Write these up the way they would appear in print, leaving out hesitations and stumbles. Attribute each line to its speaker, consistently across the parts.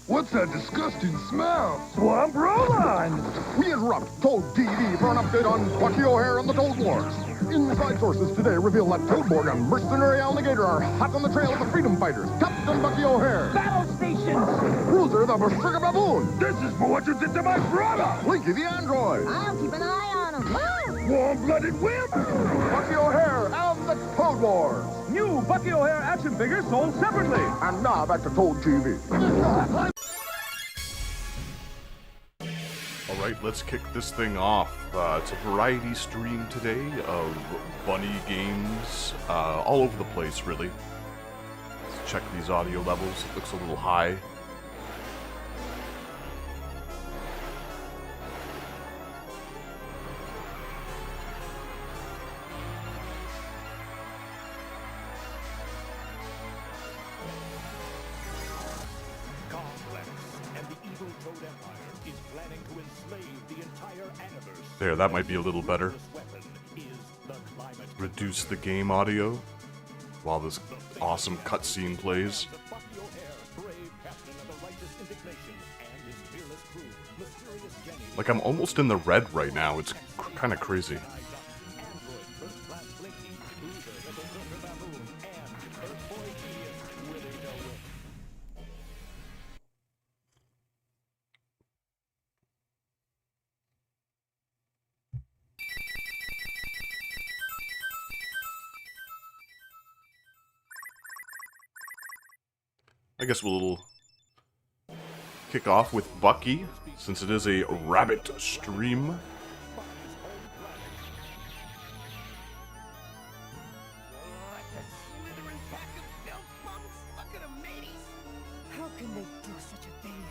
Speaker 1: What's that disgusting smell? Swamp roll-on!
Speaker 2: We interrupt Toad TV for an update on Bucky O'Hare and the Toad Wars. Inside sources today reveal that Toadborg and mercenary alligator are hot on the trail of the freedom fighters, Captain Bucky O'Hare.
Speaker 3: Battle stations!
Speaker 2: Cruiser the Berserker Baboon.
Speaker 1: This is for what you did to my brother!
Speaker 2: Blinky the android.
Speaker 4: I'll keep an eye on him.
Speaker 1: Warm-blooded wimp!
Speaker 2: Bucky O'Hare and the Toad Wars.
Speaker 3: New Bucky O'Hare action figures sold separately.
Speaker 2: And now back to Toad TV.
Speaker 5: Alright, let's kick this thing off. It's a variety stream today of bunny games all over the place, really. Let's check these audio levels. It looks a little high. There, that might be a little better. Reduce the game audio while this awesome cutscene plays. Like, I'm almost in the red right now. It's kind of crazy. I guess we'll kick off with Bucky, since it is a rabbit stream.
Speaker 6: How can they do such a thing?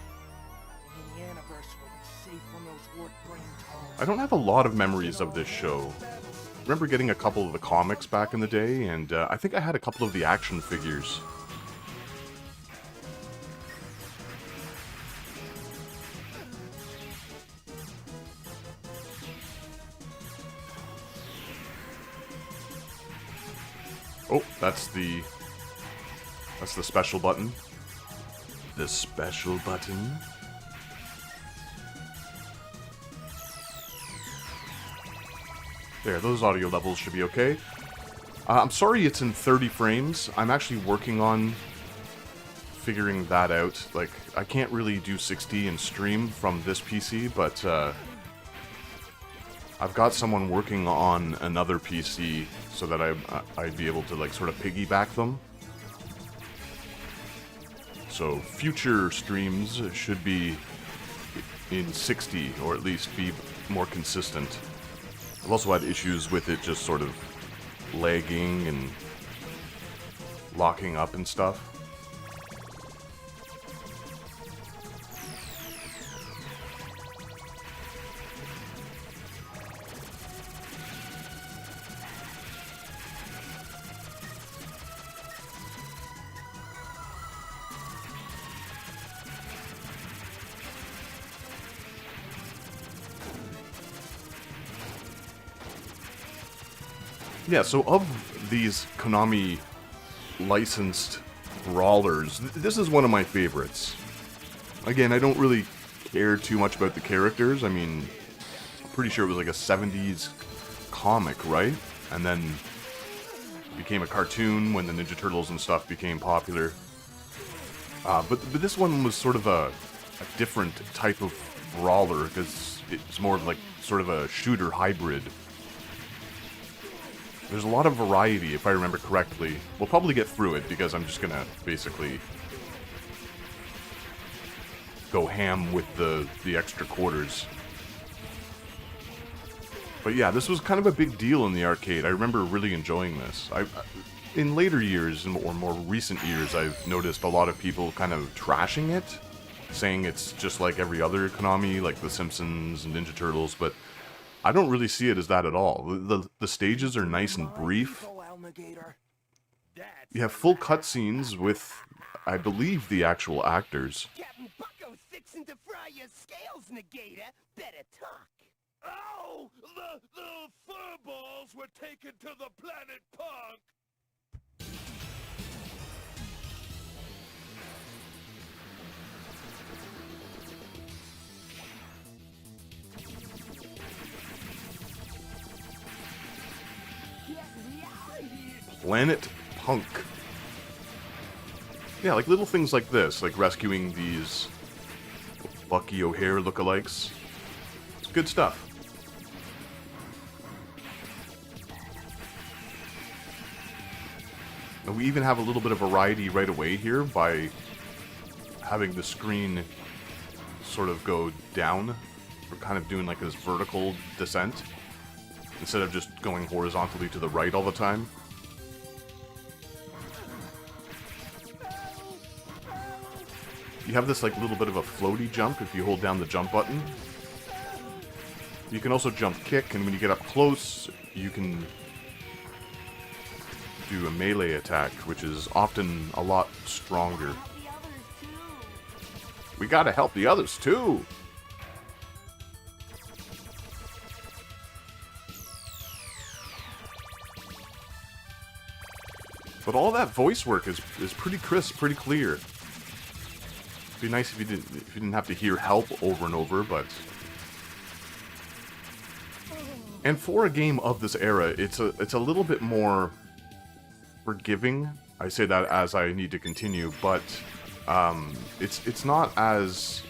Speaker 6: The universe will be safe from those wart-brained toads.
Speaker 5: I don't have a lot of memories of this show. I remember getting a couple of the comics back in the day, and I think I had a couple of the action figures. Oh, that's the special button. The special button. There, those audio levels should be okay. I'm sorry it's in 30 frames. I'm actually working on figuring that out. Like, I can't really do 60 and stream from this PC, but I've got someone working on another PC so that I'd be able to, like, sort of piggyback them. So future streams should be in 60, or at least be more consistent. I've also had issues with it just sort of lagging and locking up and stuff. Yeah, so of these Konami licensed brawlers, this is one of my favorites. Again, I don't really care too much about the characters. I mean, I'm pretty sure it was like a 70s comic, right? And then it became a cartoon when the Ninja Turtles and stuff became popular. But this one was sort of a different type of brawler, because it's more of like sort of a shooter hybrid. There's a lot of variety, if I remember correctly. We'll probably get through it, because I'm just gonna basically go ham with the extra quarters. But yeah, this was kind of a big deal in the arcade. I remember really enjoying this. In later years, or more recent years, I've noticed a lot of people kind of trashing it, saying it's just like every other Konami, like The Simpsons and Ninja Turtles, but I don't really see it as that at all. The stages are nice and brief. You have full cutscenes with, I believe, the actual actors.
Speaker 6: Captain Bucko's fixing to fry your scales, Negator. Better talk.
Speaker 1: Oh! The furballs were taken to the planet Punk!
Speaker 5: Planet Punk. Yeah, like little things like this, like rescuing these Bucky O'Hare lookalikes. It's good stuff. And we even have a little bit of variety right away here by having the screen sort of go down. We're kind of doing like this vertical descent instead of just going horizontally to the right all the time. You have this like little bit of a floaty jump if you hold down the jump button. You can also jump kick, and when you get up close, you can do a melee attack, which is often a lot stronger. We gotta help the others too! But all that voice work is pretty crisp, pretty clear. It'd be nice if you didn't have to hear help over and over, but... And for a game of this era, it's a little bit more forgiving. I say that as I need to continue, but it's not as...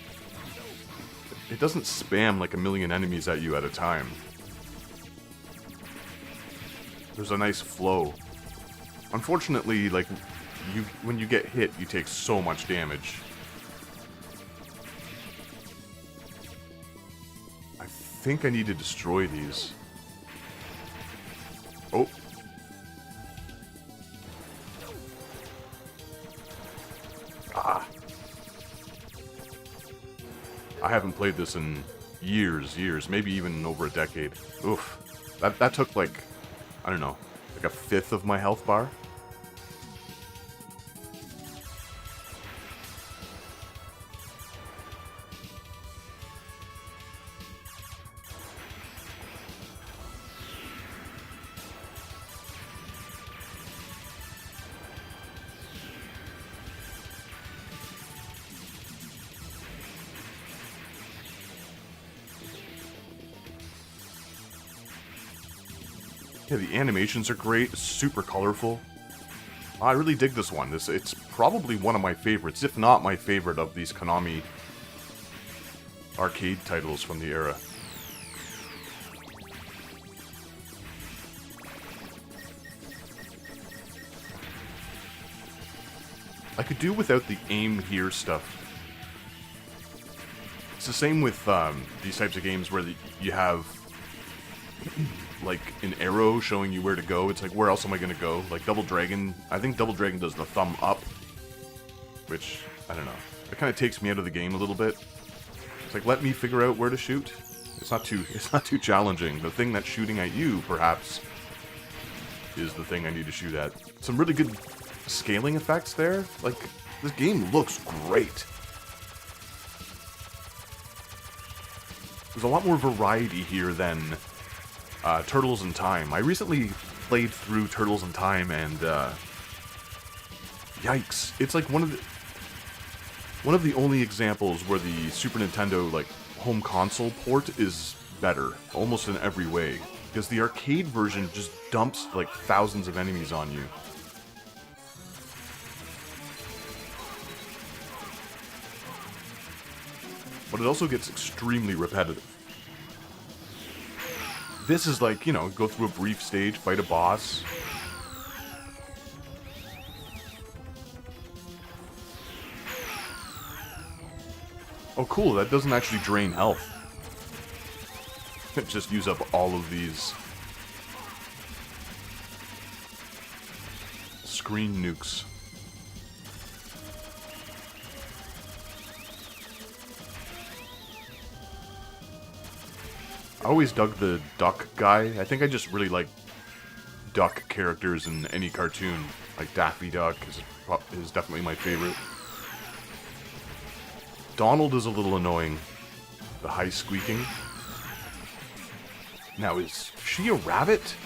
Speaker 5: It doesn't spam like a million enemies at you at a time. There's a nice flow. Unfortunately, like, when you get hit, you take so much damage. I think I need to destroy these. Oh. Ah. I haven't played this in years, maybe even over a decade. Oof. That took like, I don't know, like a fifth of my health bar. Yeah, the animations are great, super colorful. I really dig this one. It's probably one of my favorites, if not my favorite of these Konami arcade titles from the era. I could do without the aim here stuff. It's the same with these types of games where you have like an arrow showing you where to go. It's like, where else am I going to go? Like Double Dragon. I think Double Dragon does the thumb up, which, I don't know. It kind of takes me out of the game a little bit. It's like, let me figure out where to shoot. It's not too challenging. The thing that's shooting at you, perhaps, is the thing I need to shoot at. Some really good scaling effects there. Like, this game looks great. There's a lot more variety here than Turtles in Time. I recently played through Turtles in Time, and yikes! It's like one of the only examples where the Super Nintendo like home console port is better, almost in every way, because the arcade version just dumps like thousands of enemies on you. But it also gets extremely repetitive. This is like, you know, go through a brief stage, fight a boss. Oh cool, that doesn't actually drain health. Just use up all of these screen nukes. I always dug the duck guy. I think I just really like duck characters in any cartoon. Like Daffy Duck is definitely my favorite. Donald is a little annoying. The high squeaking. Now, is she a rabbit?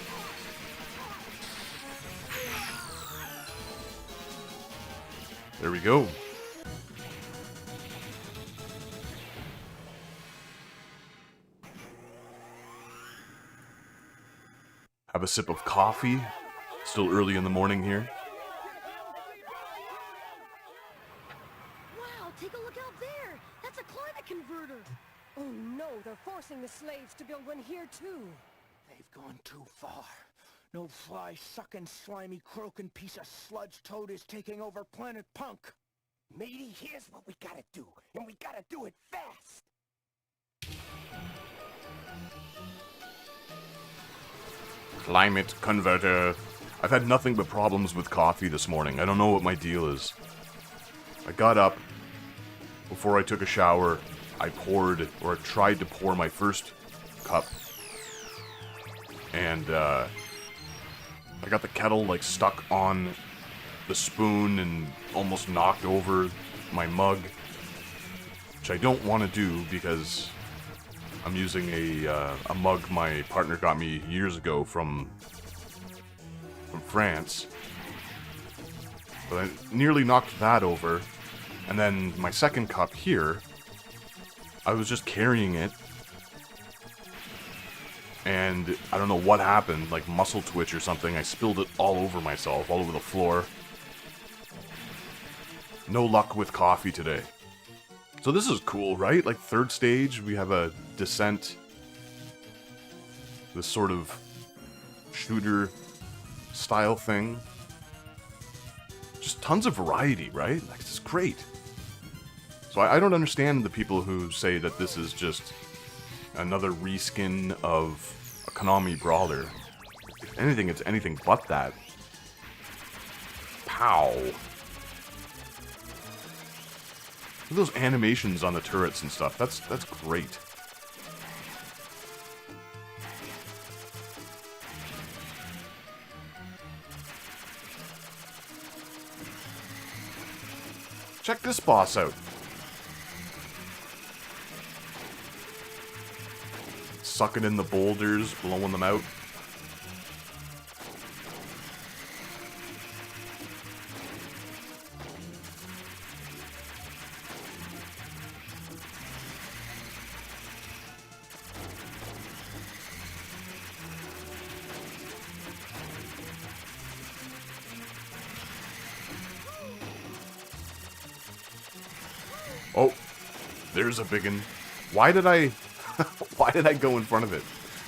Speaker 5: There we go. Have a sip of coffee. Still early in the morning here.
Speaker 4: Wow, take a look out there. That's a climate converter. Oh no, they're forcing the slaves to build one here too.
Speaker 6: They've gone too far. No fly-sucking, slimy, croaking piece of sludge toad is taking over Planet Punk. Matey, here's what we gotta do, and we gotta do it fast.
Speaker 5: Climate converter. I've had nothing but problems with coffee this morning. I don't know what my deal is. I got up. Before I took a shower, I poured, or tried to pour my first cup. And, I got the kettle, like, stuck on the spoon and almost knocked over my mug. Which I don't want to do because I'm using a mug my partner got me years ago from France. But I nearly knocked that over. And then my second cup here, I was just carrying it. And I don't know what happened, like muscle twitch or something. I spilled it all over myself, all over the floor. No luck with coffee today. So this is cool, right? Like third stage, we have a descent. This sort of shooter style thing. Just tons of variety, right? Like, this is great. So I don't understand the people who say that this is just another reskin of a Konami brawler. If anything, it's anything but that. Pow. Look at those animations on the turrets and stuff. That's great. Check this boss out. Sucking in the boulders, blowing them out. Oh, there's a biggin. Why did I go in front of it?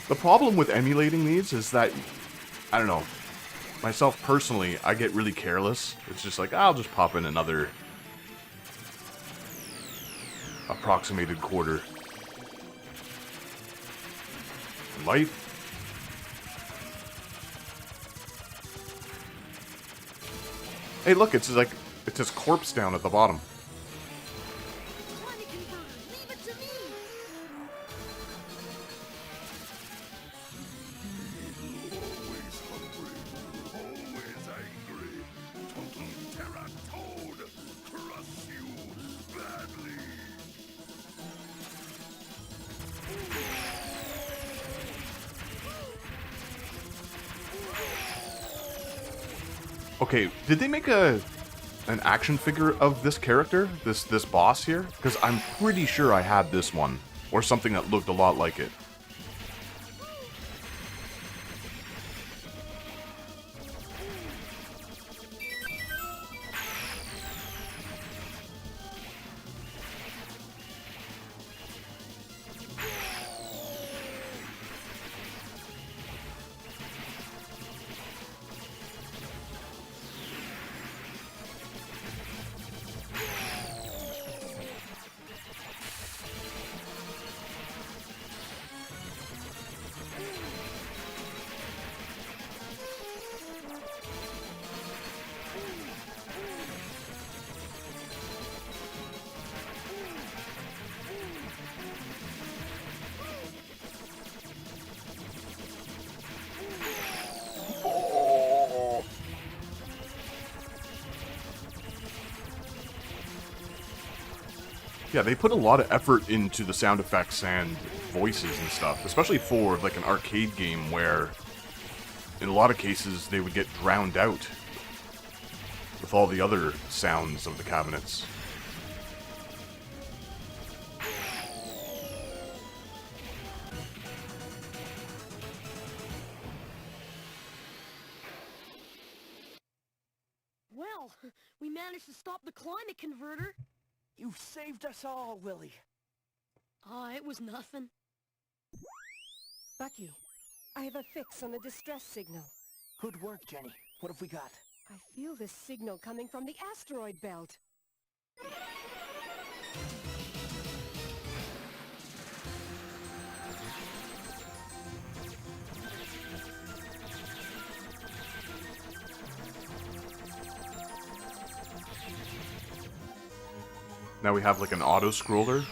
Speaker 5: The problem with emulating these is that, I don't know, myself personally, I get really careless. It's just like, I'll just pop in another approximated quarter. Light. Hey, look, it's like, it's his corpse down at the bottom.
Speaker 4: Climate converter, leave it to me.
Speaker 1: Always hungry, always angry. Total Terror Toad, crush you badly.
Speaker 5: Okay, did they make an action figure of this character? This boss here? Because I'm pretty sure I had this one. Or something that looked a lot like it. Yeah, they put a lot of effort into the sound effects and voices and stuff, especially for like an arcade game where in a lot of cases they would get drowned out with all the other sounds of the cabinets.
Speaker 4: managed to stop the climate converter.
Speaker 6: You saved us all, Willie.
Speaker 4: Ah, it was nothing.
Speaker 7: Bucky, I have a fix on the distress signal.
Speaker 6: Good work, Jenny. What have we got?
Speaker 7: I feel this signal coming from the asteroid belt.
Speaker 5: Now we have like an auto-scroller.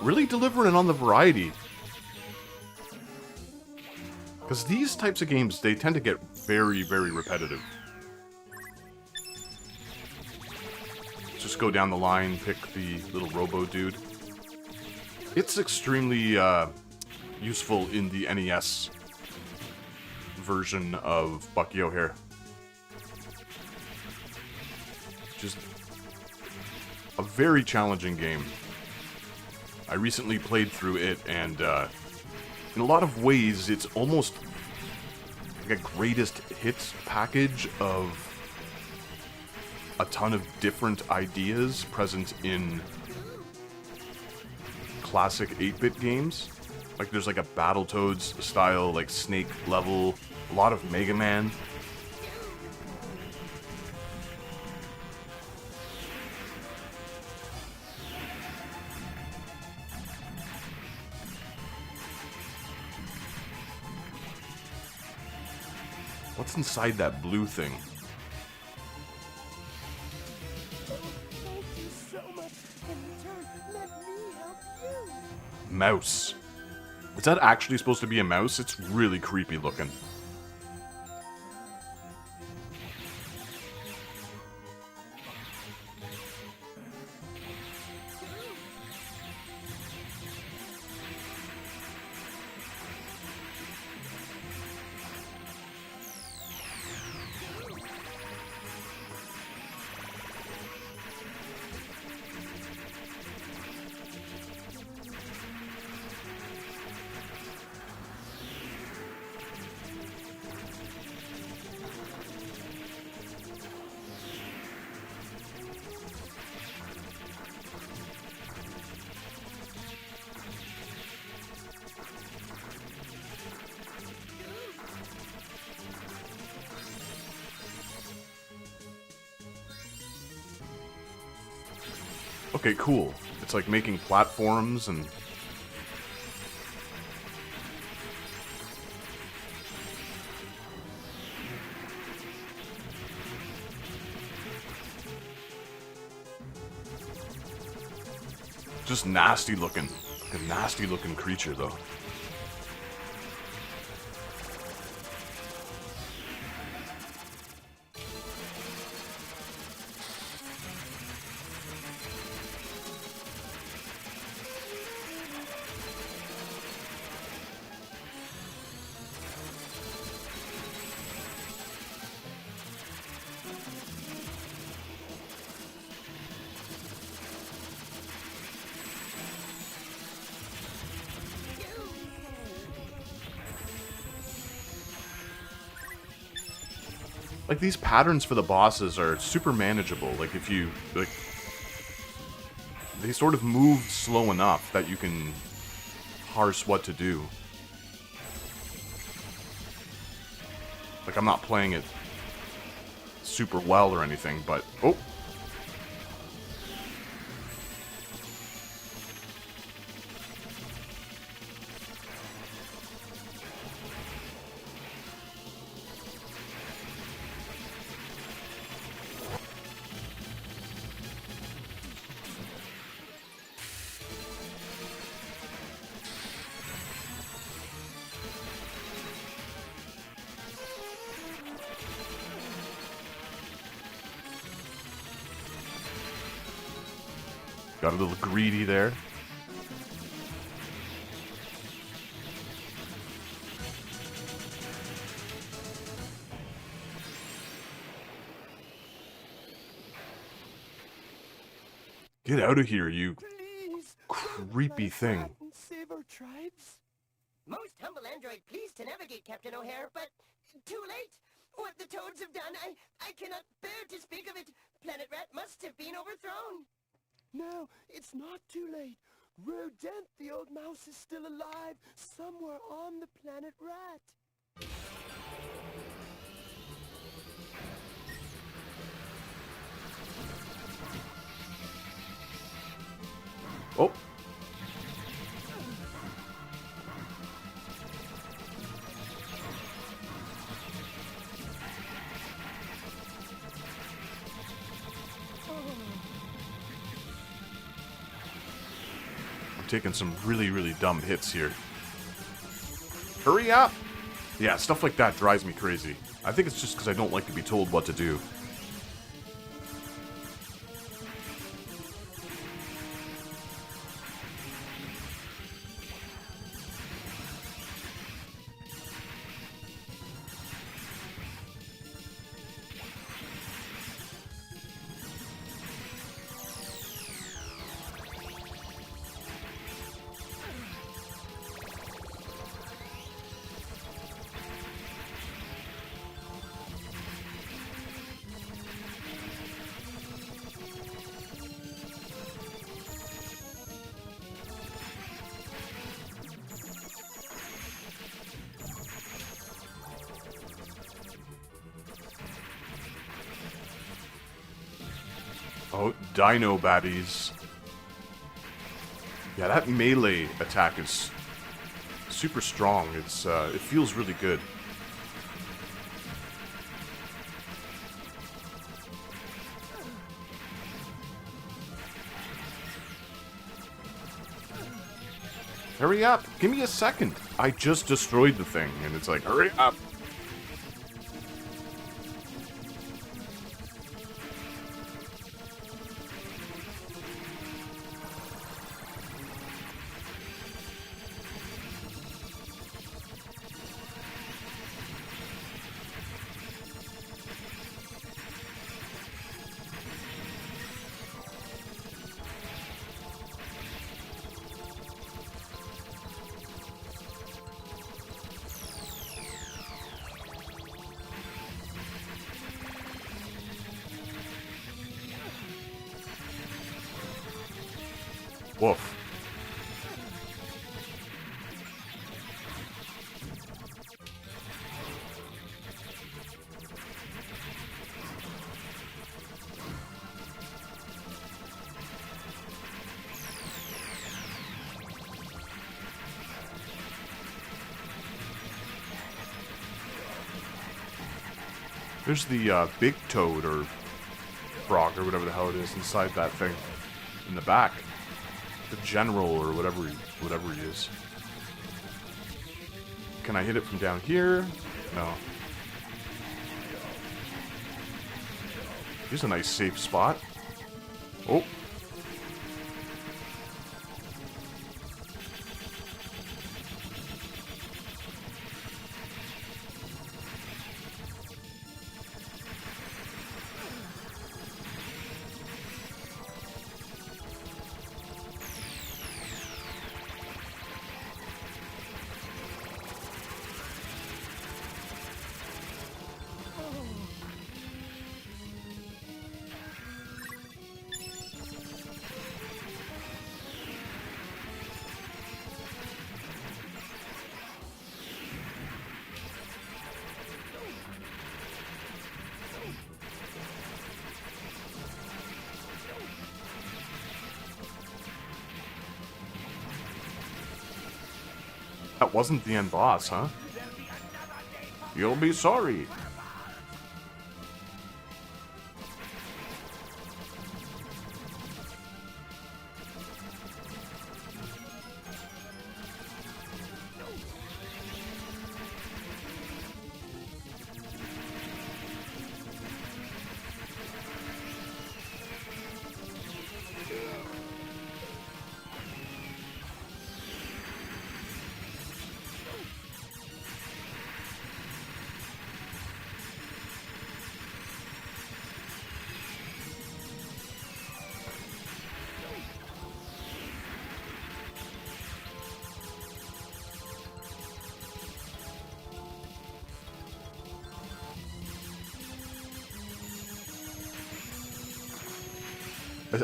Speaker 5: Really delivering on the variety. Because these types of games, they tend to get very, very repetitive. Just go down the line, pick the little robo dude. It's extremely useful in the NES version of Bucky O'Hare. Just a very challenging game. I recently played through it, and in a lot of ways, it's almost like a greatest hits package of a ton of different ideas present in classic 8-bit games. Like, there's like a Battletoads style, like, Snake level, a lot of Mega Man. What's inside that blue thing?
Speaker 7: Thank you so much. In return, let me help you.
Speaker 5: Mouse. Is that actually supposed to be a mouse? It's really creepy looking. Okay, cool. It's like making platforms and... just nasty looking. Like a nasty looking creature, though. Like, these patterns for the bosses are super manageable. Like, if you, like... they sort of move slow enough that you can parse what to do. Like, I'm not playing it super well or anything, but... oh! Got a little greedy there. Get out of here, you creepy thing.
Speaker 7: And save our tribes?
Speaker 8: Most humble android pleased to navigate, Captain O'Hare, but too late. What the Toads have done, I cannot bear to speak of it. Planet Rat must have been overthrown.
Speaker 7: No, it's not too late. Rodent, the old mouse, is still alive somewhere on the planet Rat.
Speaker 5: Oh. I'm taking some really, really dumb hits here. Hurry up! Yeah, stuff like that drives me crazy. I think it's just because I don't like to be told what to do. Oh, dino baddies. Yeah, that melee attack is super strong. It feels really good. Hurry up! Give me a second! I just destroyed the thing, and it's like, hurry up! Woof. There's the big toad or frog or whatever the hell it is inside that thing in the back. The general or whatever he is. Can I hit it from down here? No. Here's a nice safe spot. Oh. That wasn't the end boss, huh? You'll be sorry.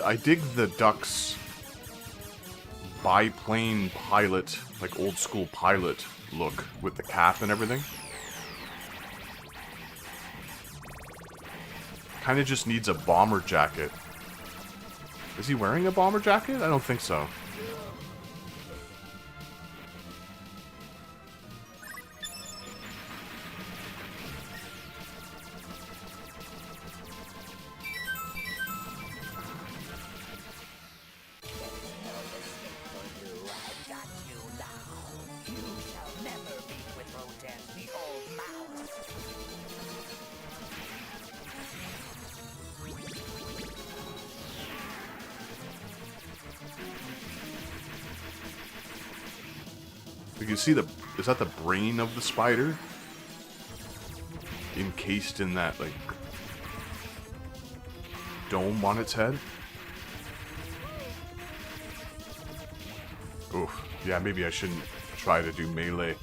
Speaker 5: I dig the duck's biplane pilot, like old school pilot look with the cap and everything. Kind of just needs a bomber jacket. Is he wearing a bomber jacket? I don't think so. You can see is that the brain of the spider? Encased in that, like, dome on its head? Oof. Yeah, maybe I shouldn't try to do melee.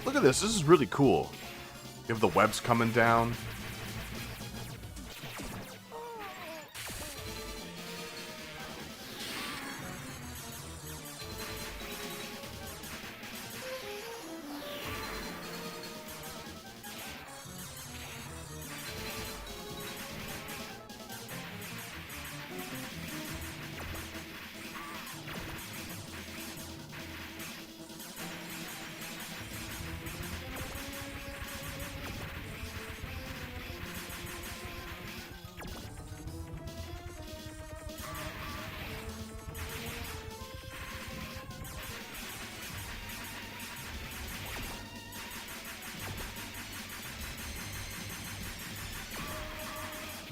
Speaker 5: Look at this. This is really cool. You have the webs coming down.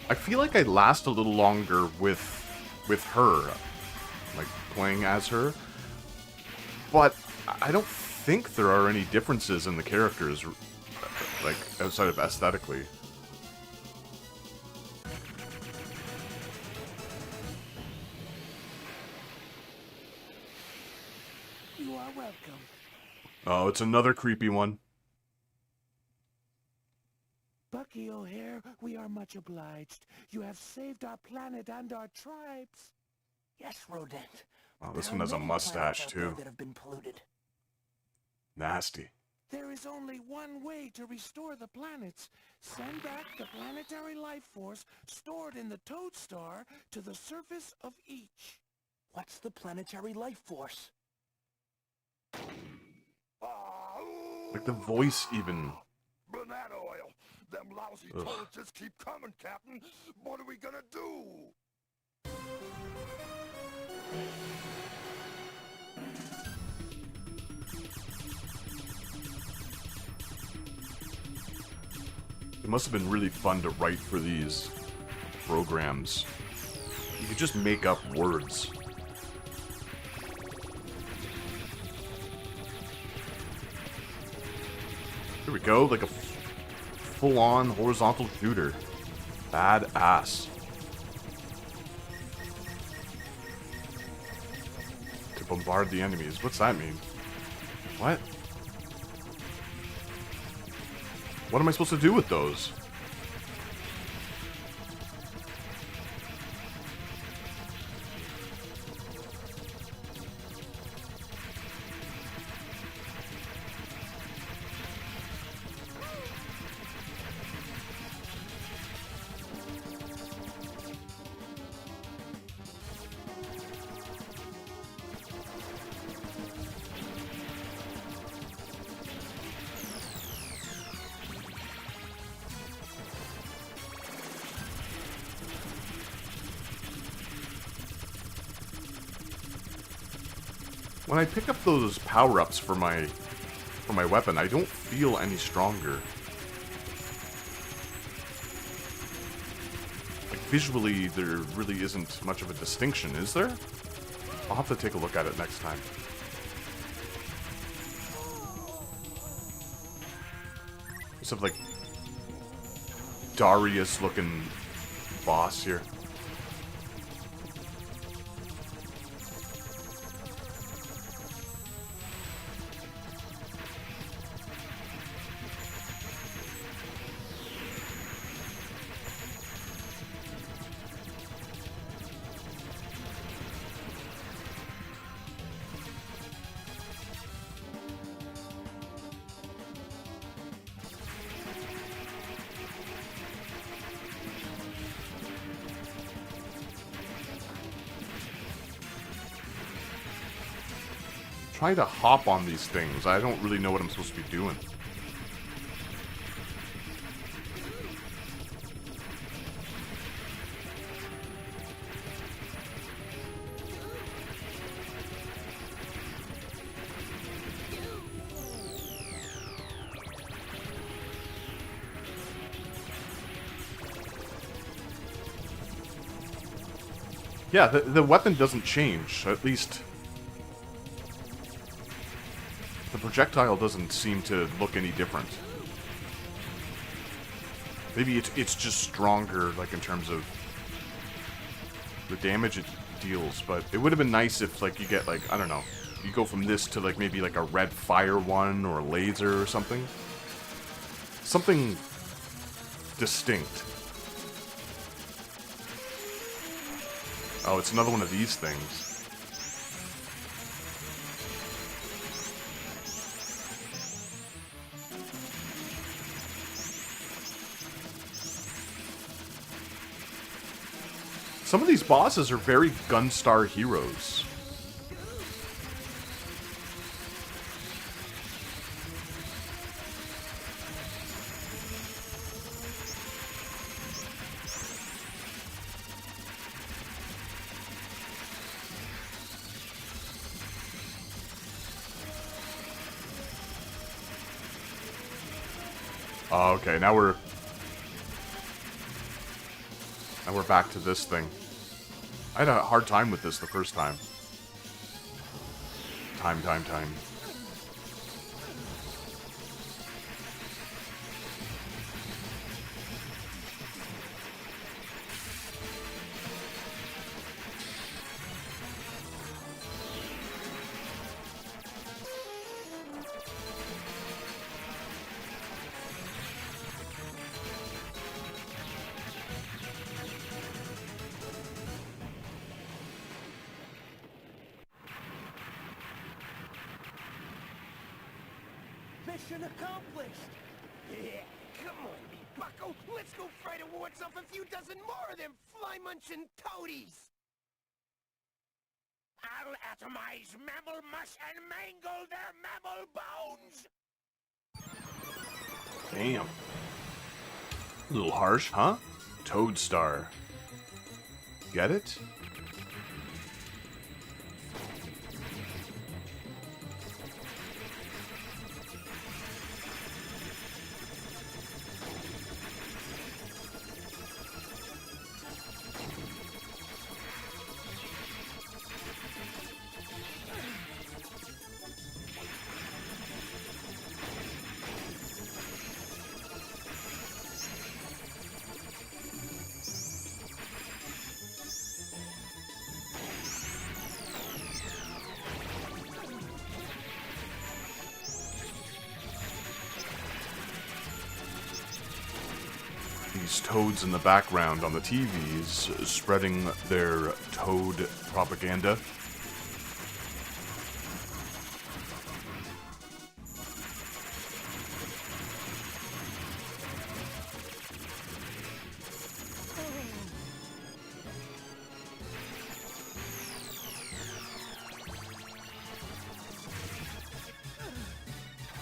Speaker 5: I feel like I'd last a little longer with her, like playing as her, but I don't think there are any differences in the characters, like outside of aesthetically.
Speaker 6: You are welcome.
Speaker 5: Oh, it's another creepy one.
Speaker 6: Bucky O'Hare, we are much obliged. You have saved our planet and our tribes. Yes, Rodent.
Speaker 5: Oh, this
Speaker 6: There
Speaker 5: one
Speaker 6: are
Speaker 5: has a
Speaker 6: many
Speaker 5: mustache
Speaker 6: planets out there
Speaker 5: too.
Speaker 6: that have been polluted.
Speaker 5: Nasty.
Speaker 6: There is only one way to restore the planets. Send back the planetary life force stored in the Toad Star to the surface of each. What's the planetary life force?
Speaker 5: Like the voice even.
Speaker 1: Banana oil. Them lousy toads just keep coming, Captain. What are we gonna do?
Speaker 5: It must have been really fun to write for these programs. You could just make up words. Here we go, like a full-on horizontal shooter. Badass. To bombard the enemies. What's that mean? What? What am I supposed to do with those? When I pick up those power-ups for my weapon, I don't feel any stronger. Like visually, there really isn't much of a distinction, is there? I'll have to take a look at it next time. Some like Darius looking boss here. Try to hop on these things. I don't really know what I'm supposed to be doing. Yeah, the weapon doesn't change, at least. The projectile doesn't seem to look any different. Maybe it's just stronger, like, in terms of the damage it deals, but it would have been nice if, like, you get, like, I don't know, you go from this to, like, maybe, like, a red fire one, or a laser or something. Something distinct. Oh, it's another one of these things. Some of these bosses are very Gunstar heroes. Oh, okay, now we're back to this thing. I had a hard time with this the first time. Time.
Speaker 6: Mission accomplished!
Speaker 7: Yeah, come on, me bucko. Let's go fight a war off a few dozen more of them fly-munching toadies!
Speaker 6: I'll atomize mammal mush and mangle their mammal bones!
Speaker 5: Damn. A little harsh, huh? Toadstar. Get it? These toads in the background on the TVs spreading their toad propaganda.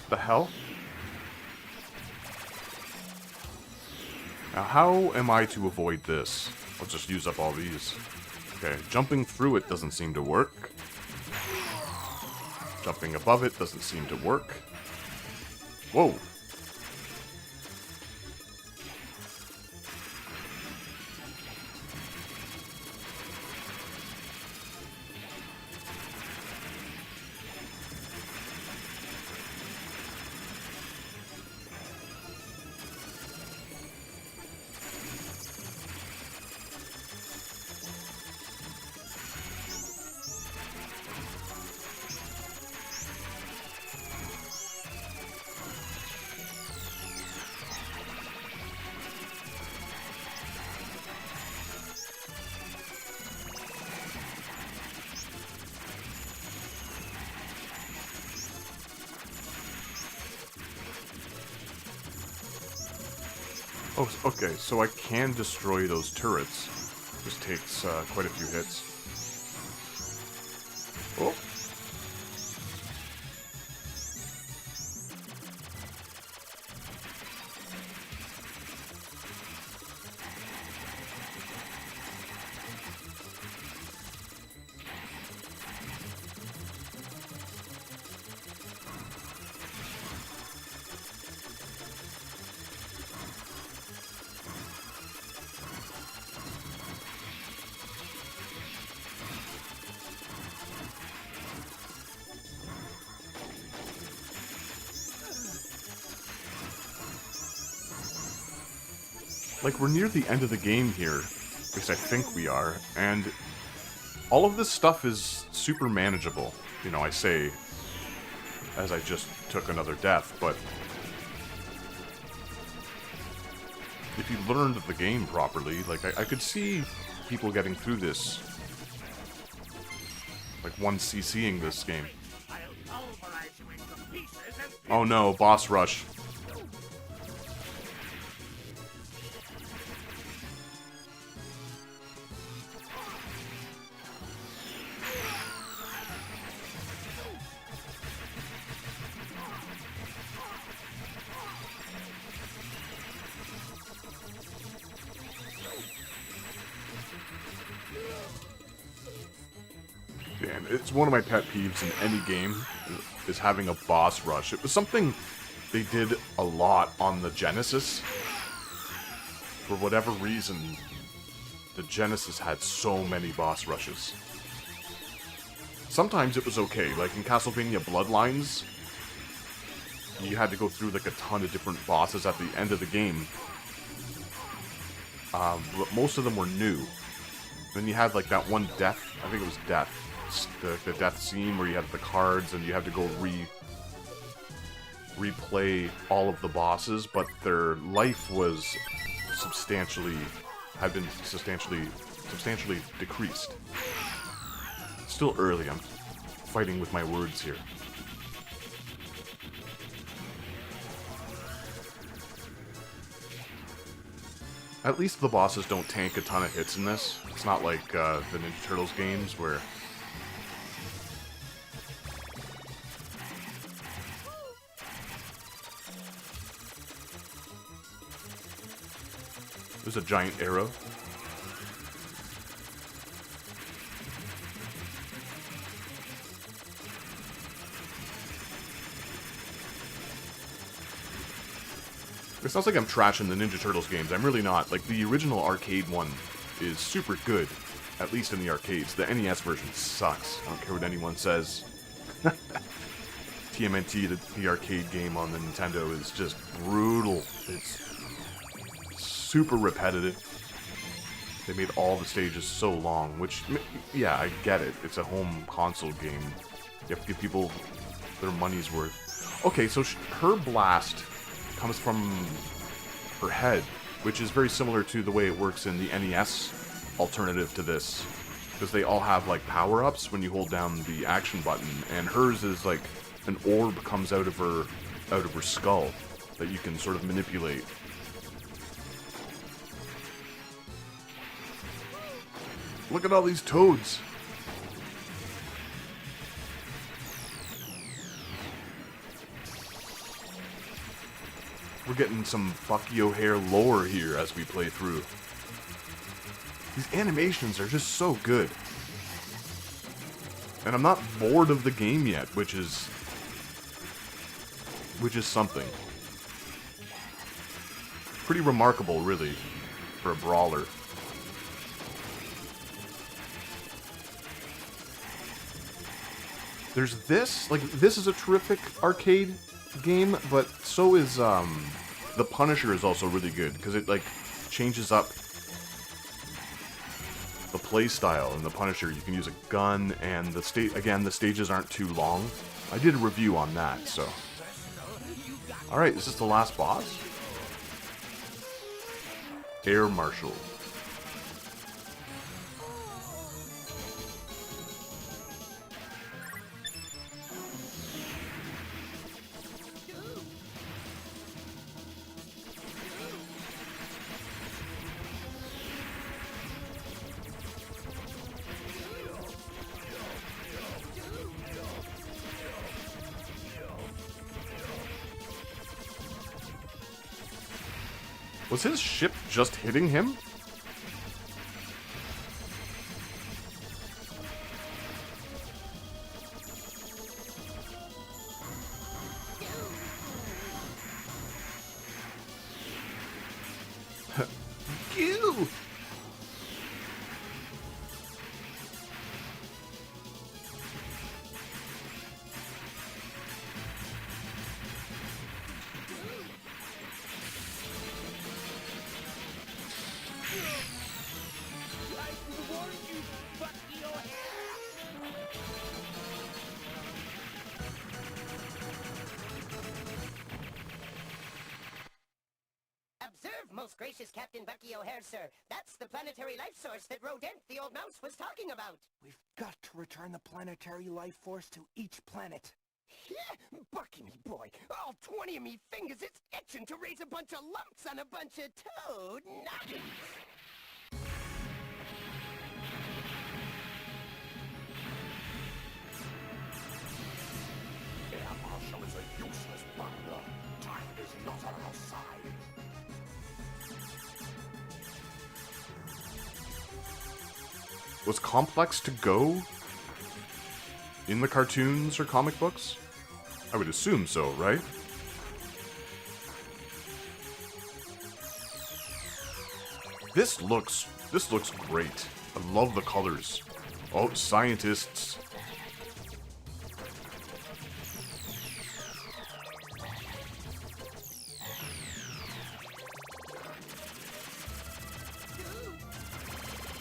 Speaker 5: The hell? Now, how am I to avoid this? I'll just use up all these. Okay, jumping through it doesn't seem to work. Jumping above it doesn't seem to work. Whoa! Oh, okay, so I can destroy those turrets. Just takes quite a few hits. Oh. Like, we're near the end of the game here, at least I think we are, and all of this stuff is super manageable. You know, I say as I just took another death, but if you learned the game properly, like, I could see people getting through this, like, 1CCing this game. Oh no, boss rush. Man, it's one of my pet peeves in any game, is having a boss rush. It was something they did a lot on the Genesis. For whatever reason, the Genesis had so many boss rushes. Sometimes it was okay, like in Castlevania Bloodlines, you had to go through like a ton of different bosses at the end of the game. But most of them were new. Then you had like that one death, I think it was death. The death scene where you had the cards and you had to go replay all of the bosses, but their life was had been substantially decreased. Still early, I'm fighting with my words here. At least the bosses don't tank a ton of hits in this. It's not like the Ninja Turtles games where there's a giant arrow. It sounds like I'm trashing the Ninja Turtles games. I'm really not. Like, the original arcade one is super good, at least in the arcades. The NES version sucks. I don't care what anyone says. TMNT, the arcade game on the Nintendo, is just brutal. It's super repetitive. They made all the stages so long, which, yeah, I get it. It's a home console game. You have to give people their money's worth. Okay, so her blast comes from her head, which is very similar to the way it works in the NES alternative to this, because they all have like power-ups when you hold down the action button, and hers is like an orb comes out of her skull that you can sort of manipulate. Look at all these toads. We're getting some Bucky O'Hare lore here as we play through. These animations are just so good. And I'm not bored of the game yet, which is something. Pretty remarkable, really, for a brawler. There's this, like, this is a terrific arcade game, but so is, The Punisher is also really good, because it, like, changes up the play style in The Punisher. You can use a gun, and the stages aren't too long. I did a review on that, so. Alright, is this the last boss? Air Marshal. Was his ship just hitting him? Goo!
Speaker 8: Observe, most gracious Captain Bucky O'Hare, sir. That's the planetary life source that Rodent, the old mouse, was talking about.
Speaker 6: We've got to return the planetary life force to each planet.
Speaker 7: Yeah, Bucky, me boy, all 20 of me fingers, it's itching to raise a bunch of lumps on a bunch of toad nuggets.
Speaker 2: Air Marshal is a useless bungler. Time is not on our side.
Speaker 5: Was Complex to go in the cartoons or comic books? I would assume so, right? This looks great. I love the colors. Oh, scientists.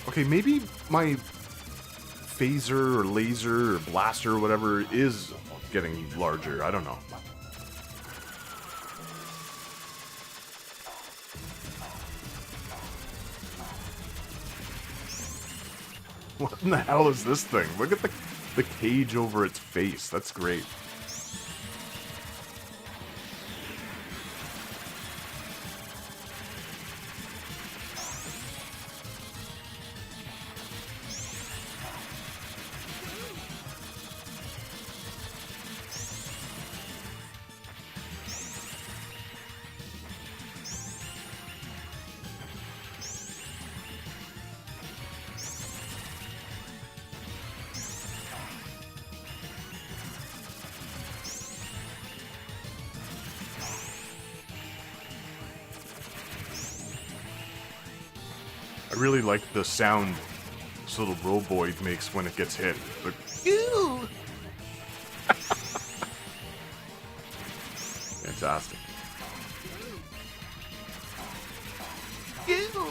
Speaker 5: Okay, maybe my phaser or laser or blaster or whatever is getting larger. I don't know. What in the hell is this thing? Look at the cage over its face. That's great. I really like the sound this little roboid makes when it gets hit. Like, ew! Fantastic. Ew!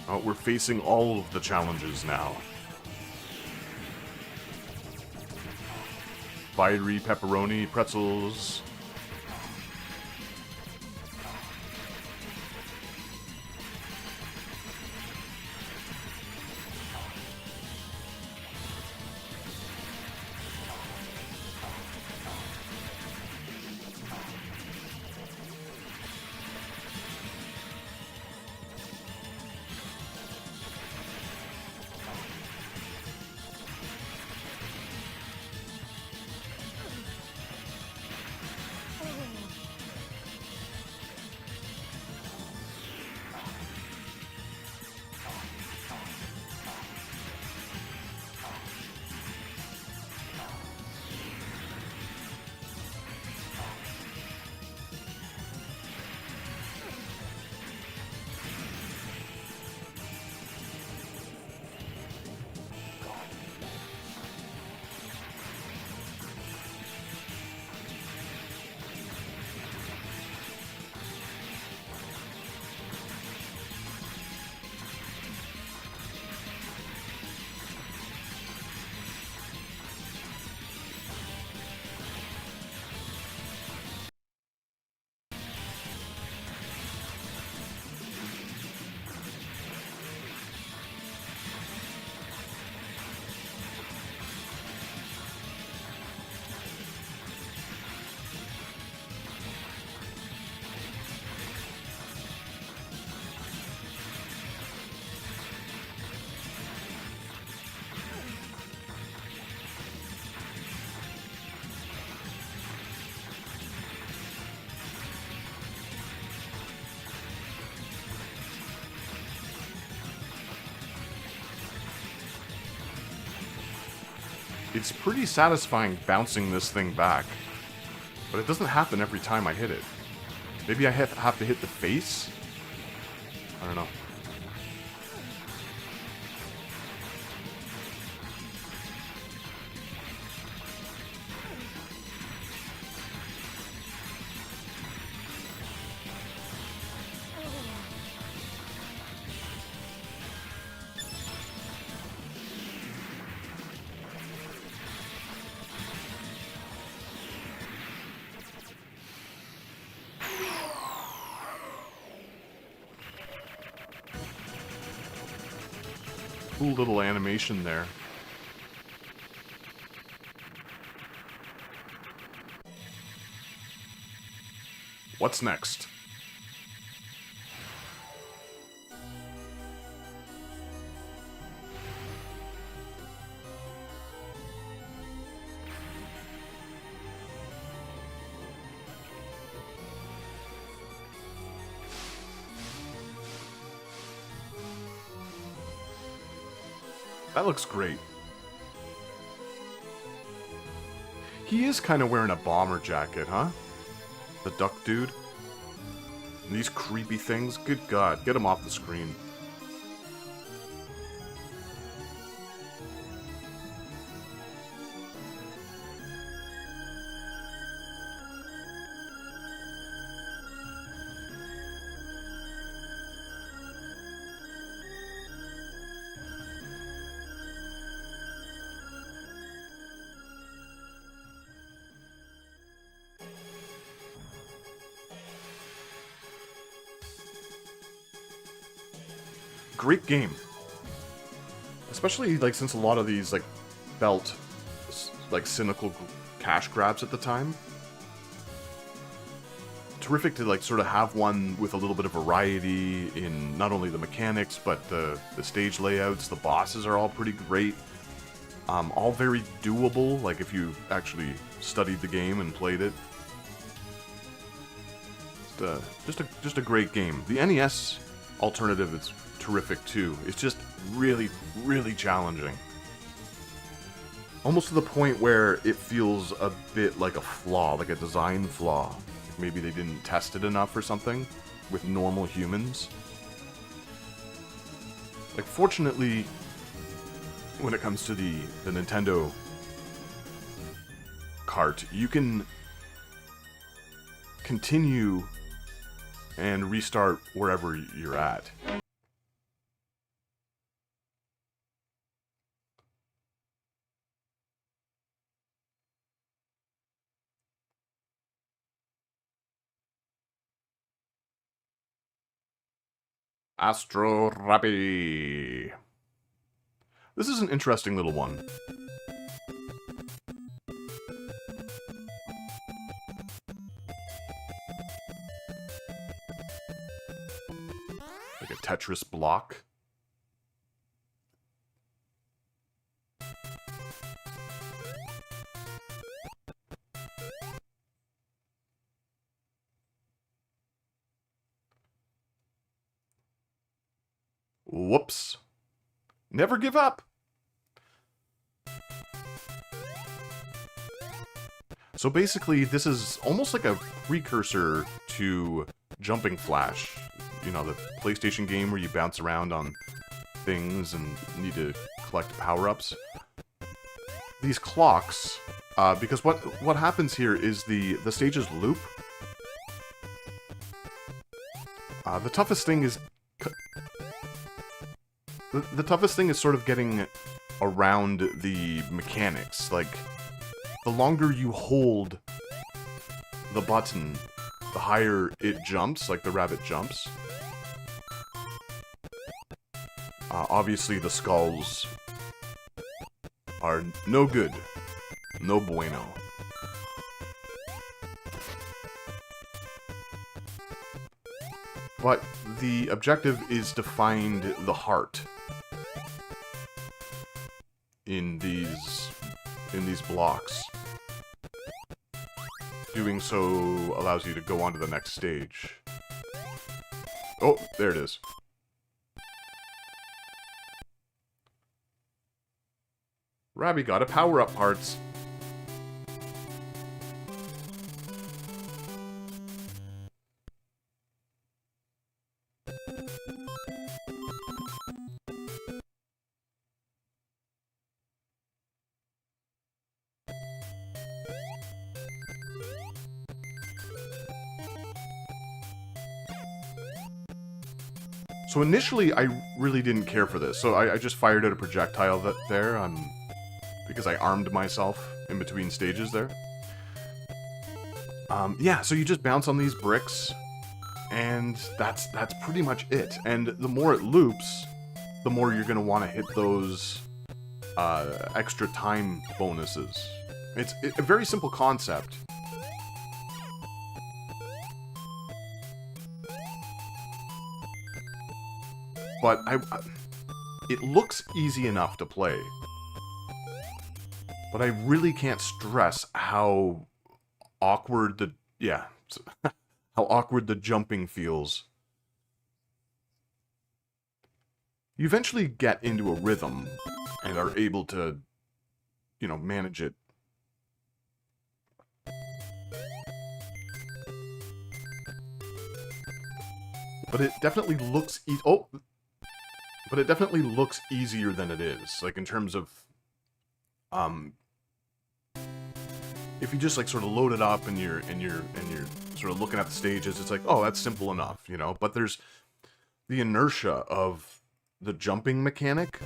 Speaker 5: Oh, we're facing all of the challenges now. Fiery pepperoni pretzels. it's pretty satisfying bouncing this thing back. But it doesn't happen every time I hit it. Maybe I have to hit the face? I don't know. Cool little animation there. What's next? That looks great. He is kind of wearing a bomber jacket, huh? The duck dude. And these creepy things, good God, get him off the screen. Great game. Especially, like, since a lot of these, like, felt, like, cynical cash grabs at the time. Terrific to, like, sort of have one with a little bit of variety in not only the mechanics, but the stage layouts. The bosses are all pretty great. All very doable, like, if you actually studied the game and played it. Just a great game. The NES alternative is terrific too. It's just really, really challenging. Almost to the point where it feels a bit like a flaw, like a design flaw. Maybe they didn't test it enough or something with normal humans. Like, fortunately, when it comes to the Nintendo cart, you can continue and restart wherever you're at. Astro Rappy. This is an interesting little one. Like a Tetris block. Whoops. Never give up. So basically, this is almost like a precursor to Jumping Flash. You know, the PlayStation game where you bounce around on things and need to collect power-ups. These clocks, because what happens here is the stages loop. The toughest thing is... The toughest thing is sort of getting around the mechanics. Like, the longer you hold the button, the higher it jumps, like the rabbit jumps. Obviously, the skulls are no good. No bueno. But the objective is to find the heart in these blocks. Doing so allows you to go on to the next stage. Oh, there it is. Rabby got a power-up parts. So initially, I really didn't care for this, so I just fired out a projectile there, because I armed myself in between stages there. Yeah, so you just bounce on these bricks, and that's pretty much it. And the more it loops, the more you're going to want to hit those extra time bonuses. It's a very simple concept. But it looks easy enough to play. But I really can't stress how awkward how awkward the jumping feels. You eventually get into a rhythm and are able to, manage it. But it definitely looks but it definitely looks easier than it is. Like, in terms of, if you just, like, sort of load it up and you're sort of looking at the stages, it's like, oh, that's simple enough, But there's the inertia of the jumping mechanic.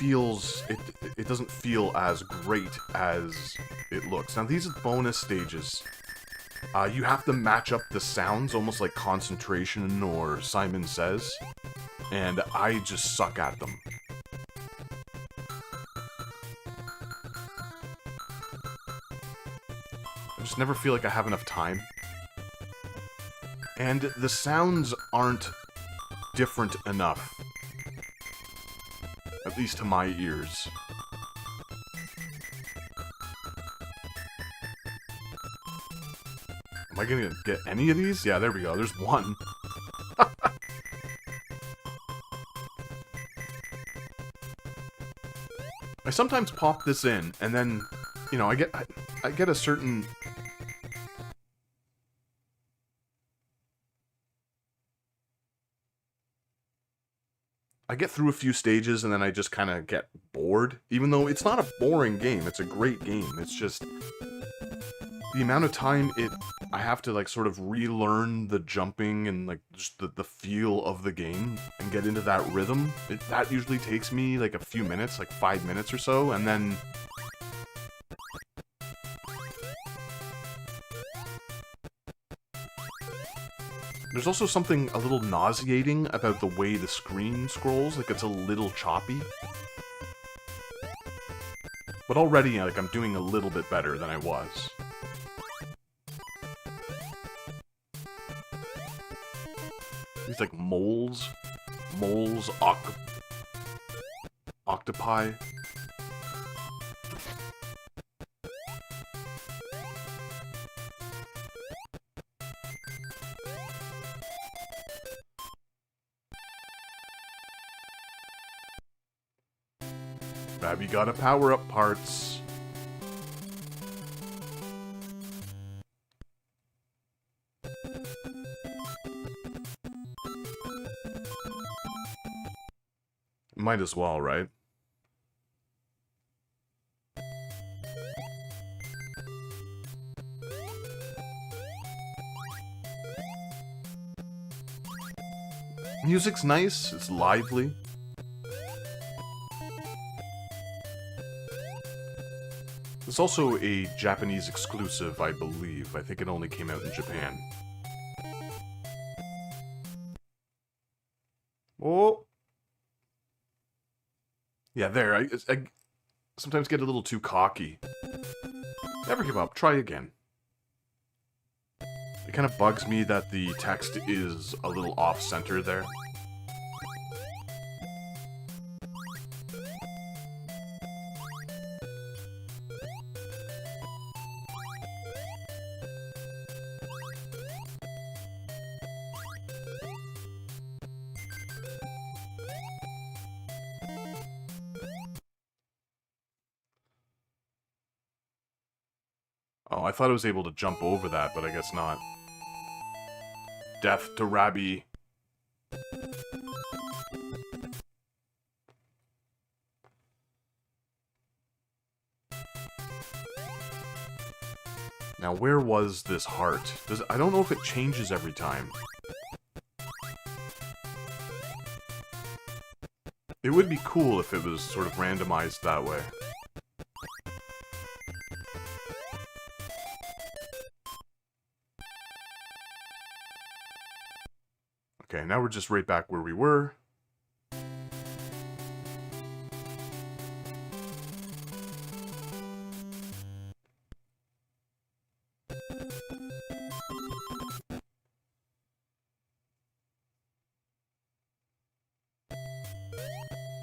Speaker 5: It doesn't feel as great as it looks. Now, these bonus stages, you have to match up the sounds, almost like Concentration or Simon Says. And I just suck at them. I just never feel like I have enough time. And the sounds aren't different enough. At least to my ears. Am I gonna get any of these? Yeah, there we go. There's one. I sometimes pop this in, and then, I get a certain... I get through a few stages, and then I just kind of get bored. Even though it's not a boring game, it's a great game. It's just... the amount of time I have to, like, sort of relearn the jumping and, like, just the feel of the game and get into that rhythm. That usually takes me, like, a few minutes, like 5 minutes or so, and then... There's also something a little nauseating about the way the screen scrolls, like, it's a little choppy. But already, like, I'm doing a little bit better than I was. These, like, moles, octopi. Babby got a power-up parts. Might as well, right? Music's nice, it's lively. It's also a Japanese exclusive, I believe. I think it only came out in Japan. Oh! Yeah, there. I sometimes get a little too cocky. Never give up. Try again. It kind of bugs me that the text is a little off-center there. I thought I was able to jump over that, but I guess not. Death to Rabby. Now, where was this heart? I don't know if it changes every time. It would be cool if it was sort of randomized that way. Okay, now we're just right back where we were.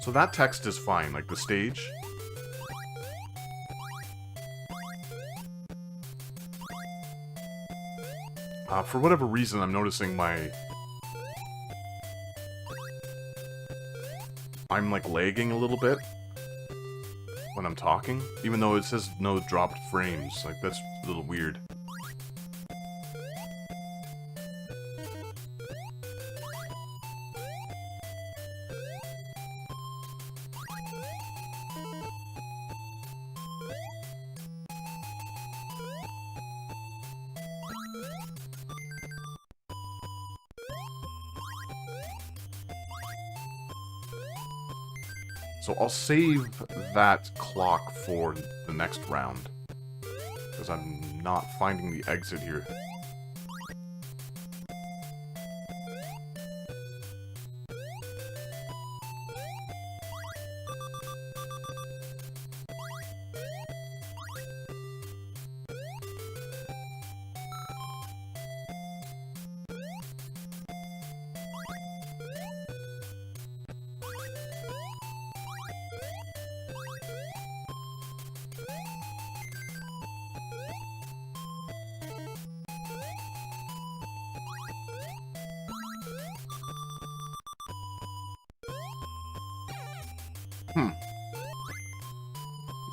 Speaker 5: So that text is fine, like the stage. For whatever reason, I'm noticing I'm like lagging a little bit when I'm talking, even though it says no dropped frames. Like, that's a little weird. So I'll save that clock for the next round, because I'm not finding the exit here.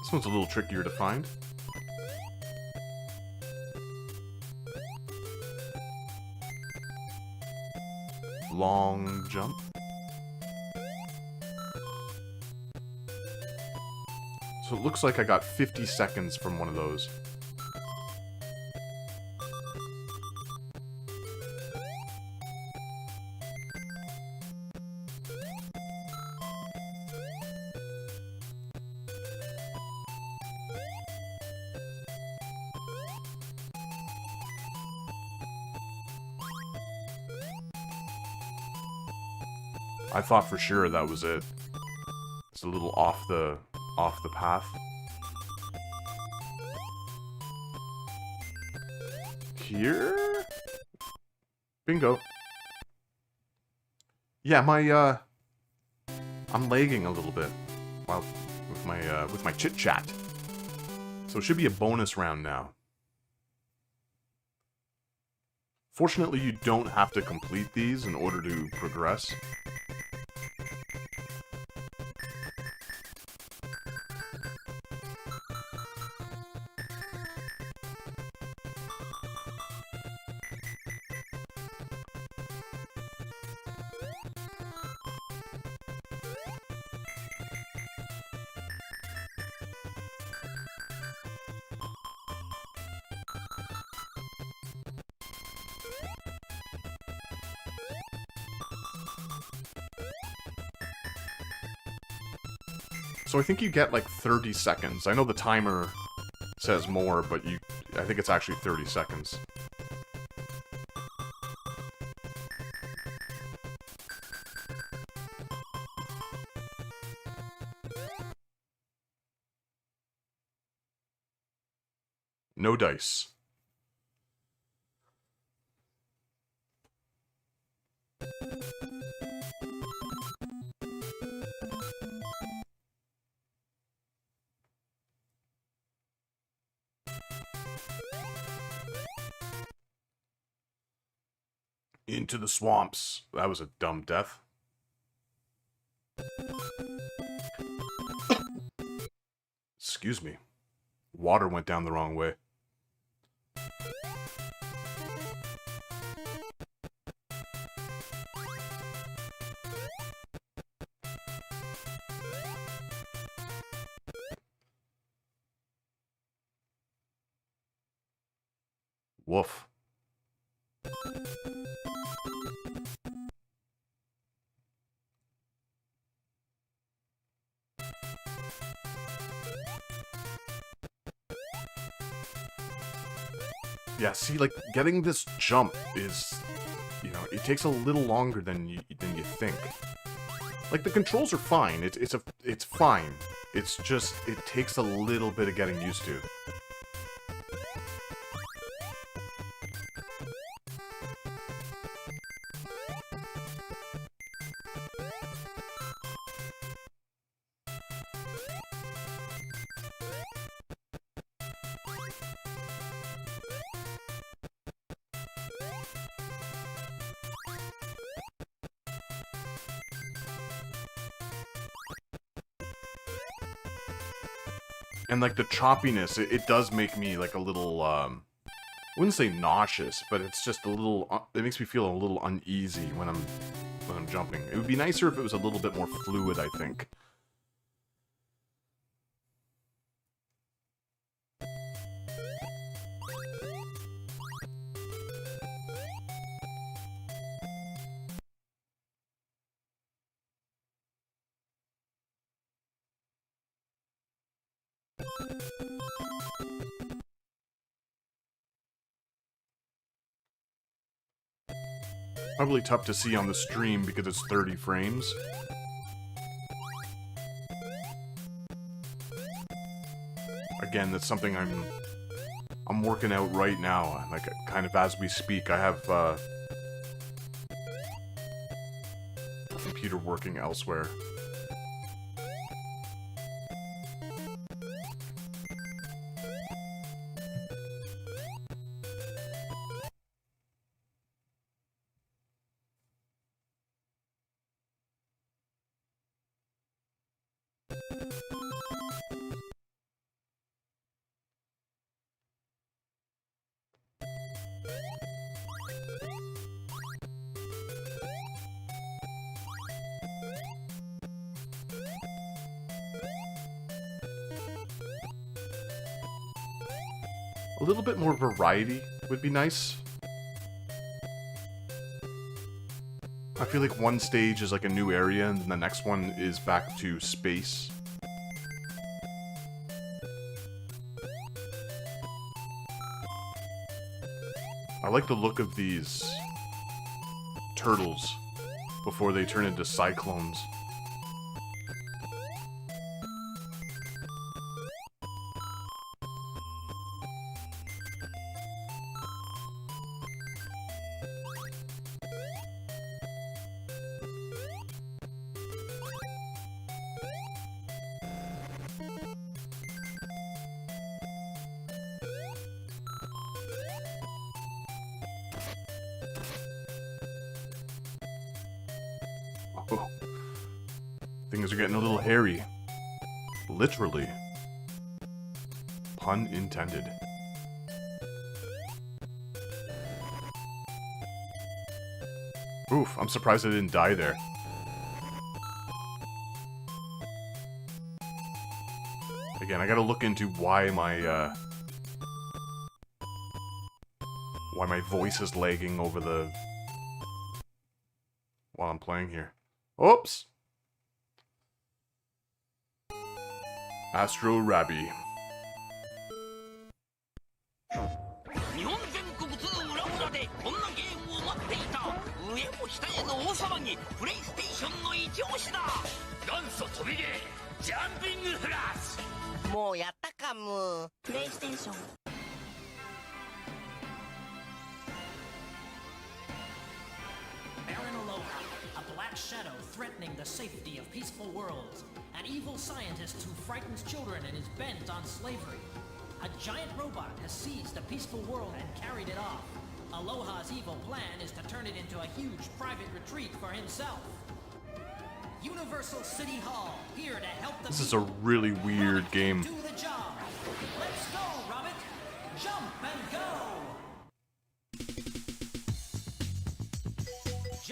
Speaker 5: This one's a little trickier to find. Long jump. So it looks like I got 50 seconds from one of those. I thought for sure that was it. It's a little off the path. Here? Bingo. Yeah, I'm lagging a little bit while with my chit chat. So it should be a bonus round now. Fortunately, you don't have to complete these in order to progress. So I think you get like 30 seconds. I know the timer says more, but I think it's actually 30 seconds. No dice. Into the swamps. That was a dumb death. Excuse me. Water went down the wrong way. Woof. Yeah, see, like, getting this jump is, you know, it takes a little longer than you think. Like, the controls are fine. It's fine. It's just, it takes a little bit of getting used to. And, like, the choppiness, it does make me, like, a little, I wouldn't say nauseous, but it's just a little, it makes me feel a little uneasy when I'm jumping. It would be nicer if it was a little bit more fluid, I think. Probably tough to see on the stream because it's 30 frames. Again, that's something I'm working out right now, like kind of as we speak. I have a computer working elsewhere. A little bit more variety would be nice. I feel like one stage is like a new area, and then the next one is back to space. I like the look of these turtles before they turn into cyclones. Oh. Things are getting a little hairy. Literally. Pun intended. Oof, I'm surprised I didn't die there. Again, I gotta look into why my voice is lagging over the... while I'm playing here. Oops! Astro Rabby.
Speaker 9: 日本全国津々浦々でこんなゲームを待っていた上も下への大騒ぎプレイステーションの一押しだ元祖飛びゲージャンピングフラッシュもうやったかむプレイステーション
Speaker 10: Shadow threatening the safety of peaceful worlds. An evil scientist who frightens children and is bent on slavery. A giant robot has seized a peaceful world and carried it off. Aloha's evil plan is to turn it into a huge private retreat for himself. Universal City Hall, here to help the
Speaker 5: This is a really weird game.
Speaker 10: Do the job. Let's go, Robert. Jump and go.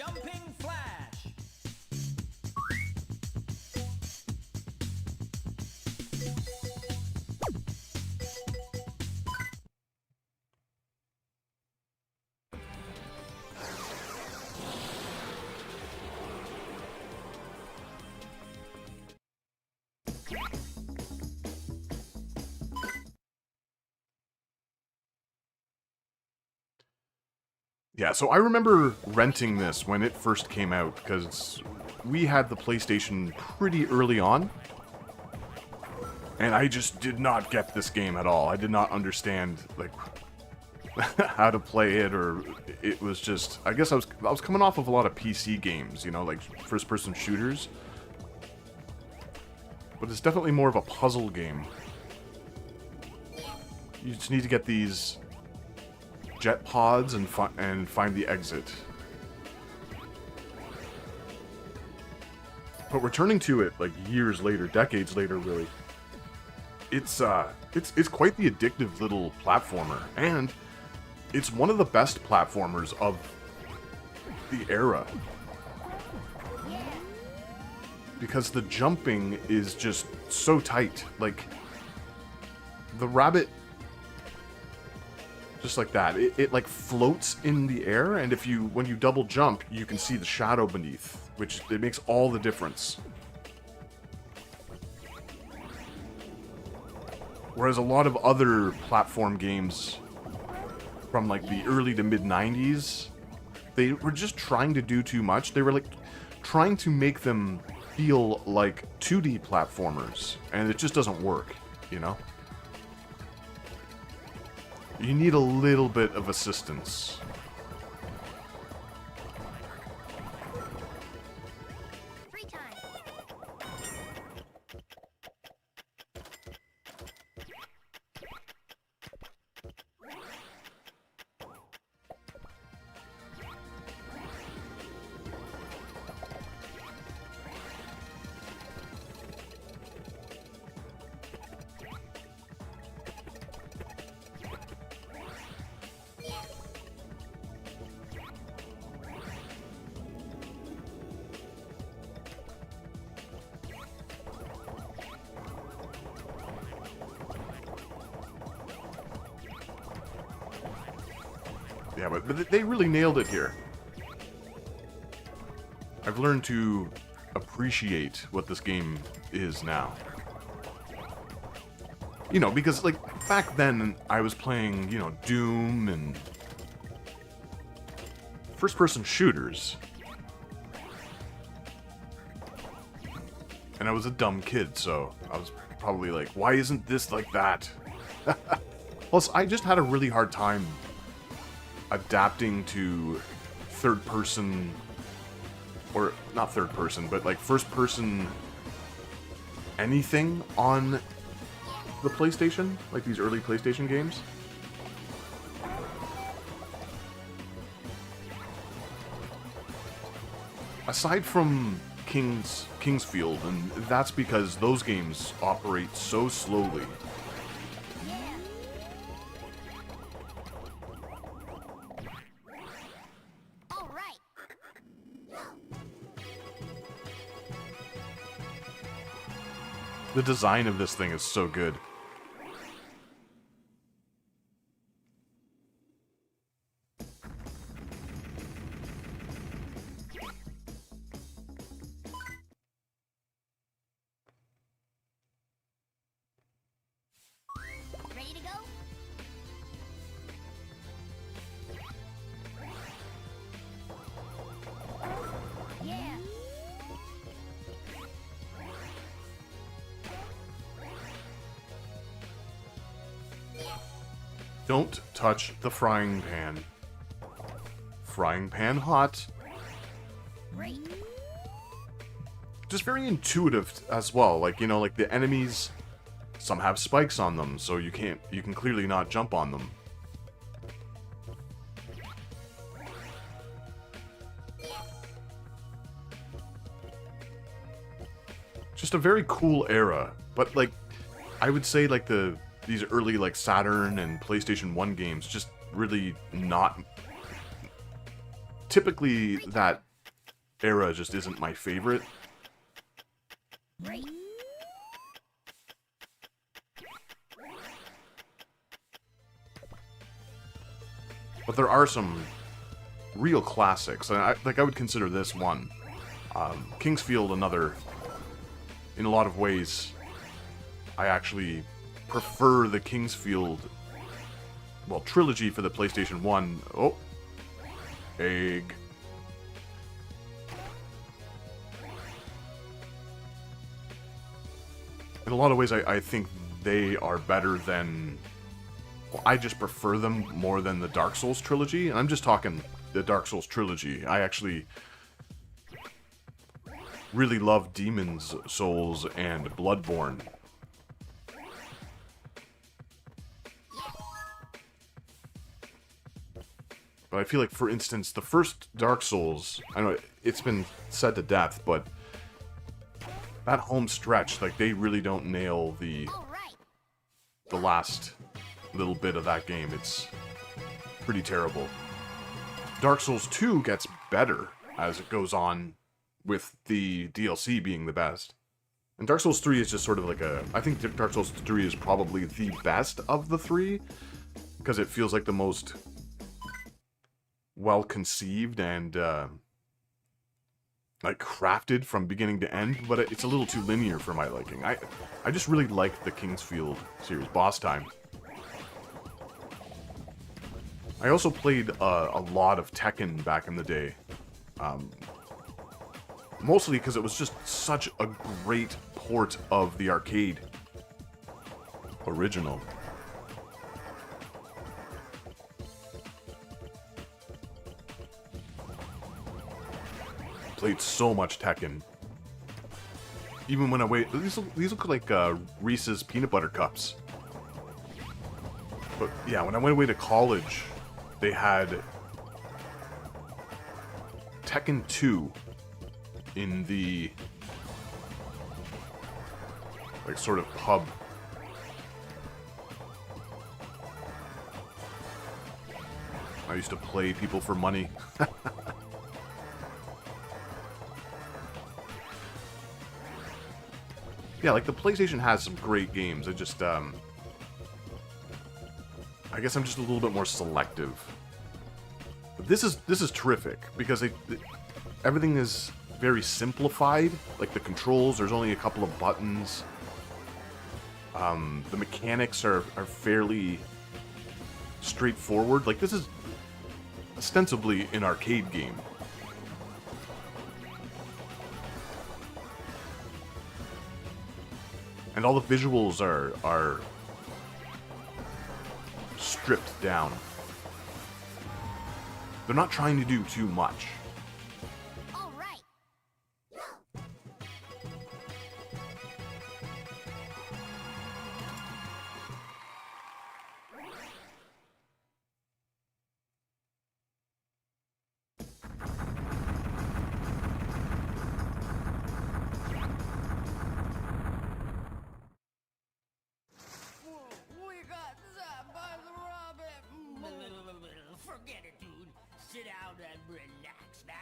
Speaker 10: Jumping Flash.
Speaker 5: Yeah, so I remember renting this when it first came out, because we had the PlayStation pretty early on. And I just did not get this game at all. I did not understand, like, how to play it, or it was just... I guess I was coming off of a lot of PC games, you know, like first-person shooters. But it's definitely more of a puzzle game. You just need to get these jet pods and find the exit. But returning to it, like, years later, decades later, really, it's quite the addictive little platformer, and it's one of the best platformers of the era. Because the jumping is just so tight. Like, the rabbit, just like that, it like floats in the air, and when you double jump, you can see the shadow beneath, which it makes all the difference. Whereas a lot of other platform games from like the early to mid 90s, they were just trying to do too much. They were like trying to make them feel like 2D platformers, and it just doesn't work, you know? You need a little bit of assistance.
Speaker 8: Free time.
Speaker 5: Yeah, but they really nailed it here. I've learned to appreciate what this game is now. You know, because, like, back then I was playing, you know, Doom and first-person shooters. And I was a dumb kid, so I was probably like, why isn't this like that? Plus, I just had a really hard time adapting to third-person, or not third-person, but like first-person anything on the PlayStation, like these early PlayStation games. Aside from Kingsfield, and that's because those games operate so slowly. The design of this thing is so good.
Speaker 8: Ready to go? Yeah.
Speaker 5: Don't touch the frying pan. Frying pan hot.
Speaker 8: Great.
Speaker 5: Just very intuitive as well. Like, you know, like the enemies, some have spikes on them, so you can clearly not jump on them. Just a very cool era, but like, I would say like these early like Saturn and PlayStation 1 games just really not typically that era just isn't my favorite. But there are some real classics, and I would consider this one. King's Field, another. In a lot of ways, I actually prefer the King's Field, well, trilogy for the PlayStation 1. Oh, egg. In a lot of ways, I think they are better than... Well, I just prefer them more than the Dark Souls trilogy, and I'm just talking the Dark Souls trilogy. I actually really love Demon's Souls and Bloodborne. But I feel like, for instance, the first Dark Souls, I know it's been said to death, but that home stretch, like, they really don't nail the last little bit of that game. It's pretty terrible. Dark Souls 2 gets better as it goes on, with the DLC being the best. And Dark Souls 3 is just sort of like a... I think Dark Souls 3 is probably the best of the three, because it feels like the most well-conceived and, like, crafted from beginning to end, but it's a little too linear for my liking. I just really like the King's Field series. Boss Time. I also played a lot of Tekken back in the day. Mostly because it was just such a great port of the arcade original. Played so much Tekken. Even when I wait, these look like Reese's peanut butter cups. But yeah, when I went away to college, they had Tekken 2 in the, like, sort of pub. I used to play people for money. Yeah, like, the PlayStation has some great games. I just, I guess I'm just a little bit more selective. But this is terrific, because everything is very simplified. Like, the controls, there's only a couple of buttons. The mechanics are fairly straightforward. Like, this is ostensibly an arcade game. And all the visuals are stripped down. They're not trying to do too much.
Speaker 9: Forget it, dude. Sit down and relax now.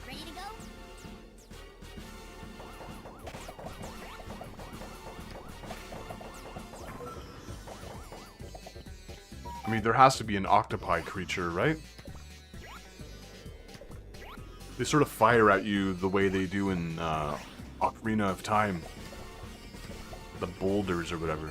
Speaker 8: Ready to go?
Speaker 5: I mean, there has to be an octopi creature, right? They sort of fire at you the way they do in Ocarina of Time. The boulders or whatever.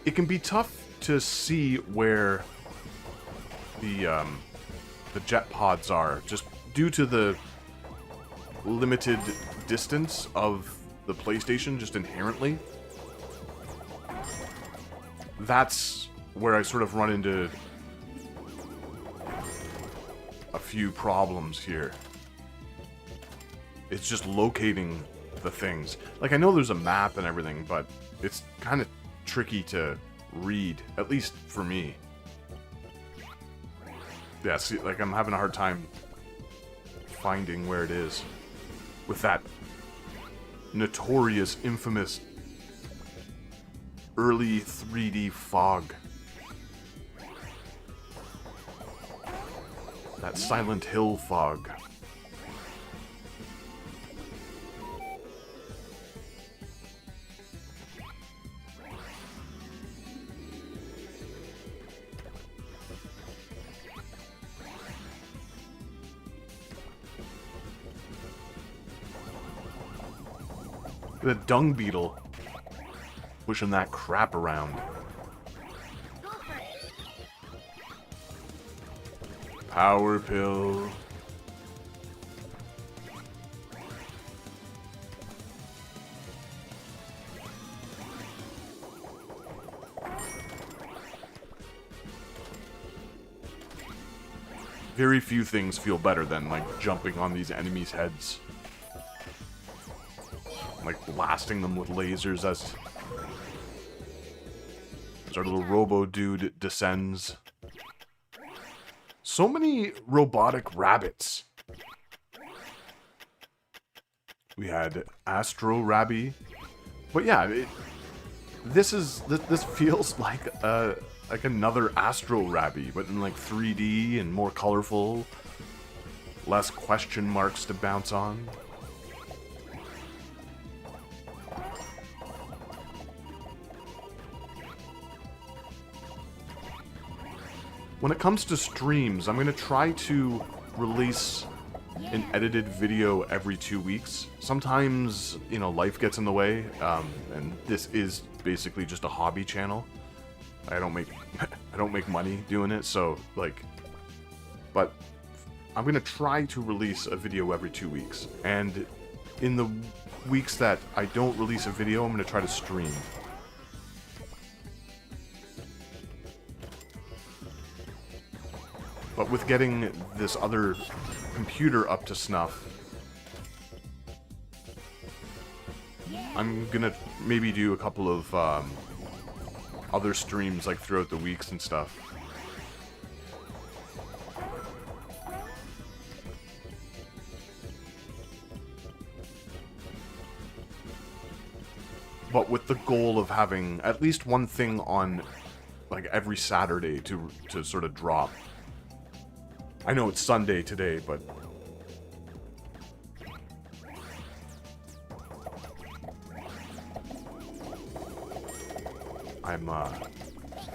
Speaker 5: It can be tough to see where the jet pods are, just due to the limited distance of the PlayStation, just inherently. That's where I sort of run into a few problems here. It's just locating the things. Like, I know there's a map and everything, but it's kind of tricky to read, at least for me. Yeah, see, like, I'm having a hard time finding where it is with that notorious, infamous early 3D fog. That Silent Hill fog. The dung beetle pushing that crap around. Power pill. Very few things feel better than, like, jumping on these enemies' heads. Like, blasting them with lasers as our little robo-dude descends. So many robotic rabbits. We had Astro Rabby. But yeah, this feels like another Astro Rabby, but in like 3D and more colorful. Less question marks to bounce on. When it comes to streams, I'm going to try to release an edited video every 2 weeks. Sometimes, you know, life gets in the way, and this is basically just a hobby channel. I don't make money doing it, so, like, but I'm going to try to release a video every 2 weeks. And in the weeks that I don't release a video, I'm going to try to stream. But with getting this other computer up to snuff, I'm gonna maybe do a couple of other streams like throughout the weeks and stuff. But with the goal of having at least one thing on, like, every Saturday to sort of drop. I know it's Sunday today, but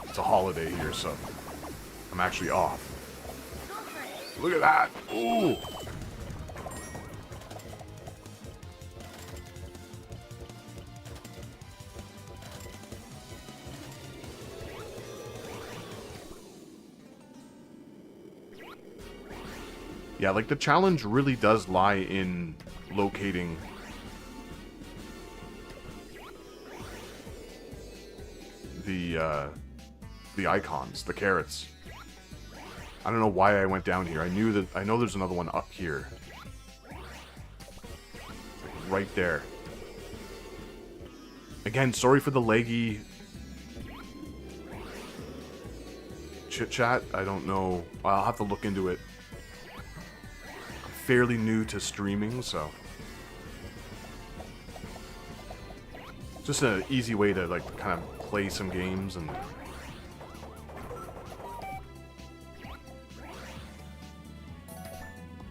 Speaker 5: it's a holiday here, so I'm actually off. Look at that! Ooh! Yeah, like, the challenge really does lie in locating the icons, the carrots. I don't know why I went down here. I know there's another one up here. Like right there. Again, sorry for the laggy chit-chat. I don't know. I'll have to look into it. I'm fairly new to streaming, so just an easy way to, like, kind of play some games and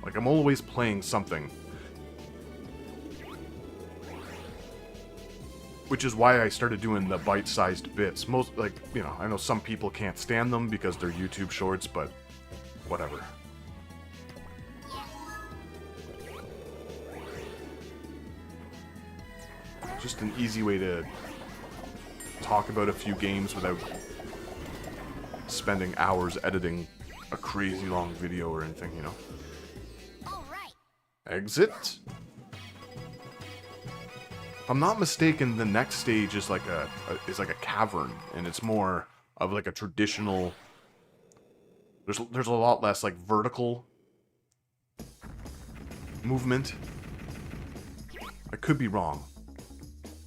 Speaker 5: like, I'm always playing something. Which is why I started doing the bite-sized bits. Most, like, you know, I know some people can't stand them because they're YouTube shorts, but whatever. Just an easy way to talk about a few games without spending hours editing a crazy long video or anything, you know. Exit. If I'm not mistaken, the next stage is like a cavern, and it's more of like a traditional. There's a lot less like vertical movement. I could be wrong.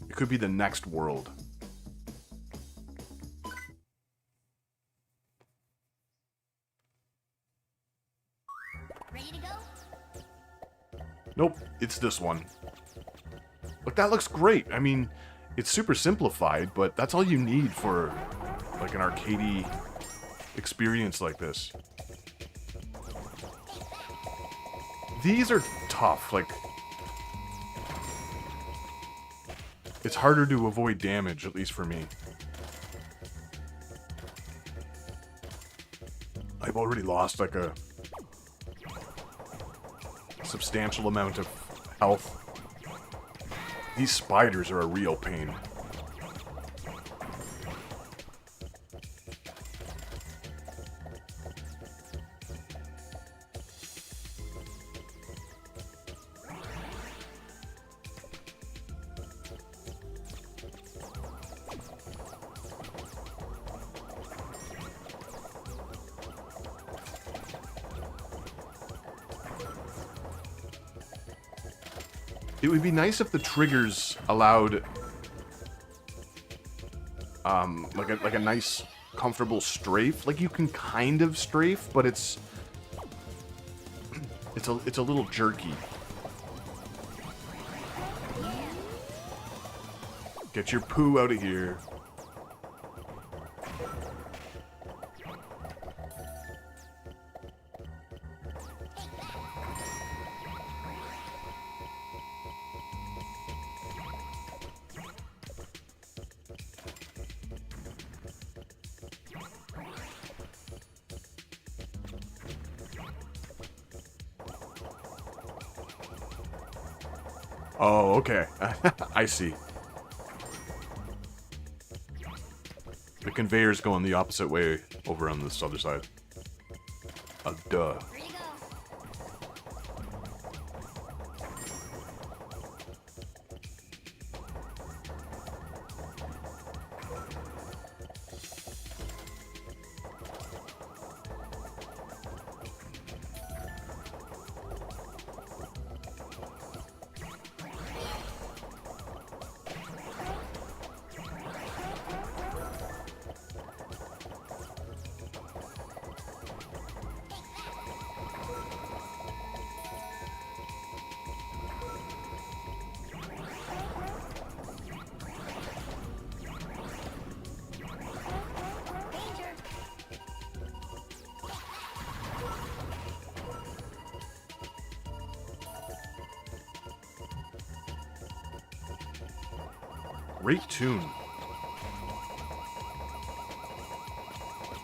Speaker 5: It could be the next world.
Speaker 8: Ready to go?
Speaker 5: Nope, it's this one. Look, that looks great. I mean, it's super simplified, but that's all you need for like an arcadey experience like this. These are tough, like it's harder to avoid damage, at least for me. I've already lost like a substantial amount of health. These spiders are a real pain. It would be nice if the triggers allowed, like a nice, comfortable strafe. Like you can kind of strafe, but it's a little jerky. Get your poo out of here. Oh, okay. I see. The conveyor's going the opposite way over on this other side. Duh.
Speaker 8: Ready to go? Danger!
Speaker 5: Great tune.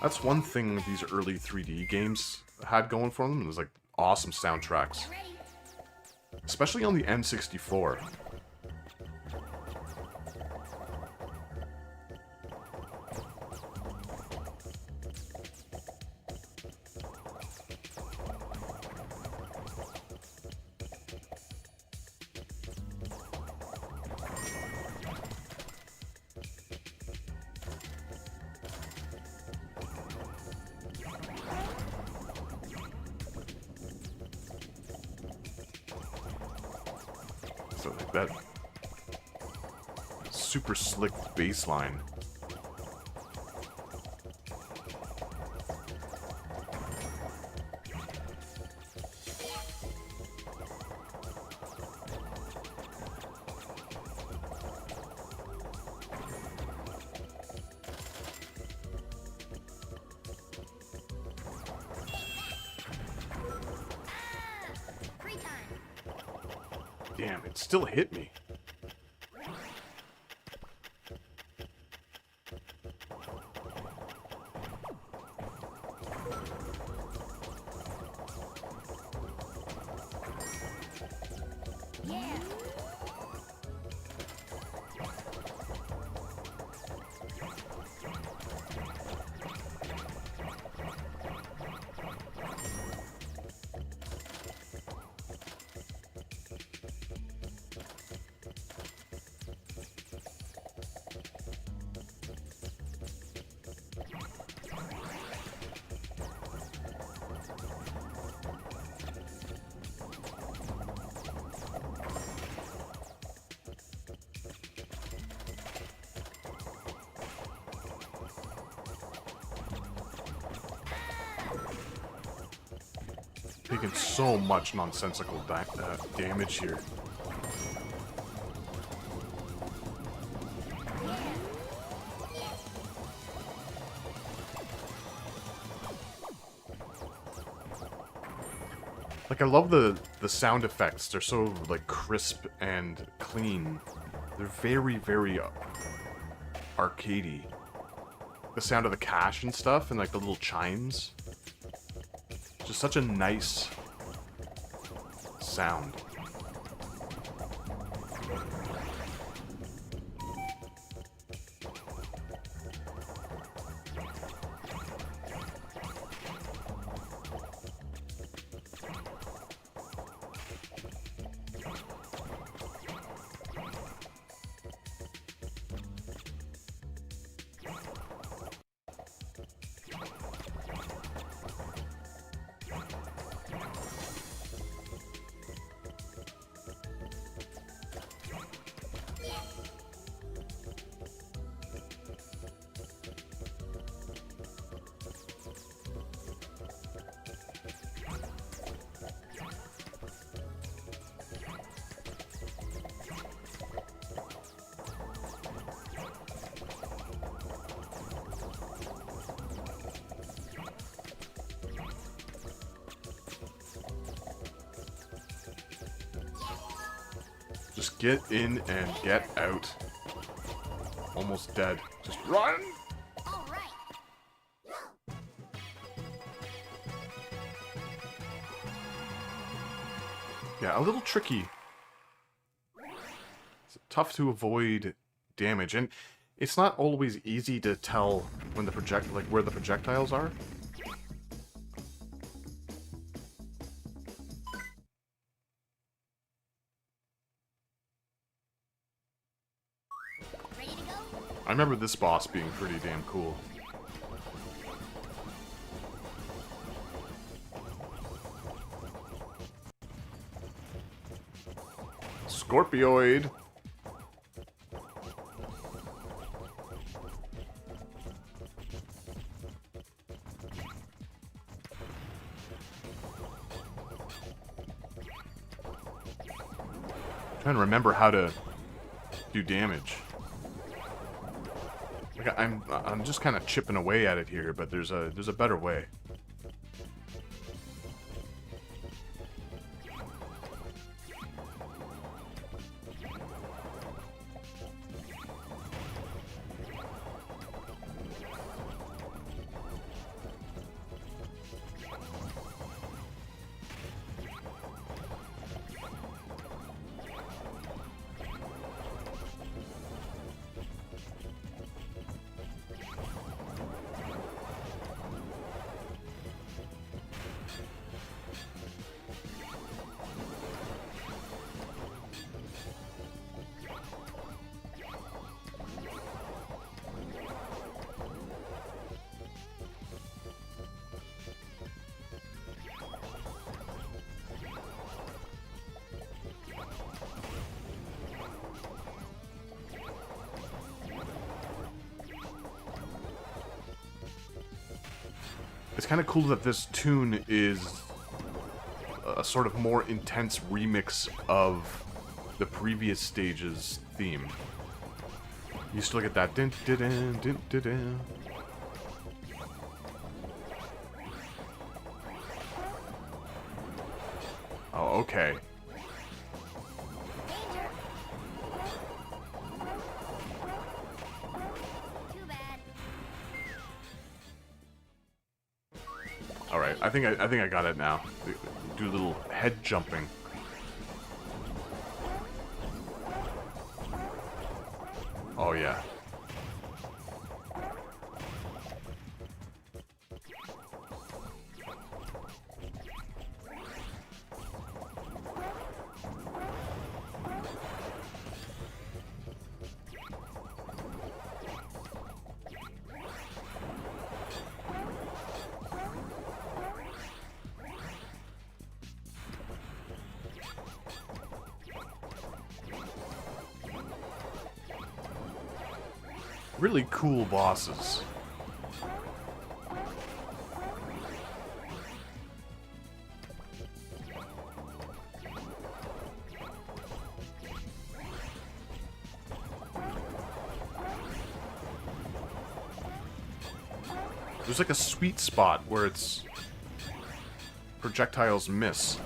Speaker 5: That's one thing these early 3D games had going for them. It was like awesome soundtracks.
Speaker 8: Ready?
Speaker 5: Especially on the N64. So like that super slick bass line.
Speaker 8: Free time!
Speaker 5: Damn, it still hit me.
Speaker 8: Yeah!
Speaker 5: Taking so much nonsensical damage here. Like, I love the sound effects. They're so, like, crisp and clean. They're very, very arcadey. The sound of the cash and stuff, and, like, the little chimes. Just such a nice sound. Just get in and get out. Almost dead. Just run! Yeah, a little tricky. It's tough to avoid damage, and it's not always easy to tell when the where the projectiles are. I remember this boss being pretty damn cool. Scorpioid! I'm trying to remember how to do damage. Like, I'm just kind of chipping away at it here, but there's a better way. It's kind of cool that this tune is a sort of more intense remix of the previous stage's theme. You still get that din din din din din din. Oh, okay. Alright, I think I got it now. Do a little head jumping. Oh yeah. Really cool bosses. There's like a sweet spot where it's projectiles miss.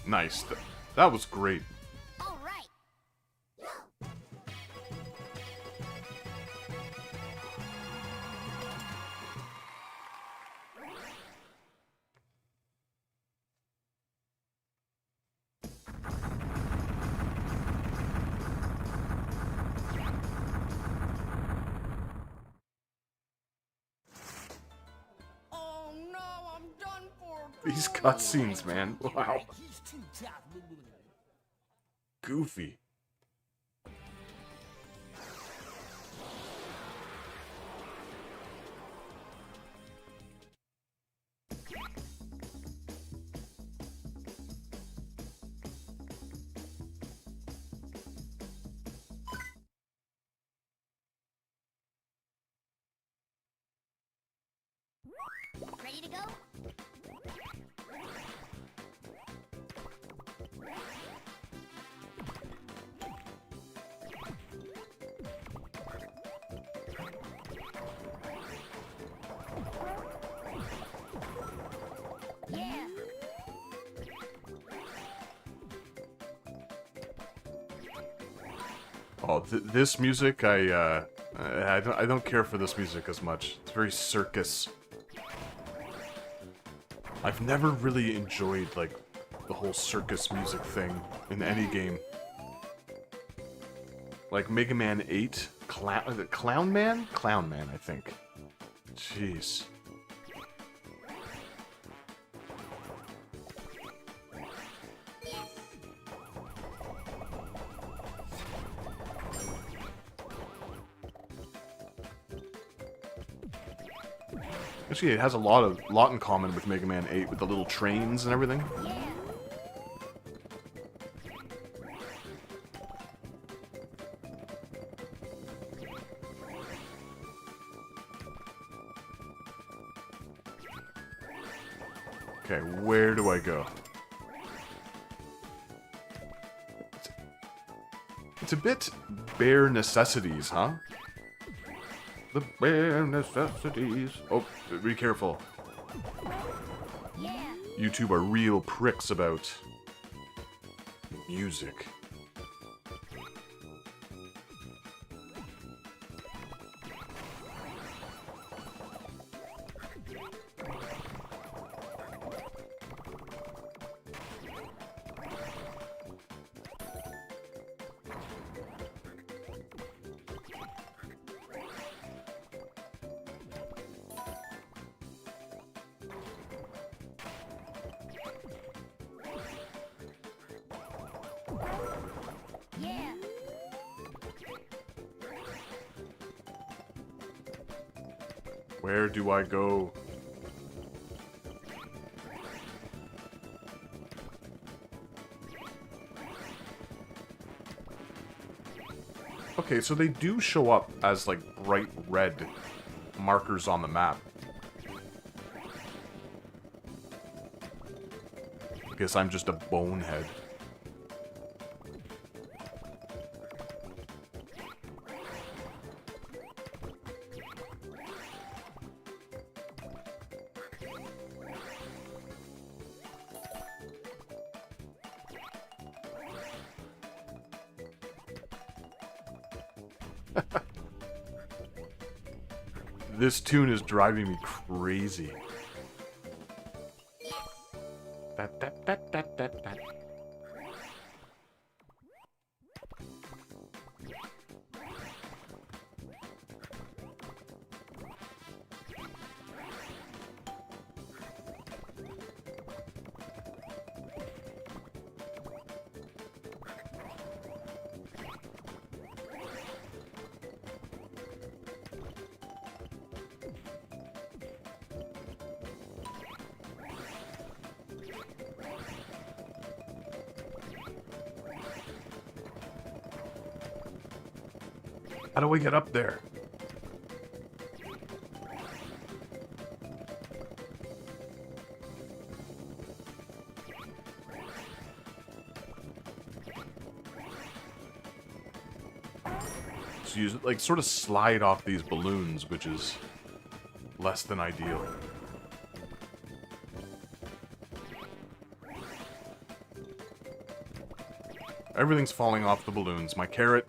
Speaker 5: Nice. That was great.
Speaker 8: All right.
Speaker 11: Oh no, I'm done for.
Speaker 5: These cutscenes, man. Wow.
Speaker 6: He's too tough.
Speaker 5: Goofy.
Speaker 8: Ready to go? Yeah.
Speaker 5: Oh, this music, I don't care for this music as much. It's very circus. I've never really enjoyed, like, the whole circus music thing in any game. Like Mega Man 8? Clown Man? Clown Man, I think. Jeez. Actually, it has a lot in common with Mega Man 8 with the little trains and everything. Okay, where do I go? It's a bit bare necessities, huh? The bare necessities. Oh, be careful. YouTube are real pricks about music. Where do I go? Okay, so they do show up as, like, bright red markers on the map. I guess I'm just a bonehead. This tune is driving me crazy. How do we get up there? So you like sort of slide off these balloons, which is less than ideal. Everything's falling off the balloons. My carrot.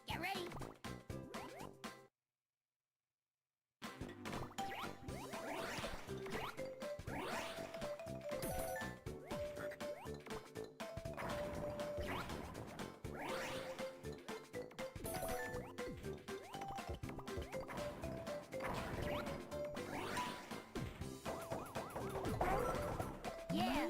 Speaker 8: Get ready. Yeah.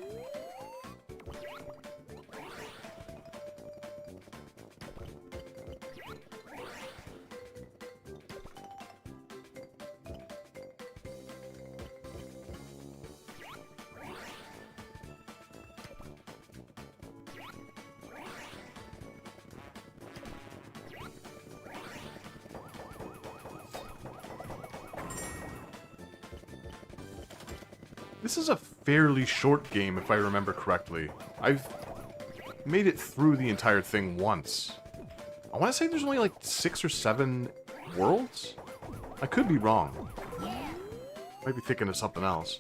Speaker 5: This is a fairly short game, if I remember correctly. I've made it through the entire thing once. I want to say there's only like 6 or 7 worlds? I could be wrong. Might be thinking of something else.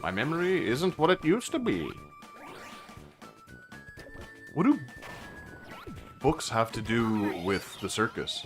Speaker 5: My memory isn't what it used to be. What do books have to do with the circus?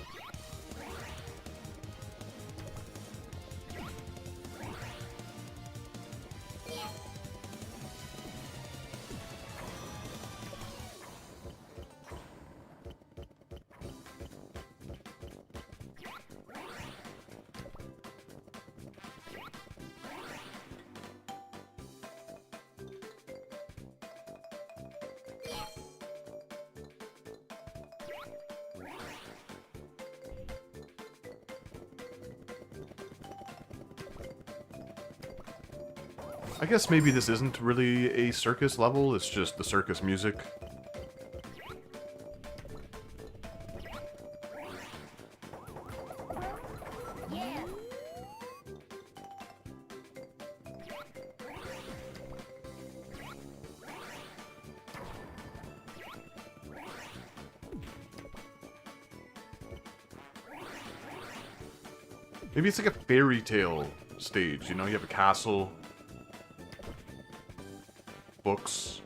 Speaker 5: I guess maybe this isn't really a circus level, it's just the circus music.
Speaker 8: Yeah.
Speaker 5: Maybe it's like a fairy tale stage, you know, you have a castle, books.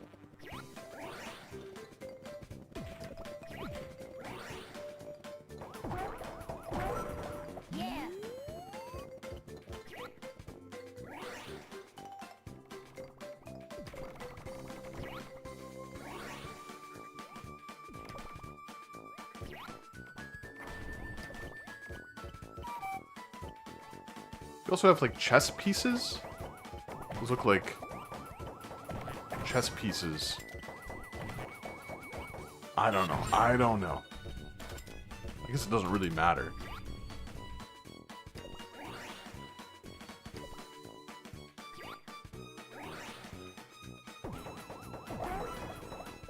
Speaker 8: Yeah.
Speaker 5: You also have like chess pieces. Those look like chess pieces. I don't know. I don't know. I guess it doesn't really matter.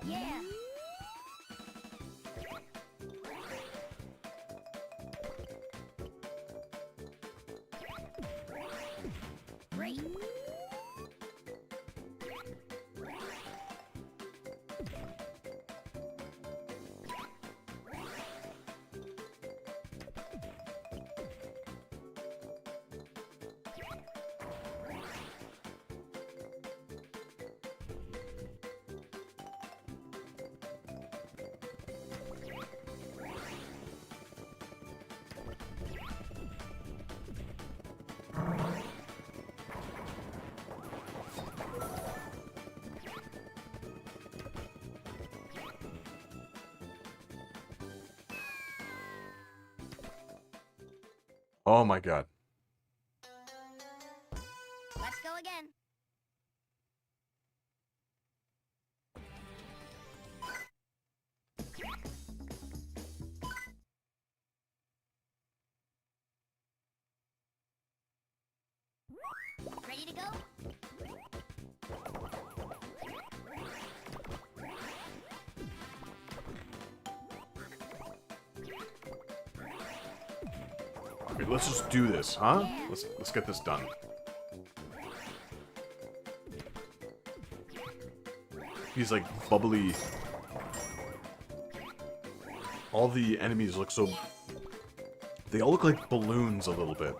Speaker 8: Yeah. Great.
Speaker 5: Oh my god.
Speaker 8: Let's go again.
Speaker 12: Ready to go?
Speaker 5: Okay, let's just do this, huh? Let's get this done. He's like bubbly. All the enemies look so... They all look like balloons a little bit.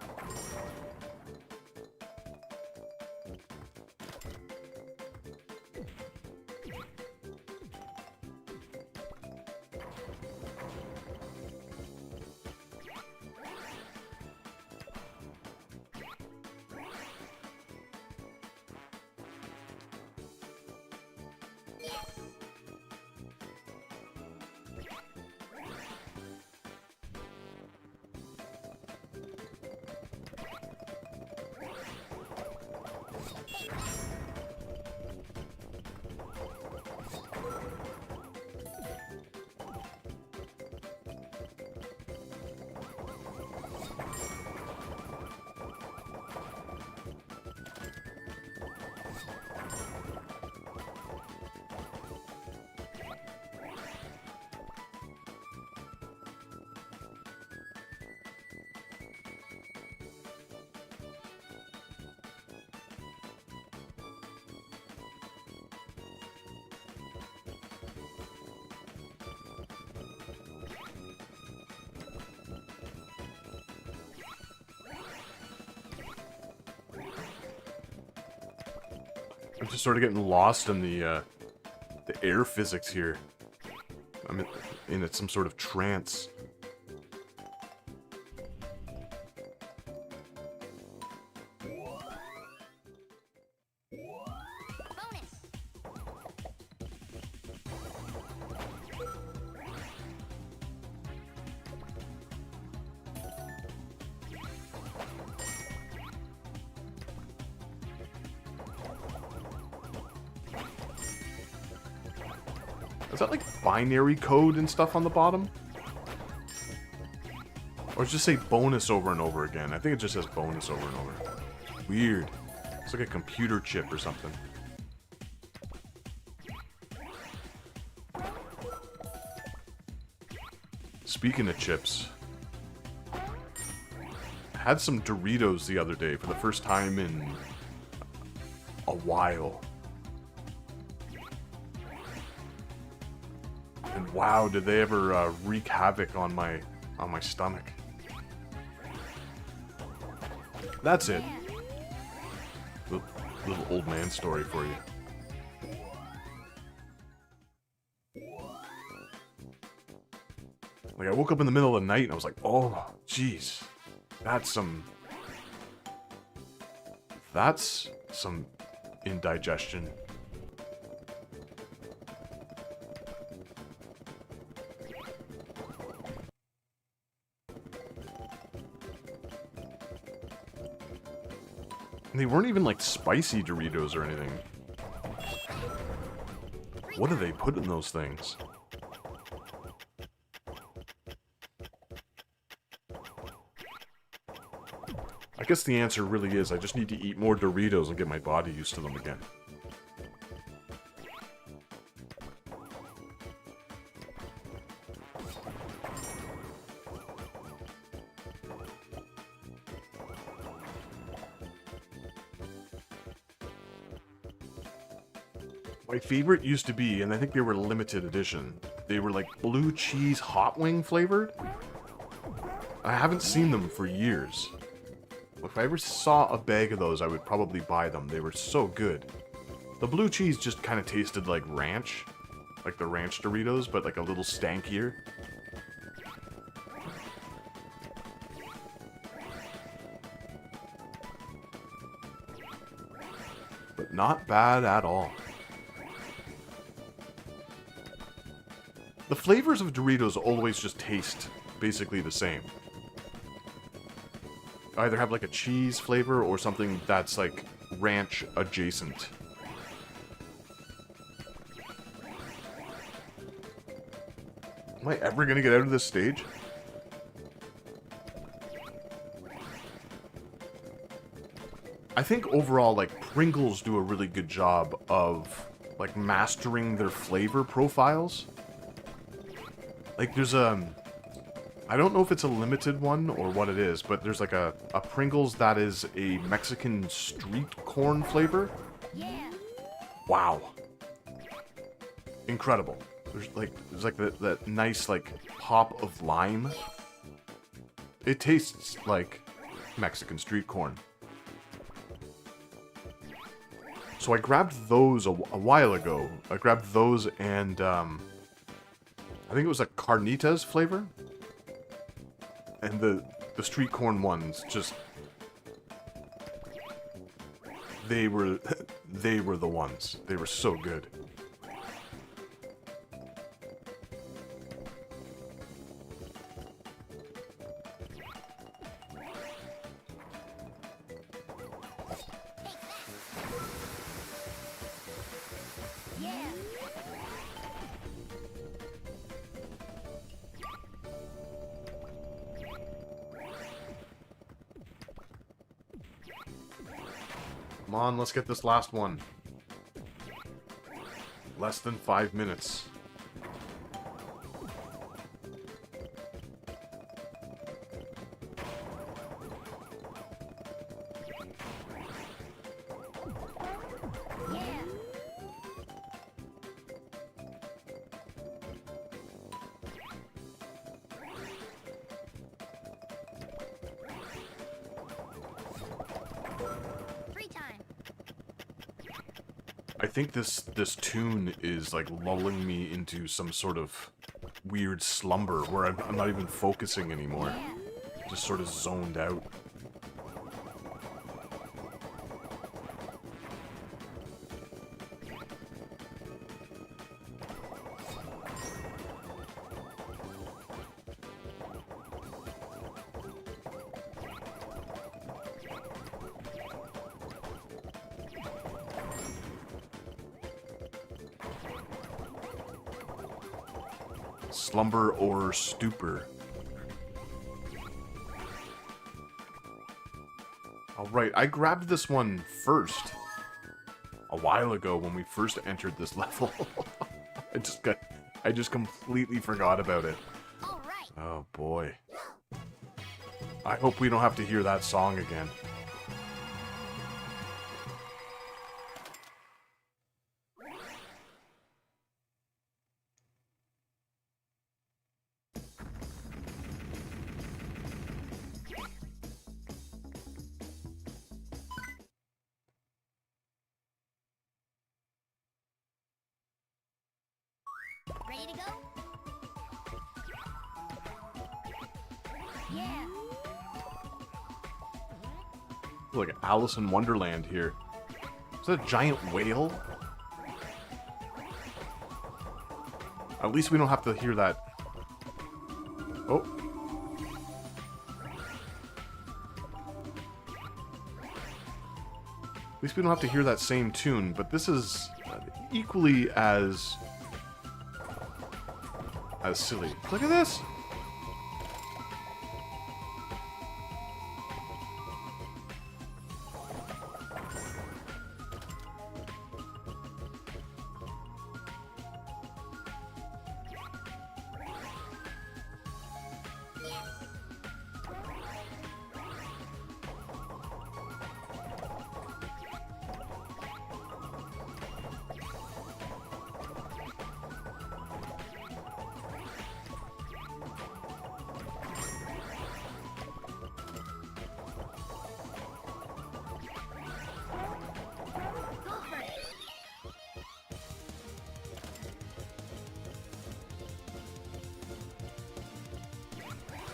Speaker 5: I'm just sort of getting lost in the air physics here. I'm in some sort of trance. Is that like binary code and stuff on the bottom? Or just say bonus over and over again? I think it just says bonus over and over. Weird. It's like a computer chip or something. Speaking of chips, I had some Doritos the other day for the first time in a while. And wow, did they ever wreak havoc on my stomach. That's it. Little old man story for you. Like, I woke up in the middle of the night and I was like, oh, jeez. That's some indigestion. And they weren't even like spicy Doritos or anything. What do they put in those things? I guess the answer really is I just need to eat more Doritos and get my body used to them again. My favorite used to be, and I think they were limited edition, they were like blue cheese hot wing flavored. I haven't seen them for years. If I ever saw a bag of those, I would probably buy them. They were so good. The blue cheese just kind of tasted like ranch. Like the ranch Doritos, but like a little stankier. But not bad at all. The flavors of Doritos always just taste basically the same. Either have like a cheese flavor or something that's like ranch adjacent. Am I ever gonna get out of this stage? I think overall, like, Pringles do a really good job of, like, mastering their flavor profiles. Like, there's a... I don't know if it's a limited one or what it is, but there's like a Pringles that is a Mexican street corn flavor.
Speaker 8: Yeah.
Speaker 5: Wow. Incredible. There's like that nice like pop of lime. It tastes like Mexican street corn. So I grabbed those a while ago. I grabbed those and I think it was a carnitas flavor. And the street corn ones just they were the ones. They were so good. Come on, let's get this last one. Less than 5 minutes. I think this tune is like lulling me into some sort of weird slumber where I'm not even focusing anymore. Just sort of zoned out. Slumber or stupor. Alright, I grabbed this one first. A while ago when we first entered this level. I just completely forgot about it. Oh boy. I hope we don't have to hear that song again.
Speaker 8: Ready to go? Yeah.
Speaker 5: Like Alice in Wonderland here. Is that a giant whale? At least we don't have to hear that. Oh. At least we don't have to hear that same tune, but this is equally as silly. Look at this!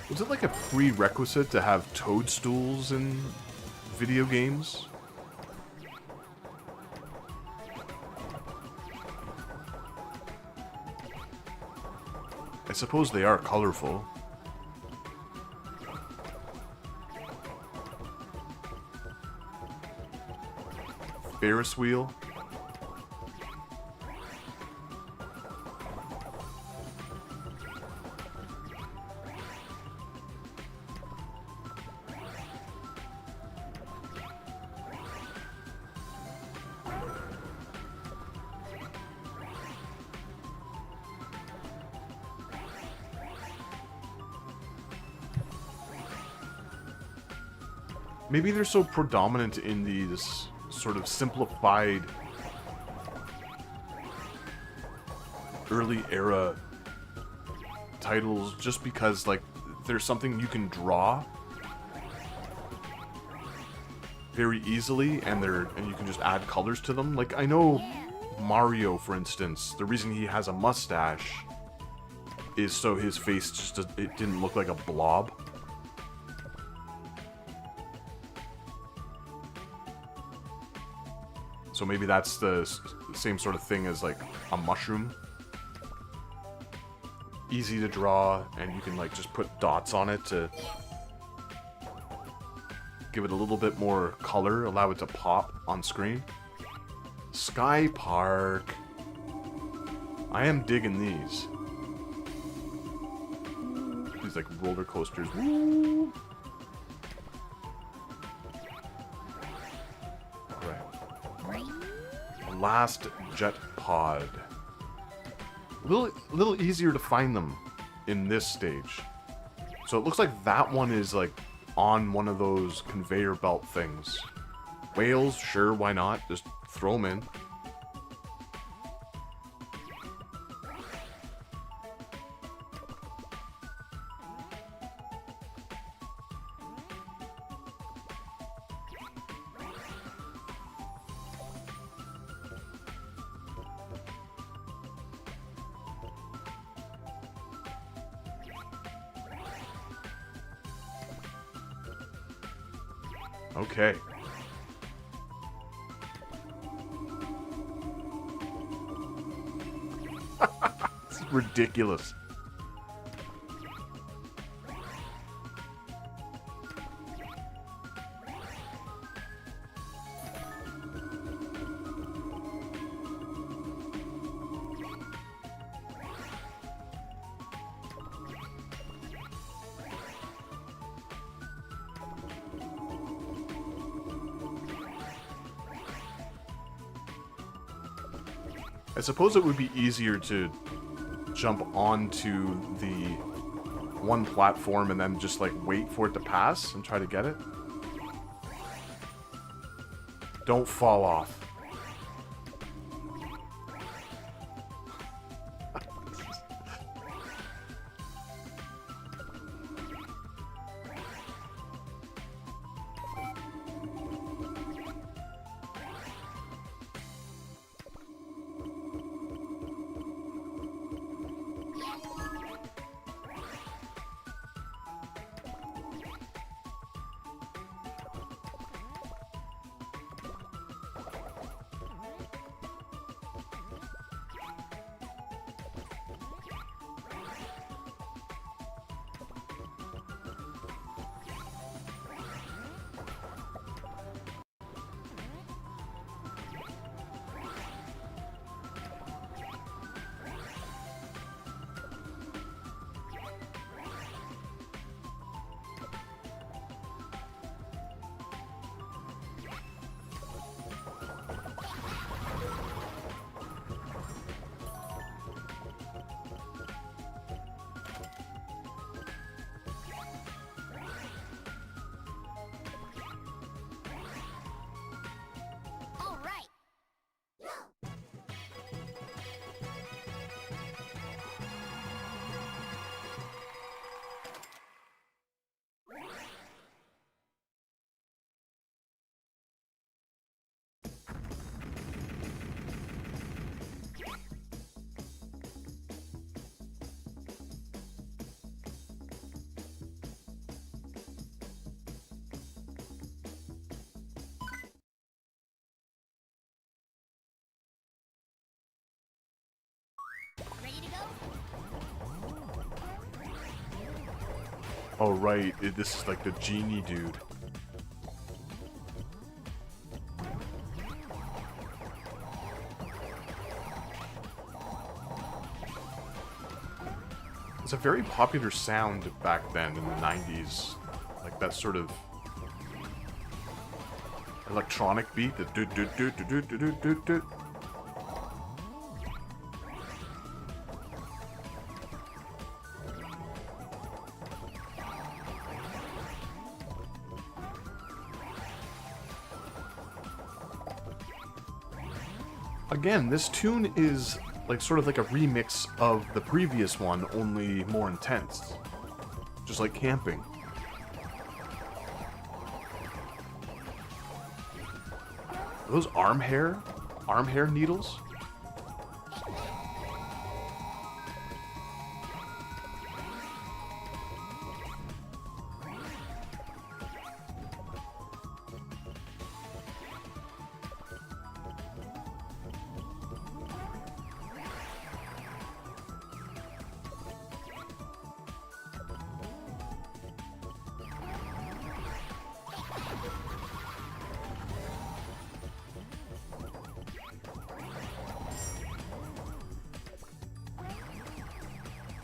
Speaker 5: Was it like a prerequisite to have toadstools in video games? I suppose they are colorful. Ferris wheel. Maybe they're so predominant in these sort of simplified early era titles just because, like, there's something you can draw very easily and you can just add colors to them. Like, I know Mario, for instance, the reason he has a mustache is so his face just it didn't look like a blob. So maybe that's the same sort of thing as, like, a mushroom. Easy to draw, and you can, like, just put dots on it to give it a little bit more color, allow it to pop on screen. Sky Park. I am digging these. These, like, roller coasters. Woo! Right. Last jet pod. A little easier to find them in this stage. So it looks like that one is, like, on one of those conveyor belt things. Whales, sure, why not? Just throw them in. Okay. This is ridiculous. I suppose it would be easier to jump onto the one platform and then just, like, wait for it to pass and try to get it. Don't fall off. Oh, right. This is like the genie dude. It's a very popular sound back then in the 90s. Like that sort of electronic beat. The doot doot doot doot doot doot doot doot. Again, this tune is like sort of like a remix of the previous one, only more intense. Just like camping. Are those arm hair needles?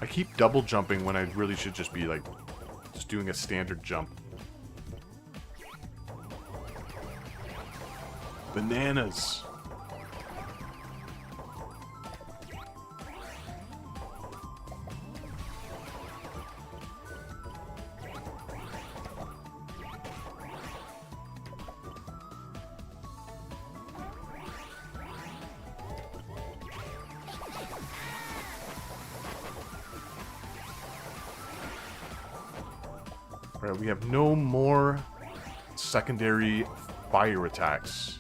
Speaker 5: I keep double jumping when I really should just be like, just doing a standard jump. Bananas. Alright, we have no more secondary fire attacks.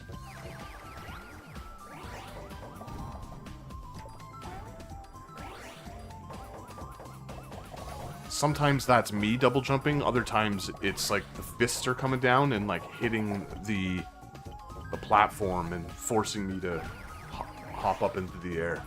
Speaker 5: Sometimes that's me double jumping, other times it's like the fists are coming down and like hitting the platform and forcing me to hop up into the air.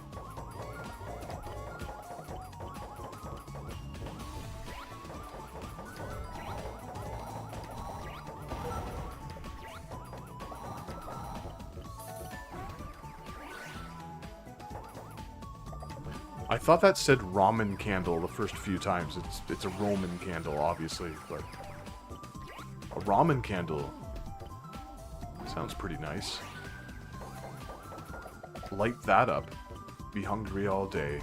Speaker 5: I thought that said ramen candle the first few times. It's a Roman candle, obviously, but a ramen candle sounds pretty nice. Light that up. Be hungry all day.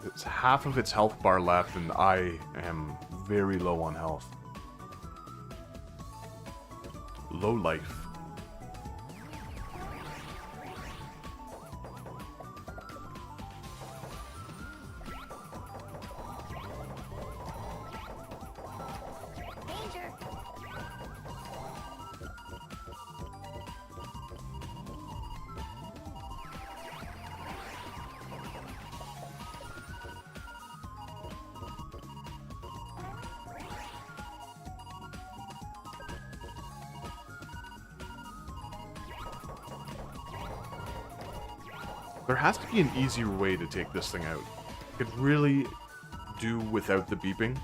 Speaker 5: It's half of its health bar left, and I am very low on health. Low life.
Speaker 8: Danger!
Speaker 5: There has to be an easier way to take this thing out. I could really do without the beeping.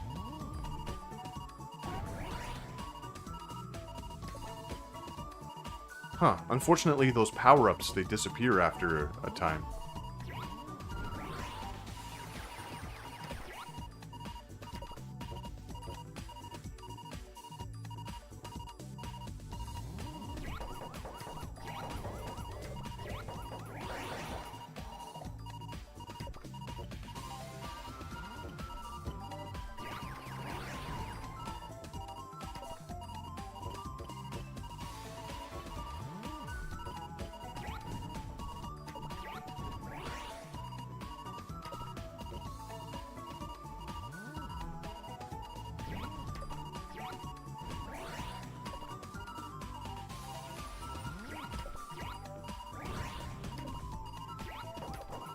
Speaker 5: Huh. Unfortunately, those power-ups, they disappear after a time.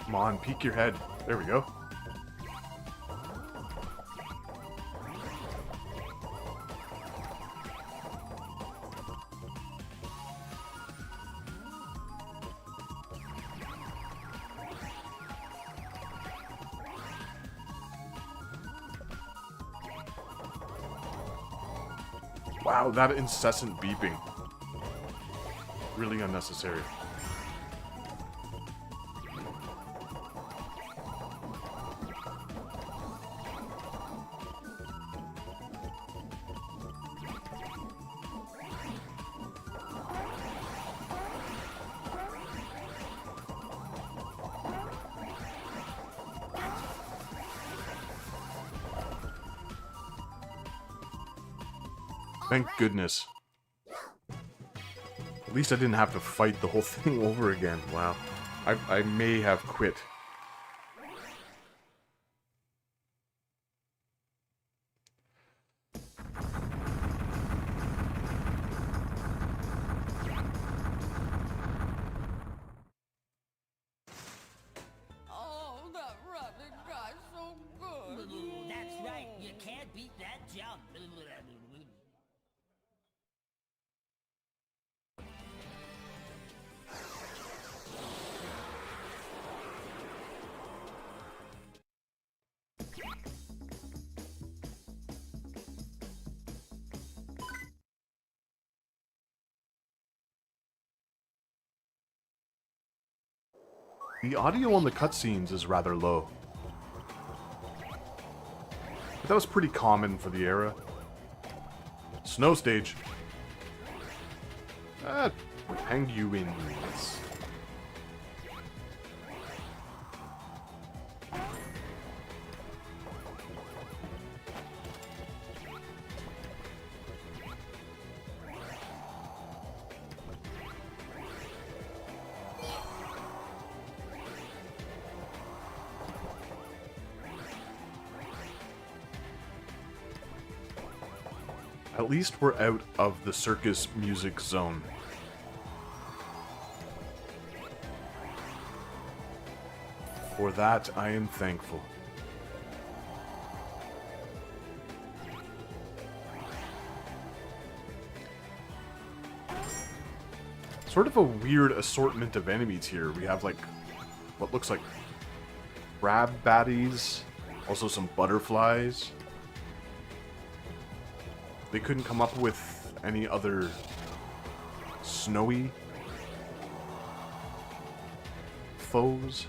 Speaker 5: Come on, peek your head. There we go. Wow, that incessant beeping. Really unnecessary. Thank goodness. At least I didn't have to fight the whole thing over again. Wow. I may have quit.
Speaker 11: Oh, that rabbit guy's so good.
Speaker 10: That's right, you can't beat that jump.
Speaker 5: The audio on the cutscenes is rather low. But that was pretty common for the era. Snow stage. Penguins. At least we're out of the circus music zone. For that, I am thankful. Sort of a weird assortment of enemies here. We have like what looks like crab baddies, also some butterflies. They couldn't come up with any other snowy foes.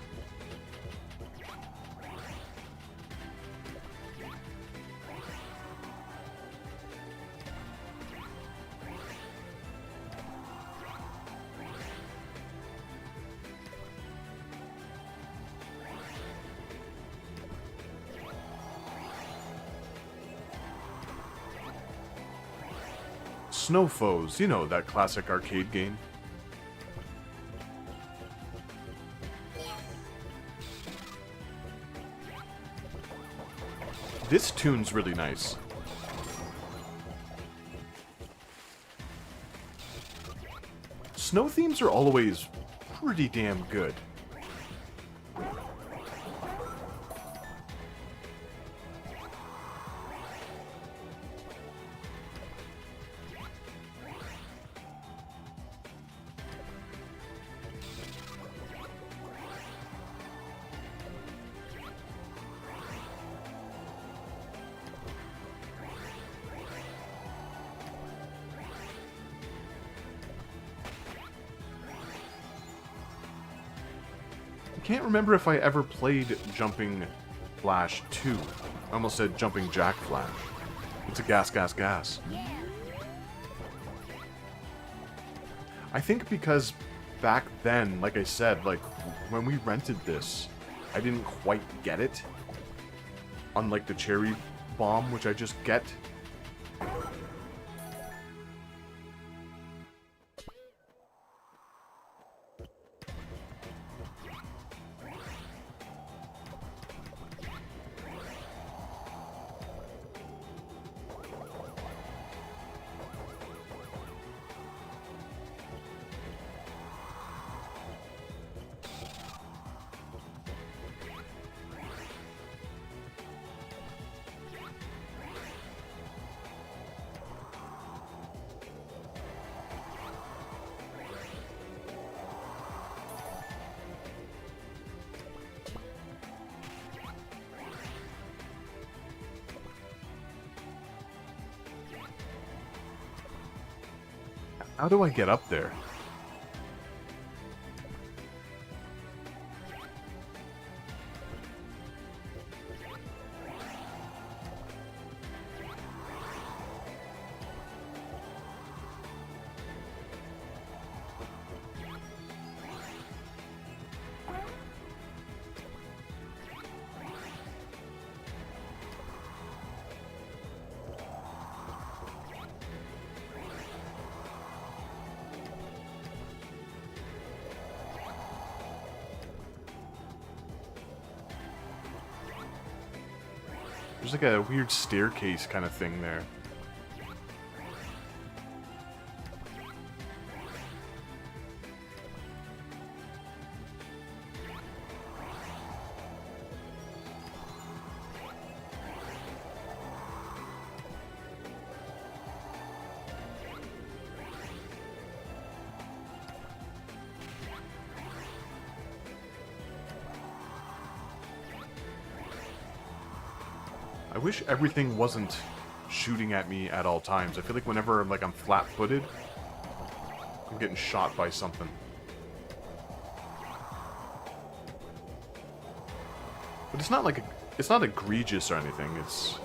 Speaker 5: Snow foes, you know, that classic arcade game. This tune's really nice. Snow themes are always pretty damn good. I can't remember if I ever played Jumping Flash 2. I almost said Jumping Jack Flash. It's a gas, gas, gas. I think because back then, like I said, like when we rented this, I didn't quite get it. Unlike the Cherry Bomb, which I just get. How do I get up there? There's like a weird staircase kind of thing there. I wish everything wasn't shooting at me at all times. I feel like whenever I'm flat-footed, I'm getting shot by something. But it's not it's not egregious or anything. It's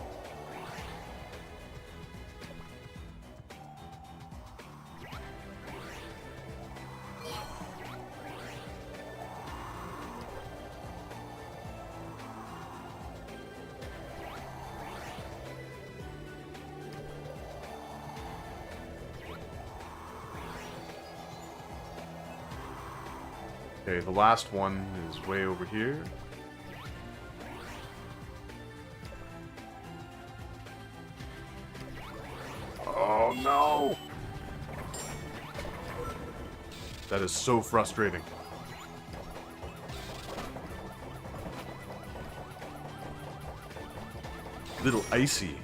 Speaker 5: okay, the last one is way over here. Oh no! That is so frustrating. Little icy.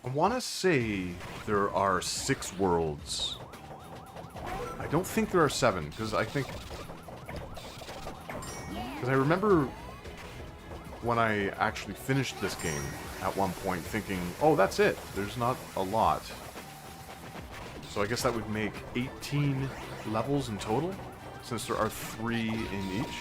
Speaker 5: I want to say there are 6 worlds. I don't think there are 7, because I remember when I actually finished this game at one point thinking, oh, that's it. There's not a lot. So I guess that would make 18 levels in total, since there are 3 in each.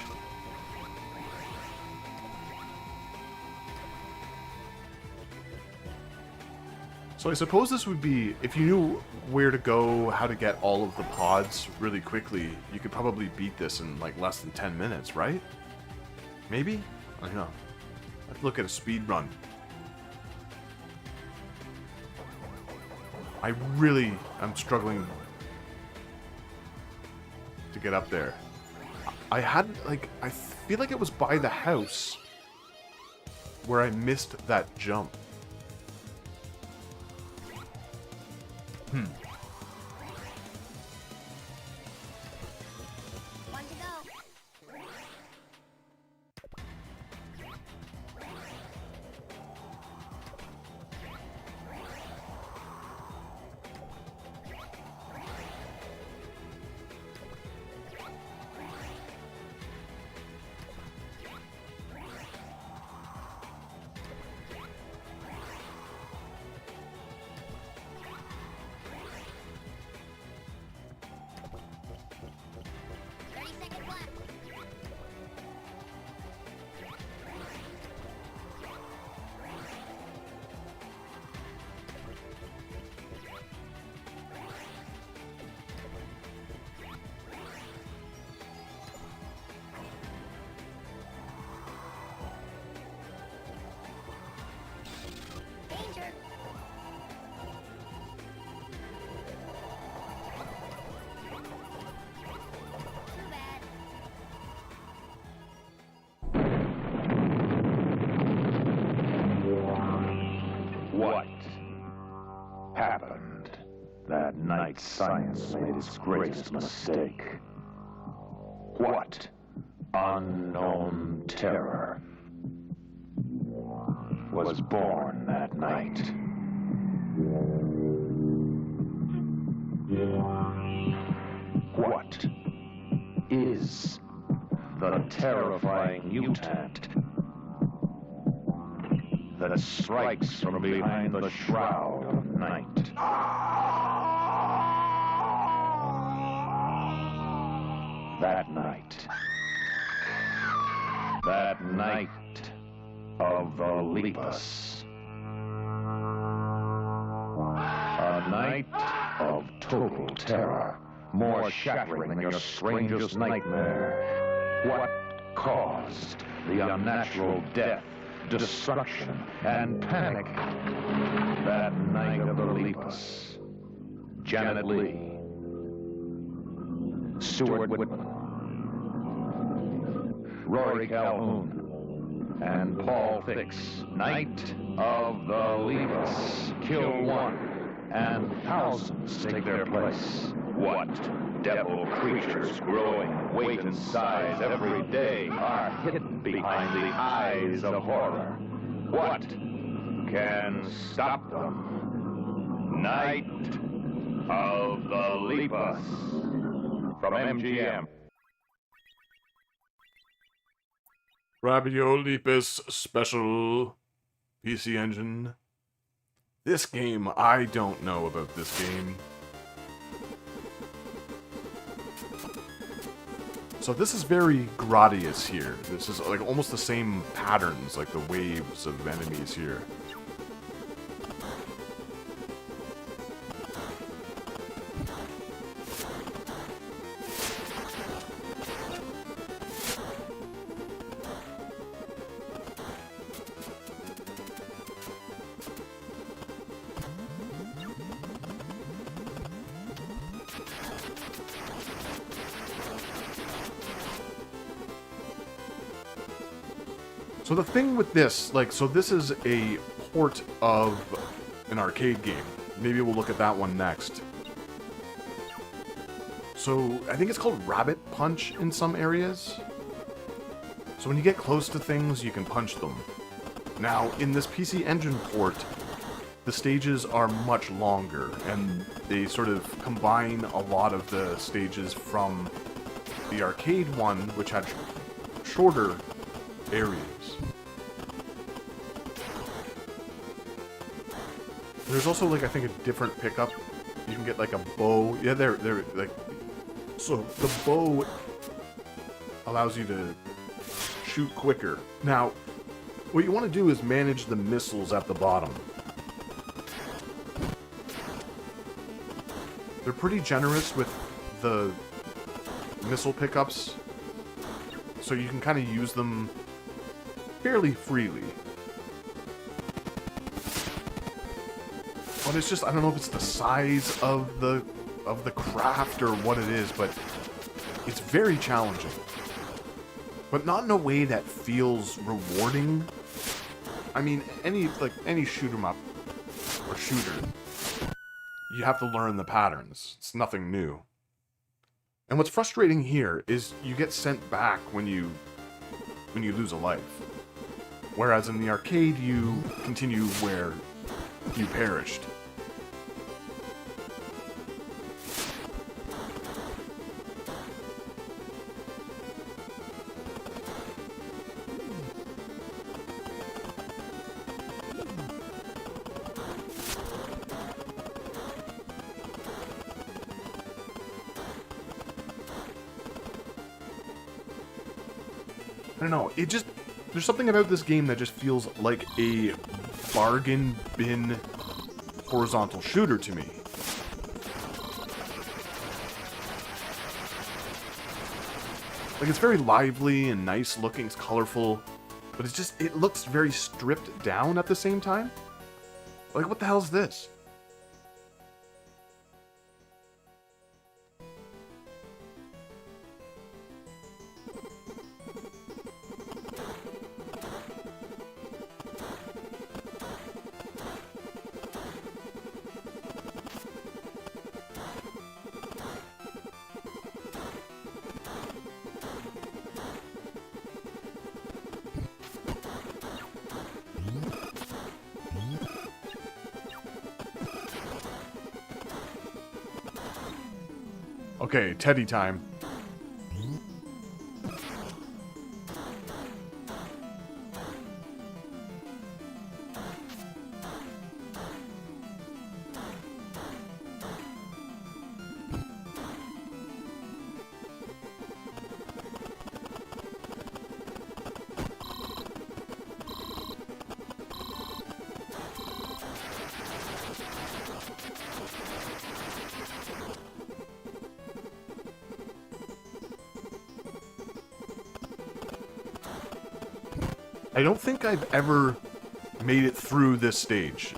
Speaker 5: So I suppose this would be, if you knew where to go, how to get all of the pods really quickly, you could probably beat this in like less than 10 minutes, right? Maybe? I don't know. Let's look at a speed run. I'm struggling to get up there. I feel like it was by the house where I missed that jump.
Speaker 11: One to go.
Speaker 12: night science made its greatest mistake. What unknown terror was born that night? What is the terrifying mutant that strikes from behind the shroud of night? That night of the Lepus. A night of total terror, more shattering than your strangest nightmare. What caused the unnatural death, destruction, and panic that night of the Lepus? Janet Leigh, Stuart Whitman, Rory Calhoun, and Paul Fix. Night of the Lepus. Kill one, and thousands take their place. What devil creatures growing weight and size every day are hidden behind the eyes of horror? What can stop them? Night of the Lepus. From MGM.
Speaker 5: Lepus Special PC Engine. This game, I don't know about this game. So this is very Gradius here. This is like almost the same patterns, like the waves of enemies here. So the thing with this, like, so this is a port of an arcade game. Maybe we'll look at that one next. So I think it's called Rabbit Punch in some areas. So when you get close to things, you can punch them. Now, in this PC Engine port, the stages are much longer, and they sort of combine a lot of the stages from the arcade one, which had shorter areas. There's also, like, I think a different pickup. You can get, like, a bow. Yeah, they're like... So, the bow allows you to shoot quicker. Now, what you want to do is manage the missiles at the bottom. They're pretty generous with the missile pickups, so you can kind of use them fairly freely. But it's just, I don't know if it's the size of the craft or what it is, but it's very challenging. But not in a way that feels rewarding. I mean, any shoot 'em up or shooter, you have to learn the patterns. It's nothing new. And what's frustrating here is you get sent back when you lose a life. Whereas in the arcade, you continue where you perished. I don't know, it just... There's something about this game that just feels like a bargain bin horizontal shooter to me. Like, it's very lively and nice looking, it's colorful, but it's just, it looks very stripped down at the same time. Like, what the hell is this? Okay, Teddy time. I don't think I've ever made it through this stage.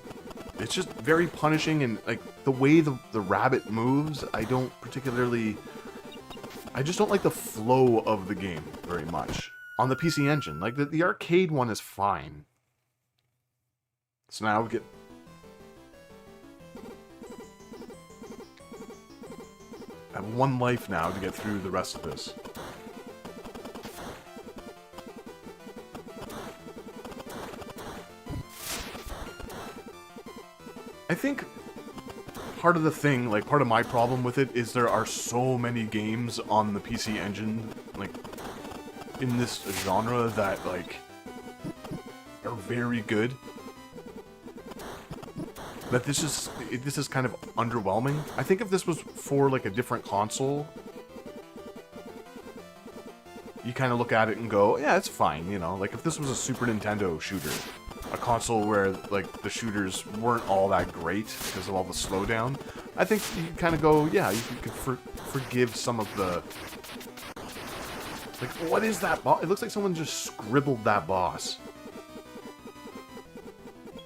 Speaker 5: It's just very punishing, and like the way the rabbit moves, I don't particularly... I just don't like the flow of the game very much. On the PC Engine. Like, the arcade one is fine. So now we get... I have one life now to get through the rest of this. I think part of the thing, like part of my problem with it, is there are so many games on the PC Engine, like, in this genre that, like, are very good. That this is kind of underwhelming. I think if this was for, like, a different console, you kind of look at it and go, yeah, it's fine, you know? Like, if this was a Super Nintendo shooter, a console where, like, the shooters weren't all that great because of all the slowdown, I think you can kind of go, yeah, you could forgive some of the... Like, what is that boss? It looks like someone just scribbled that boss.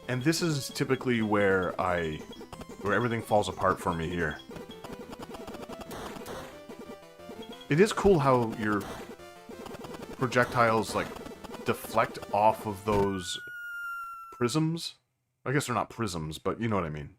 Speaker 5: And this is typically where everything falls apart for me here. It is cool how your projectiles, like, deflect off of those prisms? I guess they're not prisms, but you know what I mean.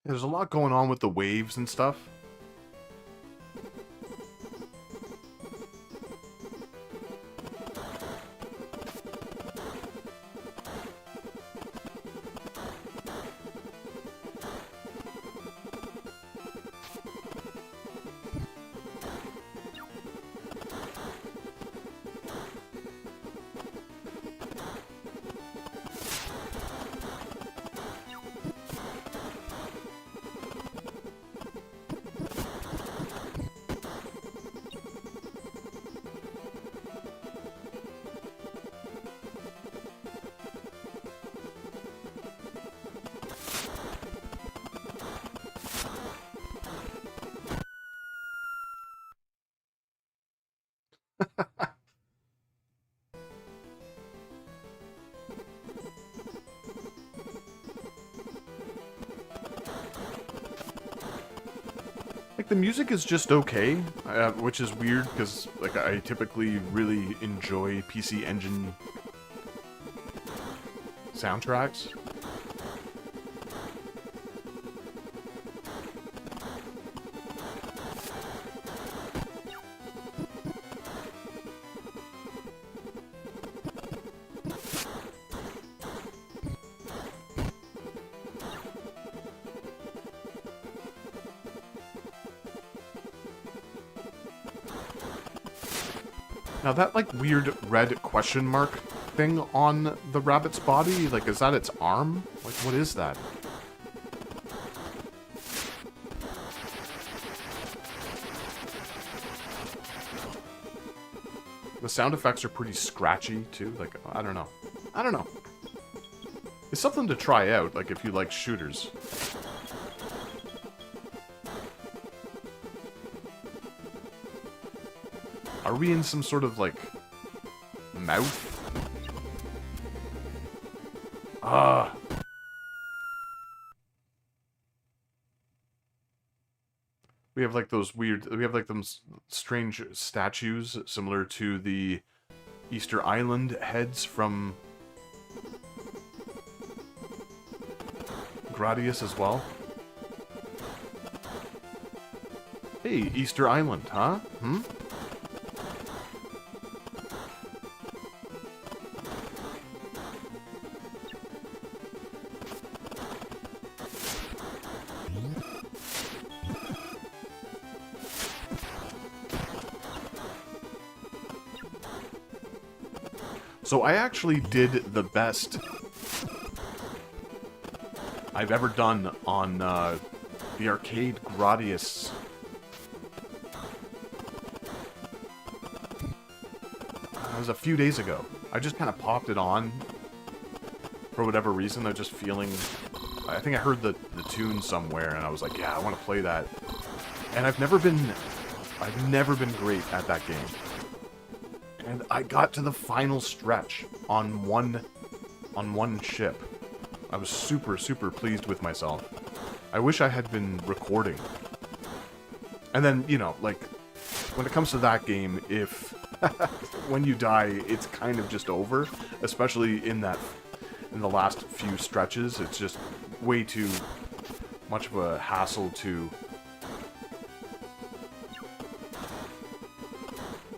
Speaker 5: There's a lot going on with the waves and stuff. the music is just okay, which is weird because like I typically really enjoy PC Engine soundtracks. Now that, like, weird red question mark thing on the rabbit's body, like, is that its arm? Like, what is that? The sound effects are pretty scratchy, too. Like, I don't know. I don't know. It's something to try out, like, if you like shooters. Are we in some sort of, like, mouth? Ah. We have, like, those weird... We have, like, those strange statues similar to the Easter Island heads from Gradius as well. Hey, Easter Island, huh? Hmm? So I actually did the best I've ever done on the arcade Gradius. It was a few days ago. I just kind of popped it on for whatever reason. I was just feeling... I think I heard the tune somewhere, and I was like, yeah, I want to play that. And I've never been great at that game. And I got to the final stretch on one ship. I was super, super pleased with myself. I wish I had been recording. And then, you know, like, when it comes to that game, if when you die, it's kind of just over. Especially in the last few stretches. It's just way too much of a hassle to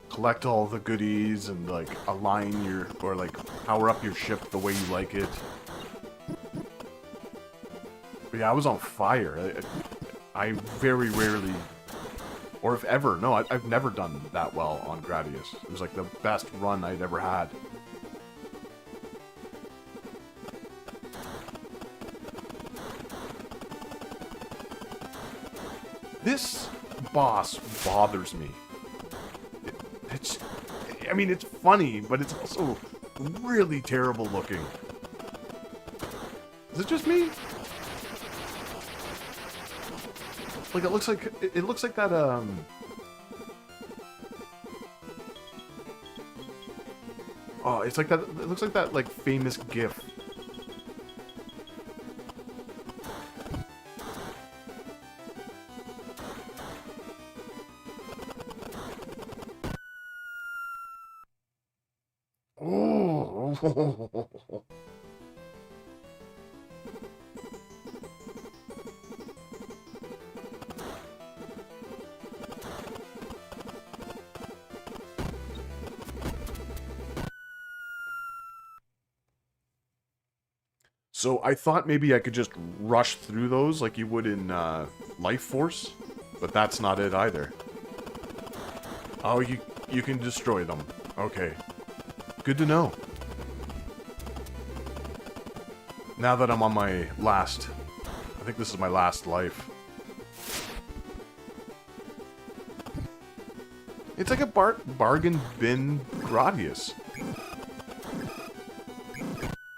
Speaker 5: collect all the goodies and, like, align your, or, like, power up your ship the way you like it. But yeah, I was on fire. I very rarely, or if ever, no, I've never done that well on Gradius. It was, like, the best run I'd ever had. This boss bothers me. I mean, it's funny, but it's also really terrible looking. Is it just me? Like, it looks like that, oh, it's like that, it looks like that, like, famous GIF. Oh. So I thought maybe I could just rush through those like you would in Life Force, but that's not it either. Oh, you can destroy them. Okay. Good to know. Now that I'm on my last... I think this is my last life. It's like a bargain bin Gradius.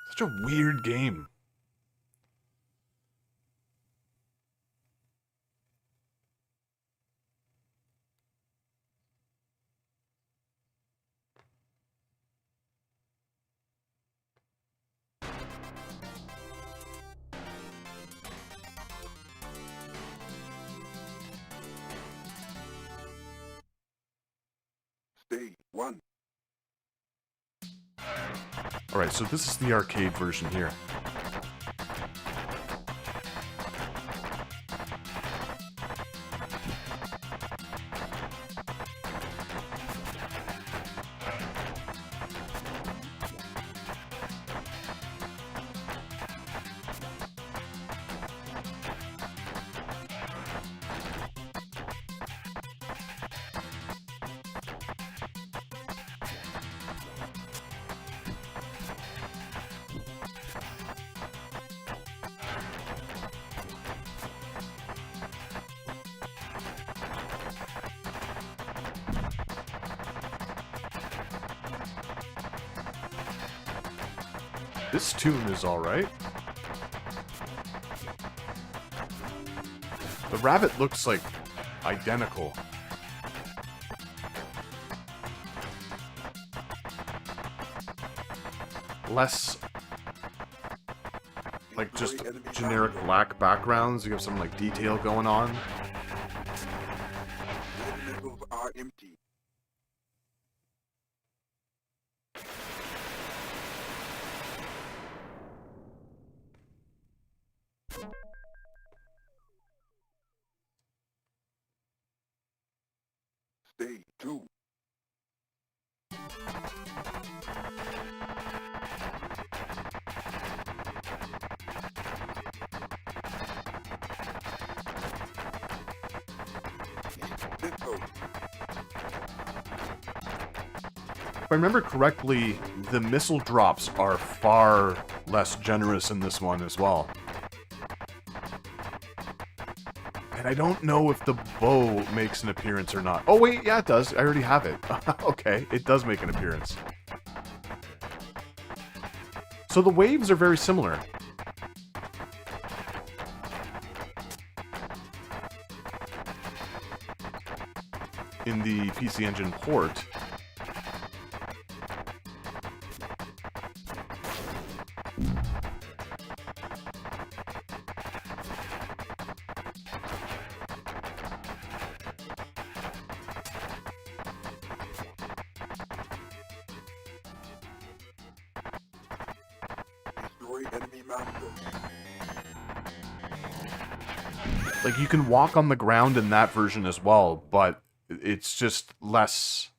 Speaker 5: Such a weird game.
Speaker 1: Stage 1.
Speaker 5: Alright, so this is the arcade version here. This tune is alright. The rabbit looks like identical. Less like just generic black backgrounds. You have some like detail going on.
Speaker 1: Missiles are empty. Stage 2.
Speaker 5: If I remember correctly, the missile drops are far less generous in this one as well. And I don't know if the bow makes an appearance or not. Oh wait, yeah it does. I already have it. Okay, it does make an appearance. So the waves are very similar. In the PC Engine port.
Speaker 1: Enemy master.
Speaker 5: Like, you can walk on the ground in that version as well, but it's just less...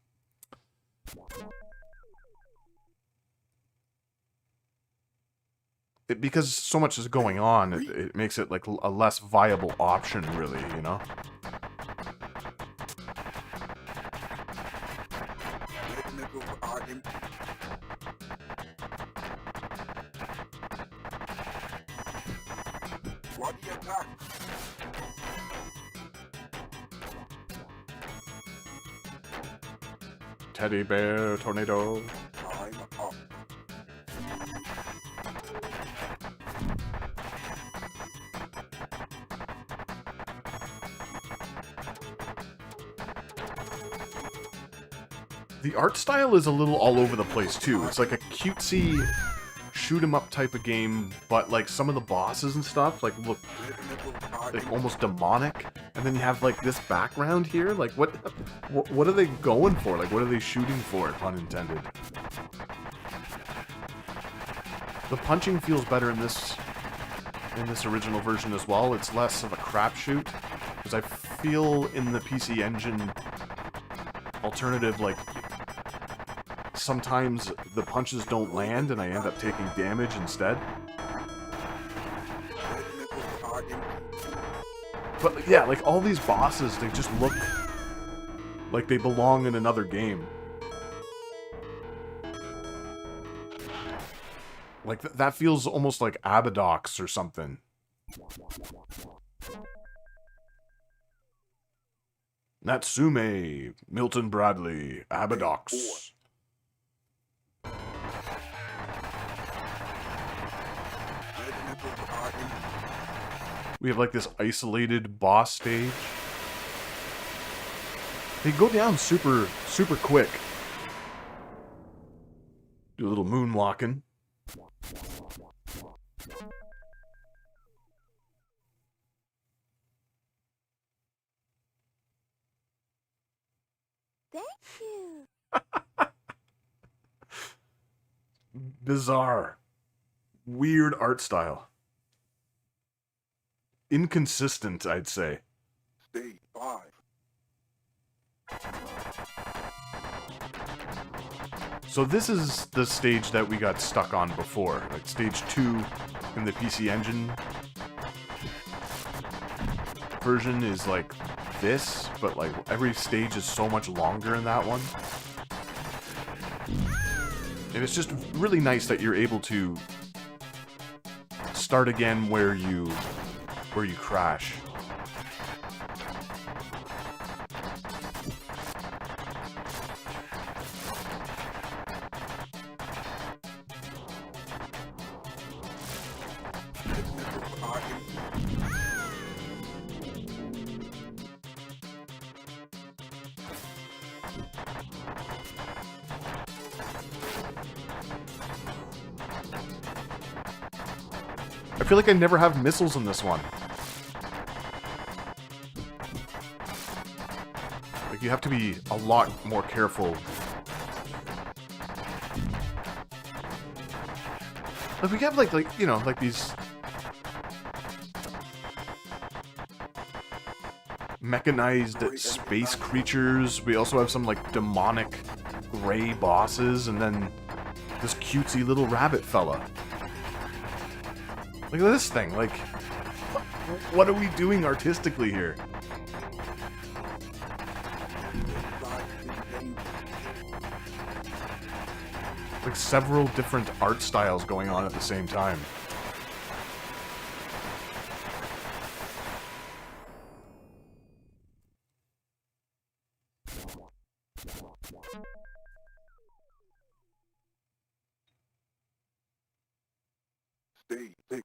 Speaker 5: because so much is going on, it makes it, like, a less viable option, really, you know?
Speaker 1: Missiles are empty. What the attack?
Speaker 5: Teddy bear tornado.
Speaker 1: Time up.
Speaker 5: The art style is a little all over the place, too. It's like a cutesy shoot-'em-up type of game, but, like, some of the bosses and stuff, like, look like almost demonic. And then you have, like, this background here. Like, what are they going for? Like, what are they shooting for, pun intended? The punching feels better in this original version as well. It's less of a crapshoot, because I feel in the PC Engine alternative, like, sometimes the punches don't land and I end up taking damage instead. But yeah, like all these bosses, they just look like they belong in another game. Like that feels almost like Abadox or something. Natsume, Milton Bradley, Abadox. We have like this isolated boss stage. They go down super quick. Do a little moonwalking.
Speaker 11: Thank you.
Speaker 5: bizarre, weird art style. Inconsistent, I'd say.
Speaker 1: Stage 5.
Speaker 5: So this is the stage that we got stuck on before, like stage 2 in the PC Engine version is like this, but like every stage is so much longer in that one. And it's just really nice that you're able to start again where you crash. I feel like I never have missiles in this one. Like, you have to be a lot more careful. Like, we have, like, you know, like these mechanized space creatures. We also have some, like, demonic gray bosses, and then this cutesy little rabbit fella. Look at this thing, like, what are we doing artistically here? Like several different art styles going on at the same time.
Speaker 1: Stage 6.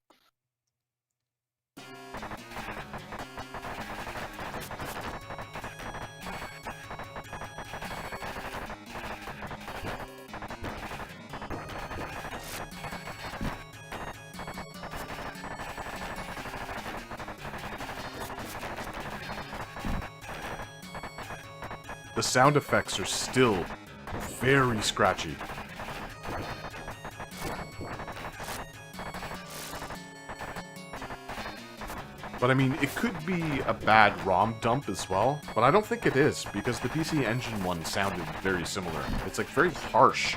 Speaker 5: The sound effects are still very scratchy. But I mean, it could be a bad ROM dump as well, but I don't think it is, because the PC Engine one sounded very similar. It's like very harsh.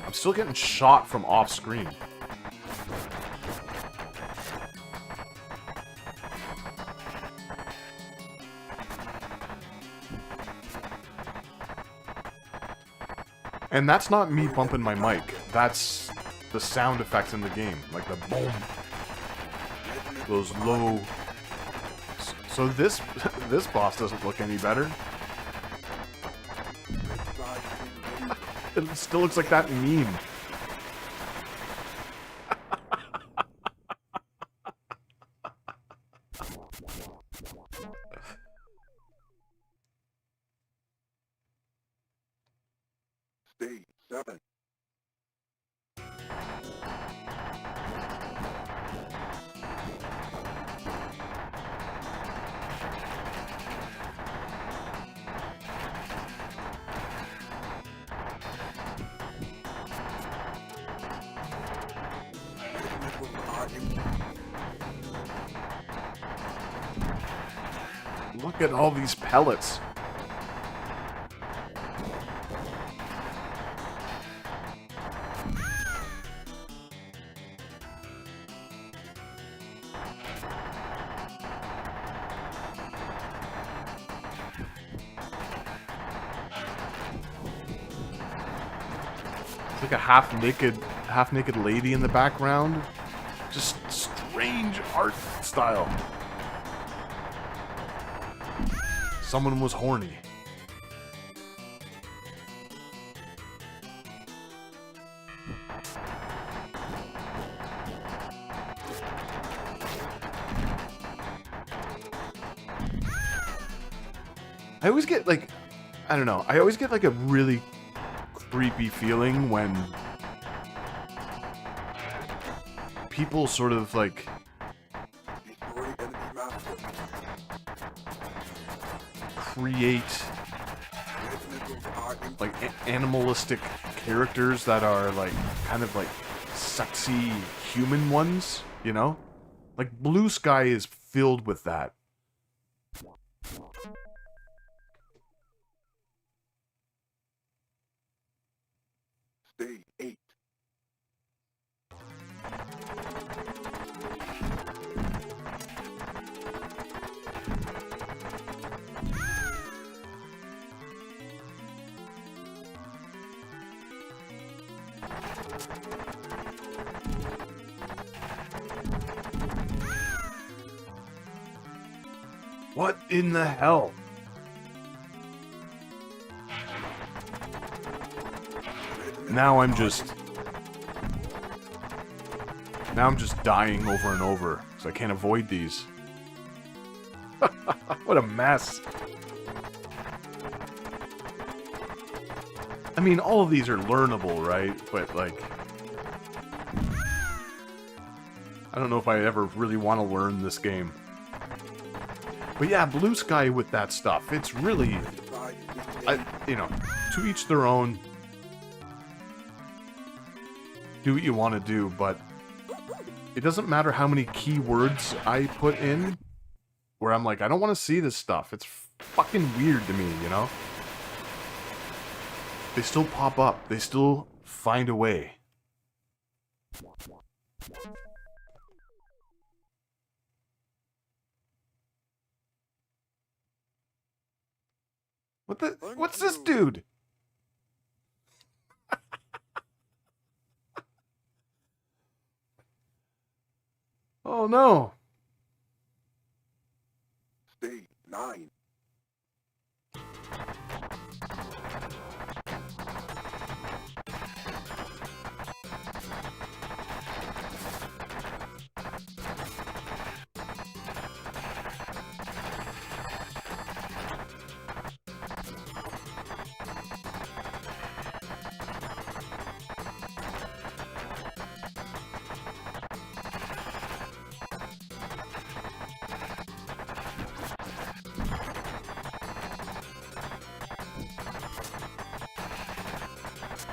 Speaker 5: I'm still getting shot from off screen. And that's not me bumping my mic. That's the sound effects in the game. Like the boom. Those low... So this boss doesn't look any better. It still looks like that meme.
Speaker 1: Stage 7.
Speaker 5: Look at all these pellets. It's like a half-naked lady in the background. Just strange art style. Someone was horny. I always get like, I don't know, I always get like a really creepy feeling when people sort of like create like animalistic characters that are like kind of like sexy human ones, you know? Like Blue Sky is filled with that.
Speaker 1: Stage 8.
Speaker 5: What in the hell? Now I'm just dying over and over because I can't avoid these. What a mess. I mean, all of these are learnable, right? But like, I don't know if I ever really want to learn this game. But yeah, Blue Sky with that stuff, it's really, you know, to each their own. Do what you want to do, but it doesn't matter how many keywords I put in, where I'm like, I don't want to see this stuff. It's fucking weird to me, you know? They still pop up. They still find a way. What the? What's this dude? Oh no.
Speaker 1: Stage 9.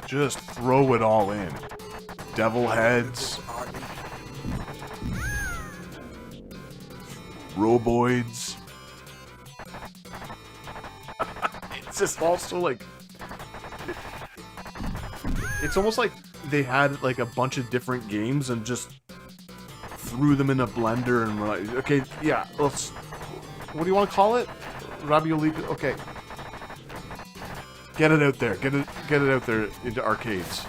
Speaker 5: Just throw it all in. Devil heads. Roboids. It's just also like... It's almost like they had like a bunch of different games and just threw them in a blender and were like, okay, yeah, let's... What do you want to call it? Ravioli? Okay. Get it out there. Get it out there into arcades.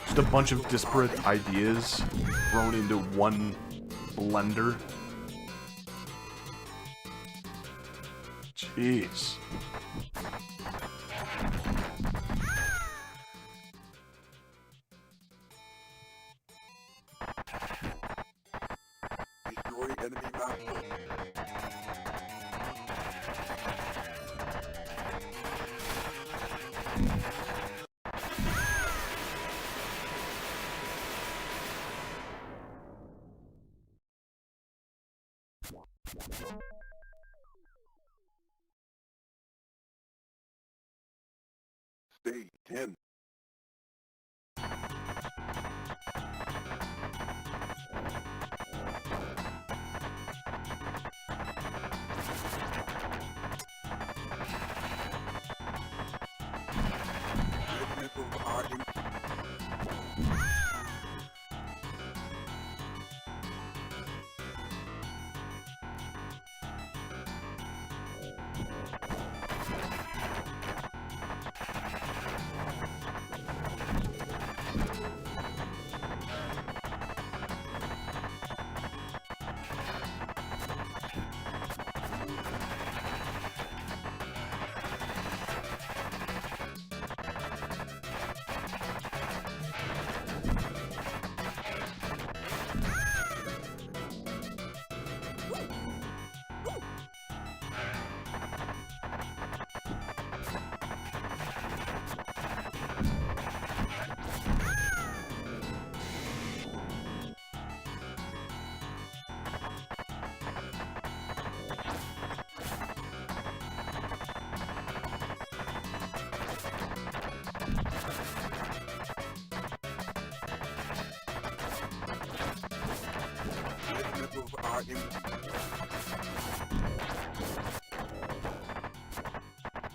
Speaker 5: Just a bunch of disparate ideas thrown into one blender. Jeez.
Speaker 1: Destroy enemy map. Stage 10. Missiles are in.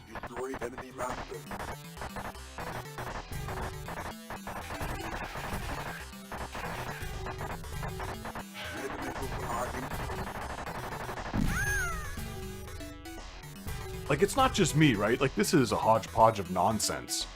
Speaker 1: Destroy enemy master. Red missiles are
Speaker 5: Like, it's not just me, right? Like, this is a hodgepodge of nonsense.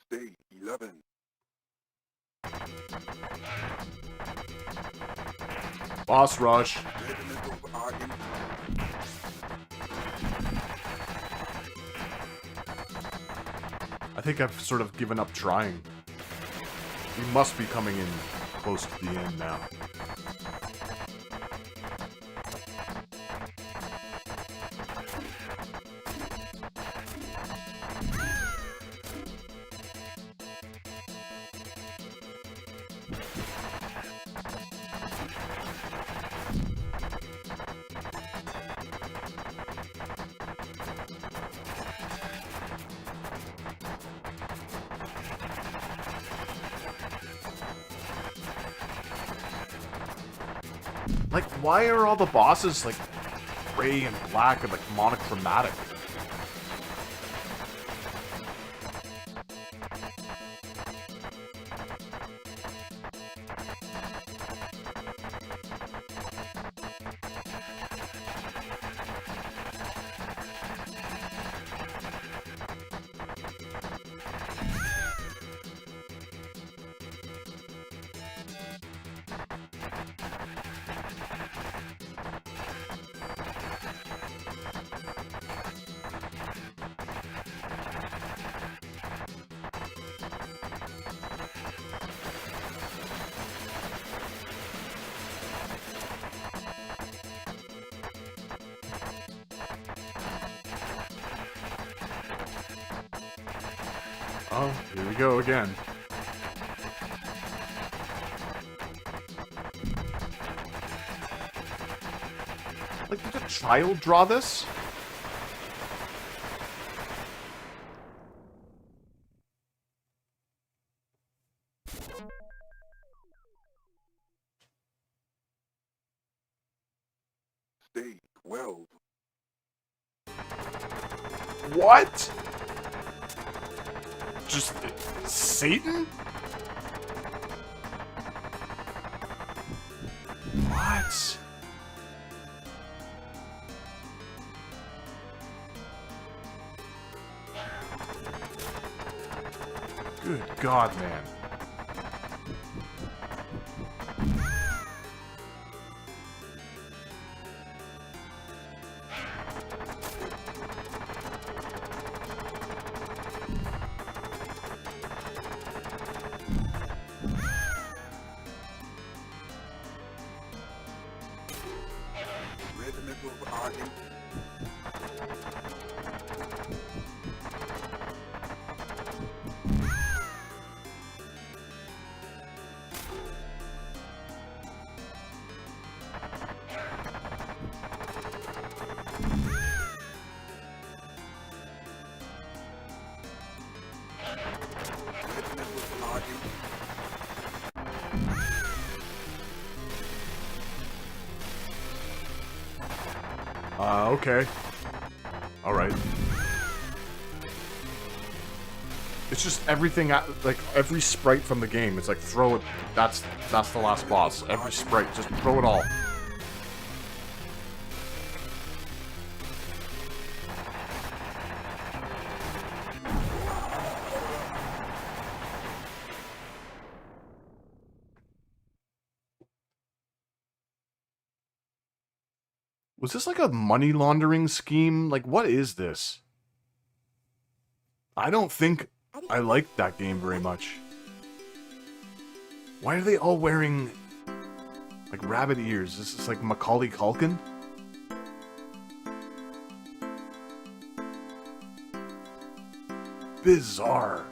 Speaker 1: Stage 11.
Speaker 5: Boss rush.
Speaker 1: Red missiles are in.
Speaker 5: I think I've sort of given up trying. We must be coming in close to the end now. Like, why are all the bosses, like, gray and black and, like, monochromatic? Oh, here we go again. Like, did a child draw this?
Speaker 1: Stage 12.
Speaker 5: What? Just Satan? What? Good God, man.
Speaker 1: Red missiles are in. Red missiles are in.
Speaker 5: Okay. Alright. It's just everything, like, every sprite from the game. It's like, throw it, that's the last boss. Every sprite, just throw it all. Was this like a money laundering scheme? Like, what is this? I don't think I liked that game very much. Why are they all wearing, like, rabbit ears? This is like Macaulay Culkin? Bizarre.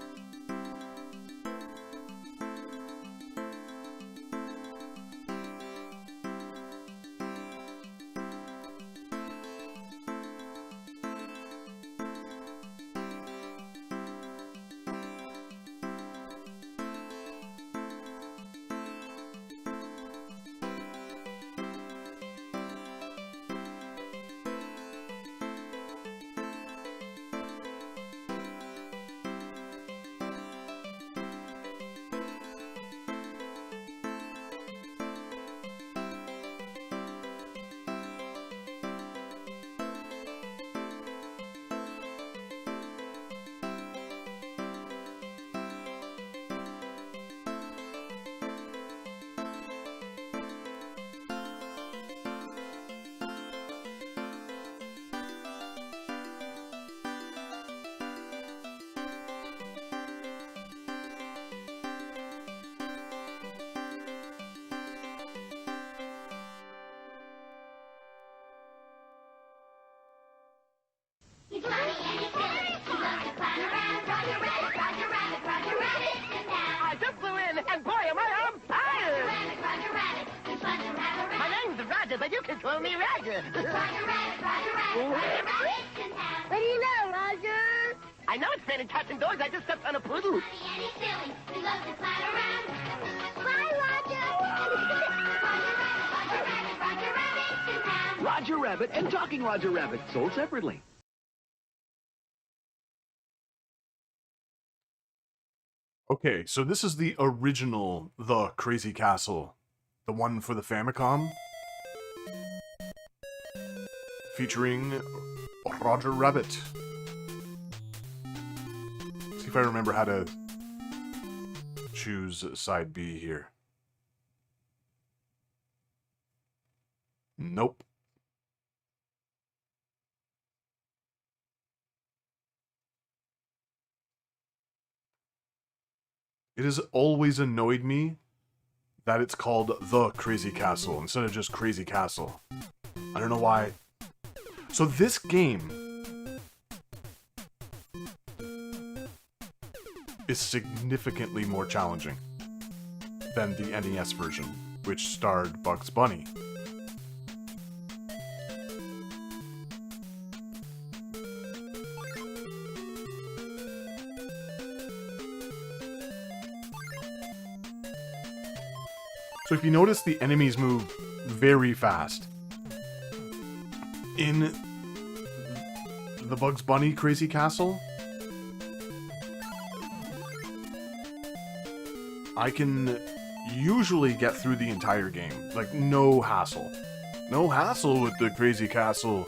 Speaker 8: Roger, but you can call me Roger.
Speaker 11: Roger Rabbit, Roger Rabbit, Roger Rabbit's in town.
Speaker 8: What do you know, Roger? I know it's been in touching doors. I just stepped on a poodle.
Speaker 11: Funny and he's silly. He loves to clown around. Bye, Roger. Roger Rabbit's in town.
Speaker 13: Roger Rabbit and Talking Roger Rabbit, sold separately.
Speaker 5: Okay, so this is the original The Crazy Castle. The one for the Famicom. Featuring Roger Rabbit. See if I remember how to choose side B here. Nope. It has always annoyed me that it's called The Crazy Castle instead of just Crazy Castle. I don't know why. So this game is significantly more challenging than the NES version, which starred Bugs Bunny. So if you notice, the enemies move very fast. In the Bugs Bunny Crazy Castle, I can usually get through the entire game. Like, no hassle. No hassle with the Crazy Castle.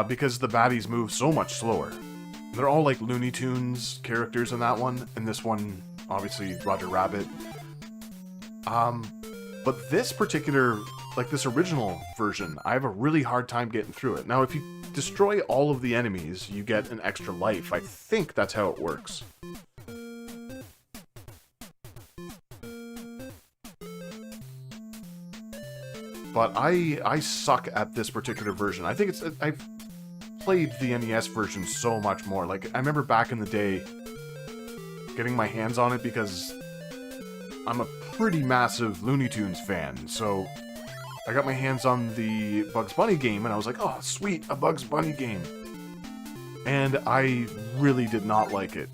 Speaker 5: Because the baddies move so much slower. They're all like Looney Tunes characters in that one. And this one, obviously, Roger Rabbit. But this particular, like this original version, I have a really hard time getting through it. Now, if you destroy all of the enemies, you get an extra life. I think that's how it works. But I suck at this particular version. I think I've played the NES version so much more. Like, I remember back in the day getting my hands on it because I'm a pretty massive Looney Tunes fan, so I got my hands on the Bugs Bunny game, and I was like, oh, sweet, a Bugs Bunny game. And I really did not like it,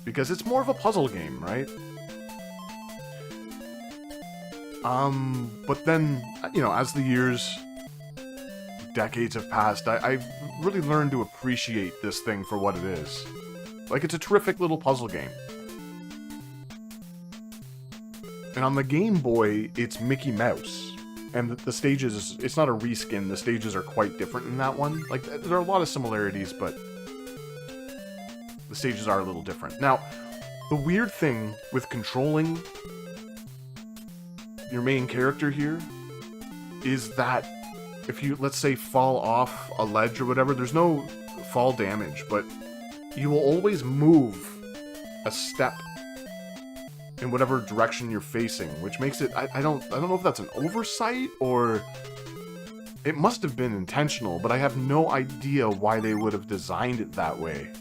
Speaker 5: because it's more of a puzzle game, right? But then, you know, as the years, decades have passed, I've really learned to appreciate this thing for what it is. Like, it's a terrific little puzzle game. And on the Game Boy, it's Mickey Mouse. And the stages, it's not a reskin, the stages are quite different in that one. Like, there are a lot of similarities, but the stages are a little different. Now, the weird thing with controlling your main character here is that if you, let's say, fall off a ledge or whatever, there's no fall damage, but you will always move a step in whatever direction you're facing, which makes it, I don't know if that's an oversight or it must have been intentional, but I have no idea why they would have designed it that way.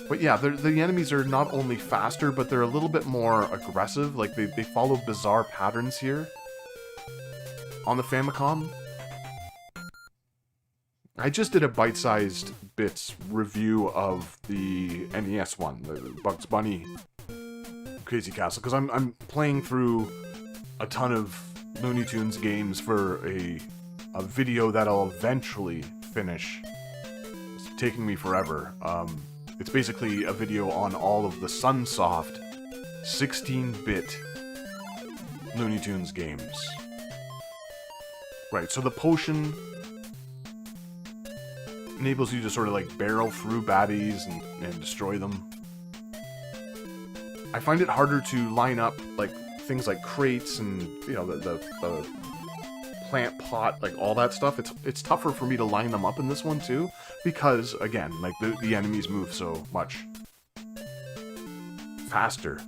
Speaker 5: But yeah, the enemies are not only faster, but they're a little bit more aggressive. Like, they follow bizarre patterns here on the Famicom. I just did a bite-sized bits review of the NES one, the Bugs Bunny Crazy Castle, because I'm playing through a ton of Looney Tunes games for a video that I'll eventually finish. It's taking me forever. It's basically a video on all of the Sunsoft 16-bit Looney Tunes games. Right, so the potion enables you to sort of like barrel through baddies and destroy them. I find it harder to line up like things like crates and, you know, the plant pot, like all that stuff. It's tougher for me to line them up in this one too, because again, like the enemies move so much faster.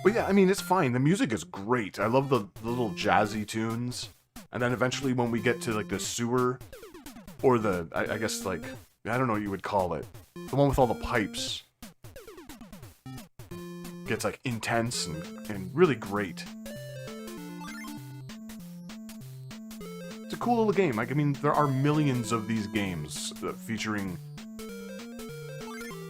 Speaker 5: But yeah, I mean, it's fine. The music is great. I love the little jazzy tunes. And then eventually when we get to like the sewer, or the, I guess like, I don't know what you would call it. The one with all the pipes. Gets, like, intense and really great. It's a cool little game. Like, I mean, there are millions of these games featuring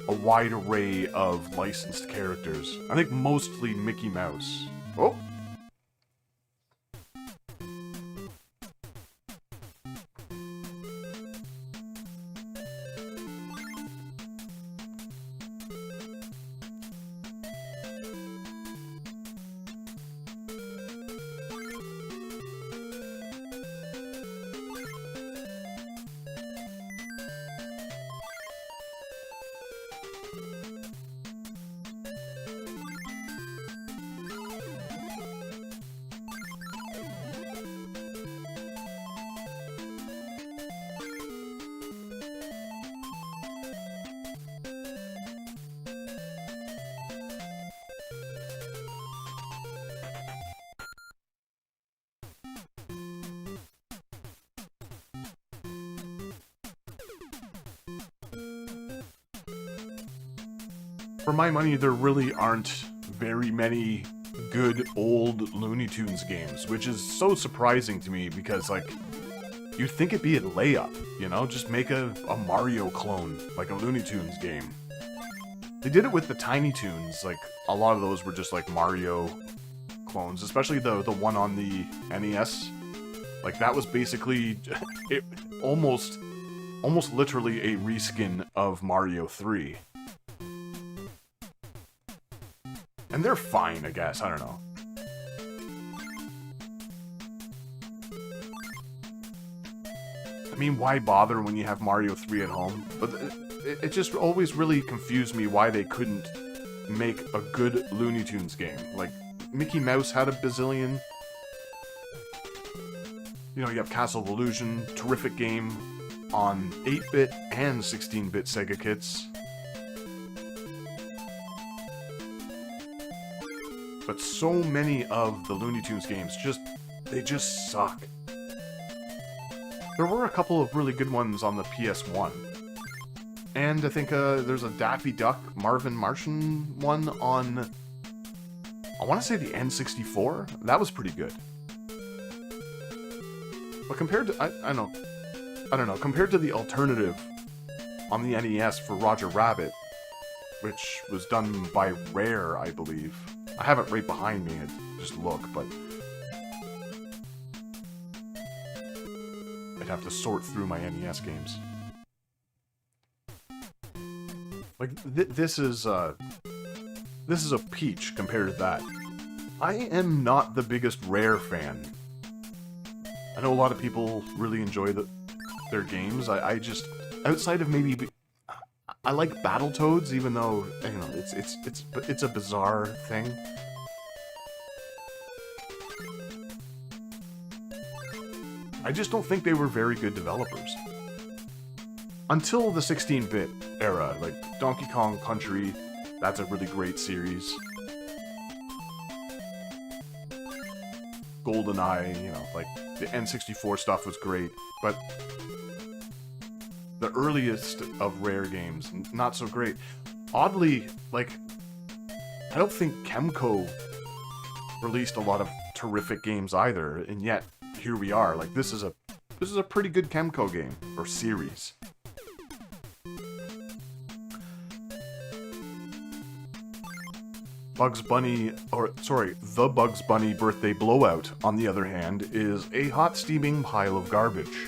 Speaker 5: a wide array of licensed characters. I think mostly Mickey Mouse. Oh! For my money, there really aren't very many good old Looney Tunes games, which is so surprising to me because, like, you'd think it'd be a layup, you know? Just make a Mario clone, like a Looney Tunes game. They did it with the Tiny Toons, like, a lot of those were just, like, Mario clones, especially the one on the NES. Like, that was basically, almost literally a reskin of Mario 3. And they're fine, I guess. I don't know. I mean, why bother when you have Mario 3 at home? But it just always really confused me why they couldn't make a good Looney Tunes game. Like, Mickey Mouse had a bazillion. You know, you have Castle of Illusion, terrific game on 8-bit and 16-bit Sega kits. But so many of the Looney Tunes games they just suck. There were a couple of really good ones on the PS1. And I think there's a Daffy Duck, Marvin Martian one on, I want to say the N64? That was pretty good. But compared to, I don't know, compared to the alternative on the NES for Roger Rabbit, which was done by Rare, I believe. I have it right behind me, just look, but I'd have to sort through my NES games. Like, this is a peach compared to that. I am not the biggest Rare fan. I know a lot of people really enjoy their games. I just, outside of maybe, I like Battletoads, even though, you know, it's a bizarre thing. I just don't think they were very good developers. Until the 16-bit era, like Donkey Kong Country, that's a really great series. GoldenEye, you know, like, the N64 stuff was great, but the earliest of Rare games, not so great. Oddly, like, I don't think Kemco released a lot of terrific games either, and yet, here we are. Like, this is a pretty good Kemco game, or series. The Bugs Bunny Birthday Blowout, on the other hand, is a hot steaming pile of garbage.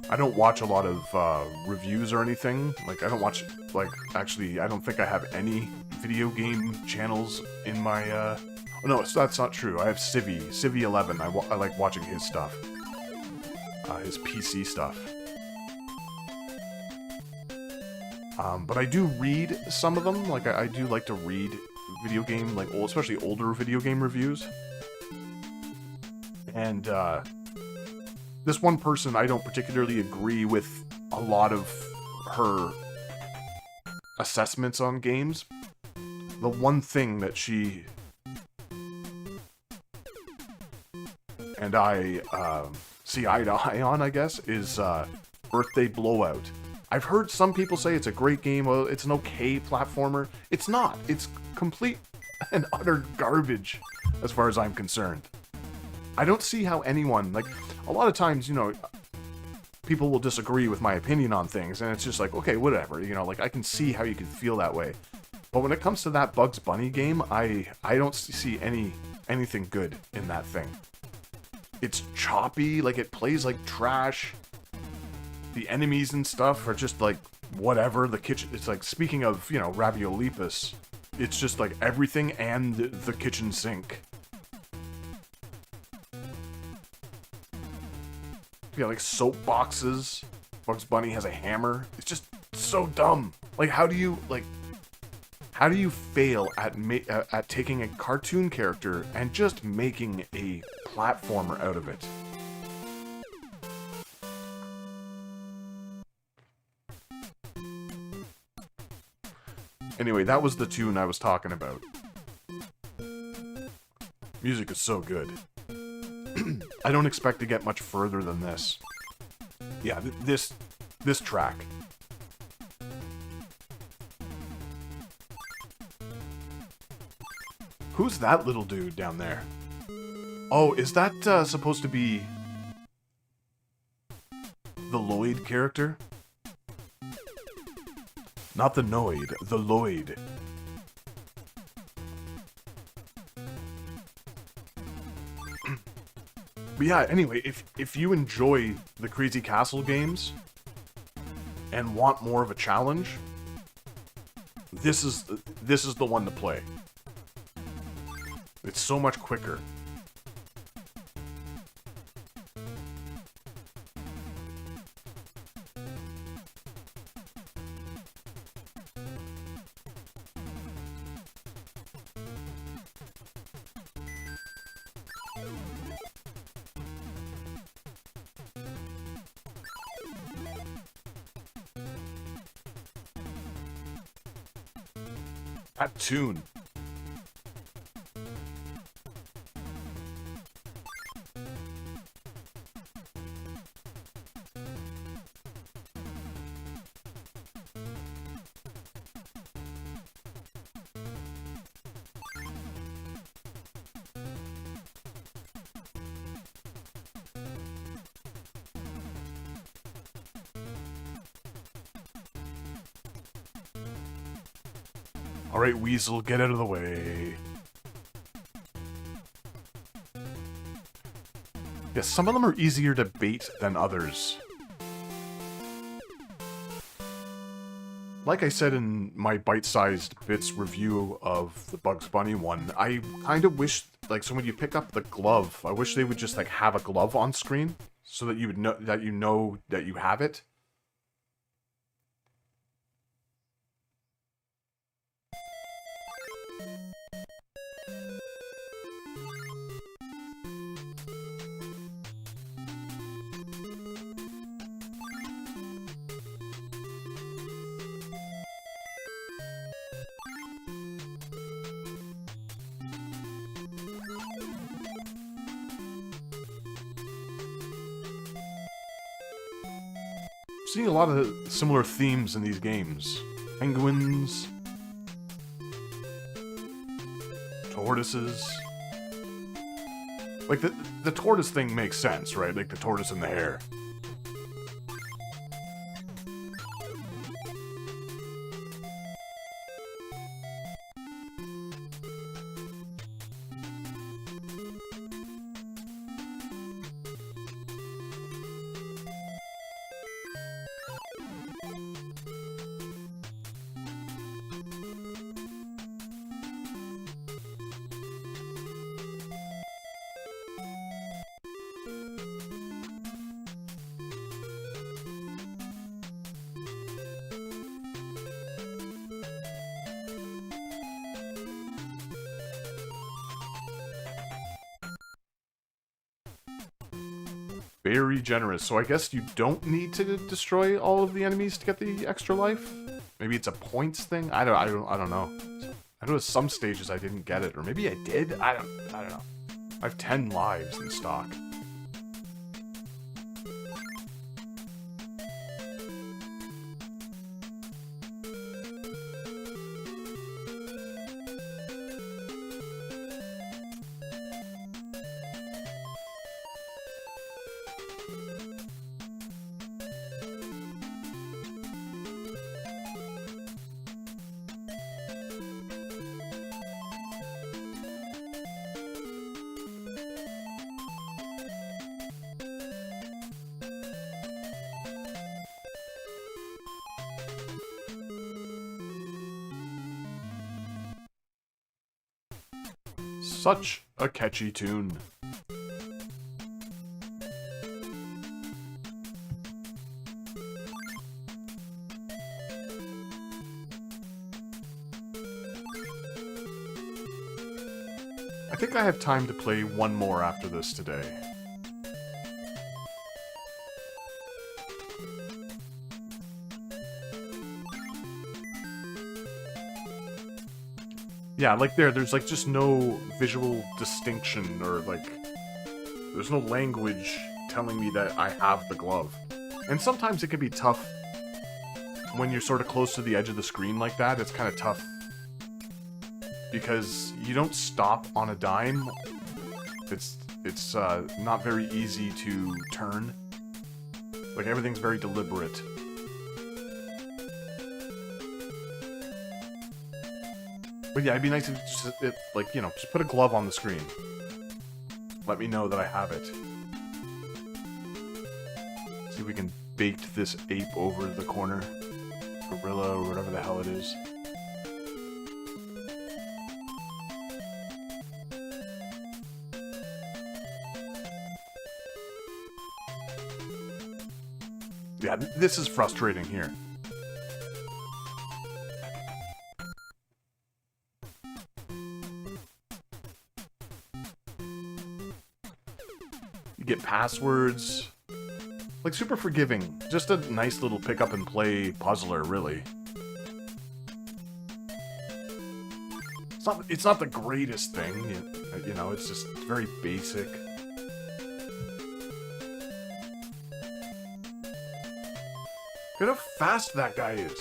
Speaker 5: I don't watch a lot of reviews or anything. Like, I don't watch, like, actually, I don't think I have any video game channels in my, oh, no, that's not true. I have Civvy11. I like watching his stuff. His PC stuff. But I do read some of them. Like, I do like to read video game, like, especially older video game reviews. And, this one person, I don't particularly agree with a lot of her assessments on games. The one thing that she and I see eye to eye on, I guess, is Birthday Blowout. I've heard some people say it's a great game, well, it's an okay platformer. It's not. It's complete and utter garbage, as far as I'm concerned. I don't see how anyone, like, a lot of times, you know, people will disagree with my opinion on things, and it's just like, okay, whatever, you know, like, I can see how you could feel that way. But when it comes to that Bugs Bunny game, I don't see anything good in that thing. It's choppy, like, it plays like trash. The enemies and stuff are just like, whatever, the kitchen, it's like, speaking of, you know, Raviolipus, it's just like everything and the kitchen sink. Yeah, like soap boxes. Bugs Bunny has a hammer. It's just so dumb. Like, how do you fail at taking a cartoon character and just making a platformer out of it? Anyway, that was the tune I was talking about. Music is so good. I don't expect to get much further than this. Yeah, this track. Who's that little dude down there? Oh, is that supposed to be the Lloyd character? Not the Noid, the Lloyd. But yeah, anyway, if you enjoy the Crazy Castle games and want more of a challenge, this is the one to play. It's so much quicker. That tune. Alright, Weasel, get out of the way. Yeah, some of them are easier to bait than others. Like I said in my bite-sized bits review of the Bugs Bunny one, I kind of wish, like, so when you pick up the glove, I wish they would just, like, have a glove on screen so that you would know that you have it. Seeing a lot of similar themes in these games. Penguins, tortoises. Like, the tortoise thing makes sense, right? Like, the tortoise and the hare. Very generous, so I guess you don't need to destroy all of the enemies to get the extra life? Maybe it's a points thing? I don't know. I know at some stages I didn't get it, or maybe I did? I don't know. I have 10 lives in stock. Such a catchy tune. I think I have time to play one more after this today. Yeah, like there's like just no visual distinction or like there's no language telling me that I have the glove. And sometimes it can be tough when you're sort of close to the edge of the screen like that. It's kind of tough because you don't stop on a dime. It's not very easy to turn. Like everything's very deliberate. But yeah, it'd be nice if just put a glove on the screen. Let me know that I have it. See if we can bait this ape over the corner. Gorilla or whatever the hell it is. Yeah, this is frustrating here. Get passwords. Like, super forgiving. Just a nice little pick up and play puzzler, really. It's not the greatest thing, you know, it's just very basic. Look at how fast that guy is.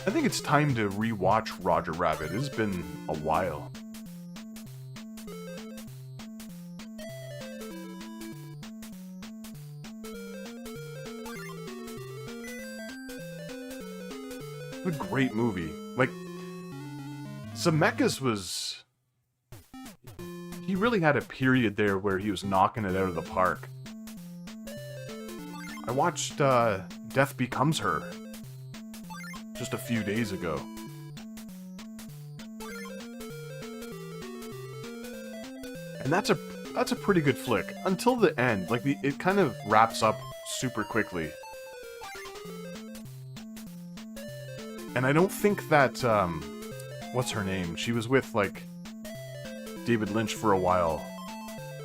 Speaker 5: I think it's time to rewatch Roger Rabbit. It's been a while. A great movie. Like, Zemeckis was... He really had a period there where he was knocking it out of the park. I watched Death Becomes Her just a few days ago. And that's a pretty good flick. Until the end. Like, it kind of wraps up super quickly. And I don't think that, what's her name? She was with, like, David Lynch for a while.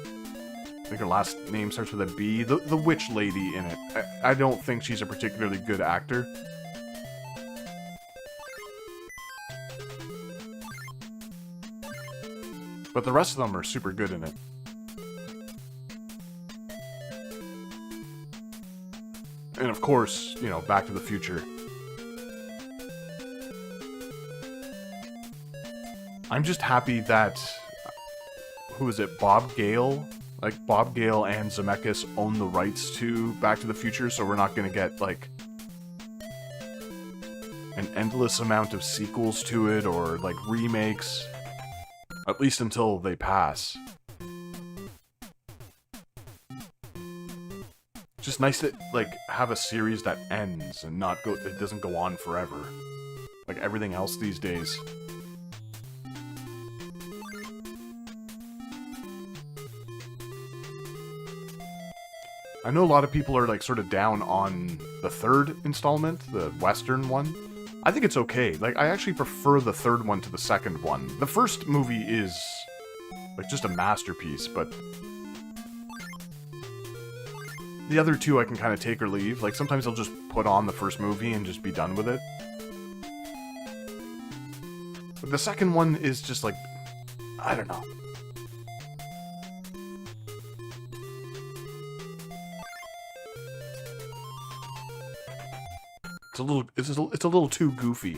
Speaker 5: I think her last name starts with a B. The witch lady in it. I don't think she's a particularly good actor. But the rest of them are super good in it. And of course, you know, Back to the Future. I'm just happy that, who is it, Bob Gale? Like, Bob Gale and Zemeckis own the rights to Back to the Future, so we're not gonna get, like, an endless amount of sequels to it, or, like, remakes. At least until they pass. It's just nice to, like, have a series that ends and it doesn't go on forever. Like everything else these days. I know a lot of people are, like, sort of down on the third installment, the Western one. I think it's okay. Like, I actually prefer the third one to the second one. The first movie is, like, just a masterpiece, but the other two I can kind of take or leave. Like, sometimes I'll just put on the first movie and just be done with it. But the second one is just, like, I don't know. It's a little too goofy.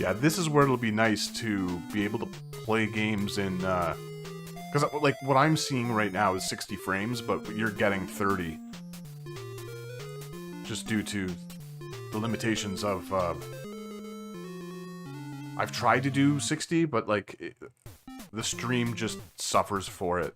Speaker 5: Yeah, this is where it'll be nice to be able to play games in, because, like, what I'm seeing right now is 60 frames, but you're getting 30. Just due to the limitations of, I've tried to do 60, but, like, the stream just suffers for it.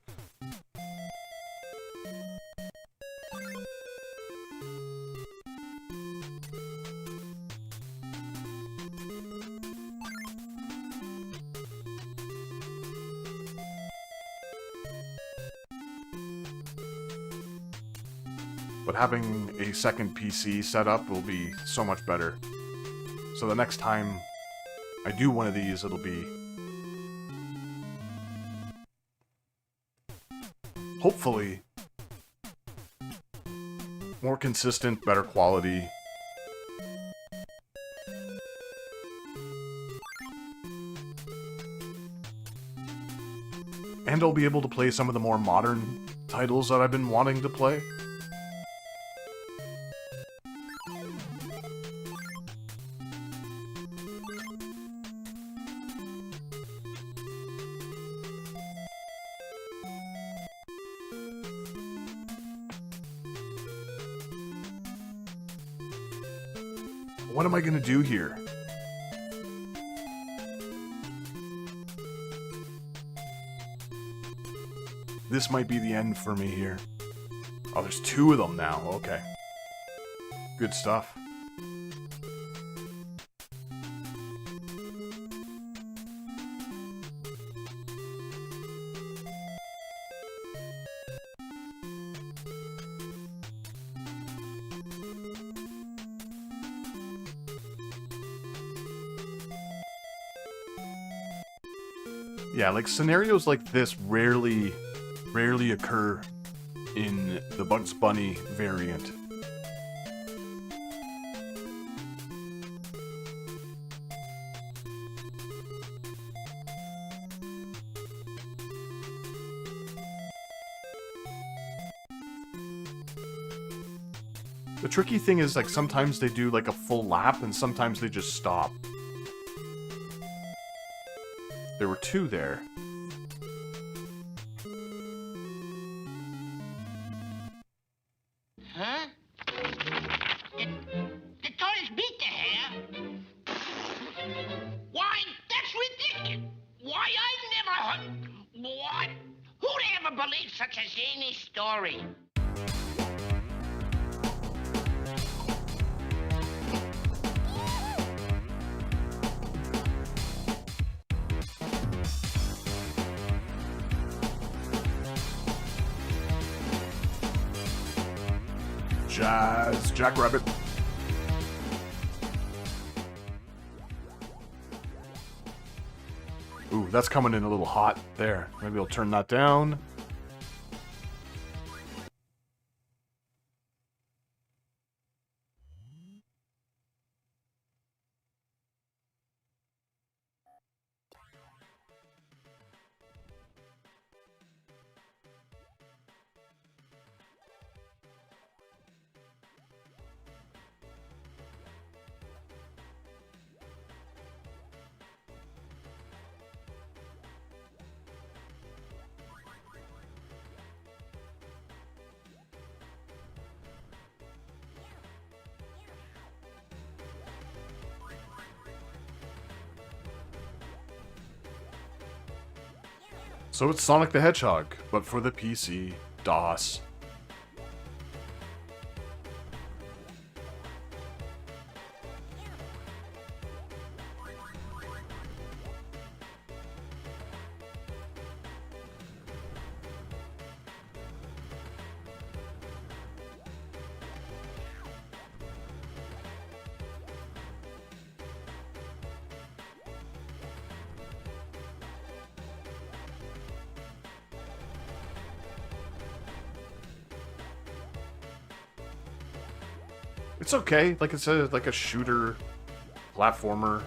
Speaker 5: But having a second PC set up will be so much better. So the next time I do one of these, it'll be hopefully more consistent, better quality. And I'll be able to play some of the more modern titles that I've been wanting to play. What am I gonna do here? This might be the end for me here. Oh, there's 2 of them now. Okay. Good stuff. Yeah, like, scenarios like this rarely occur in the Bugs Bunny variant. The tricky thing is, like, sometimes they do, like, a full lap, and sometimes they just stop. There were 2 there.
Speaker 9: Huh? The toys beat the hare? Why, that's ridiculous! Why, I never heard... What? Who'd ever believe such a zany story?
Speaker 5: Jazz Jackrabbit. Ooh, that's coming in a little hot there. Maybe I'll turn that down. So it's Sonic the Hedgehog, but for the PC, DOS. It's okay, like it's a shooter, platformer,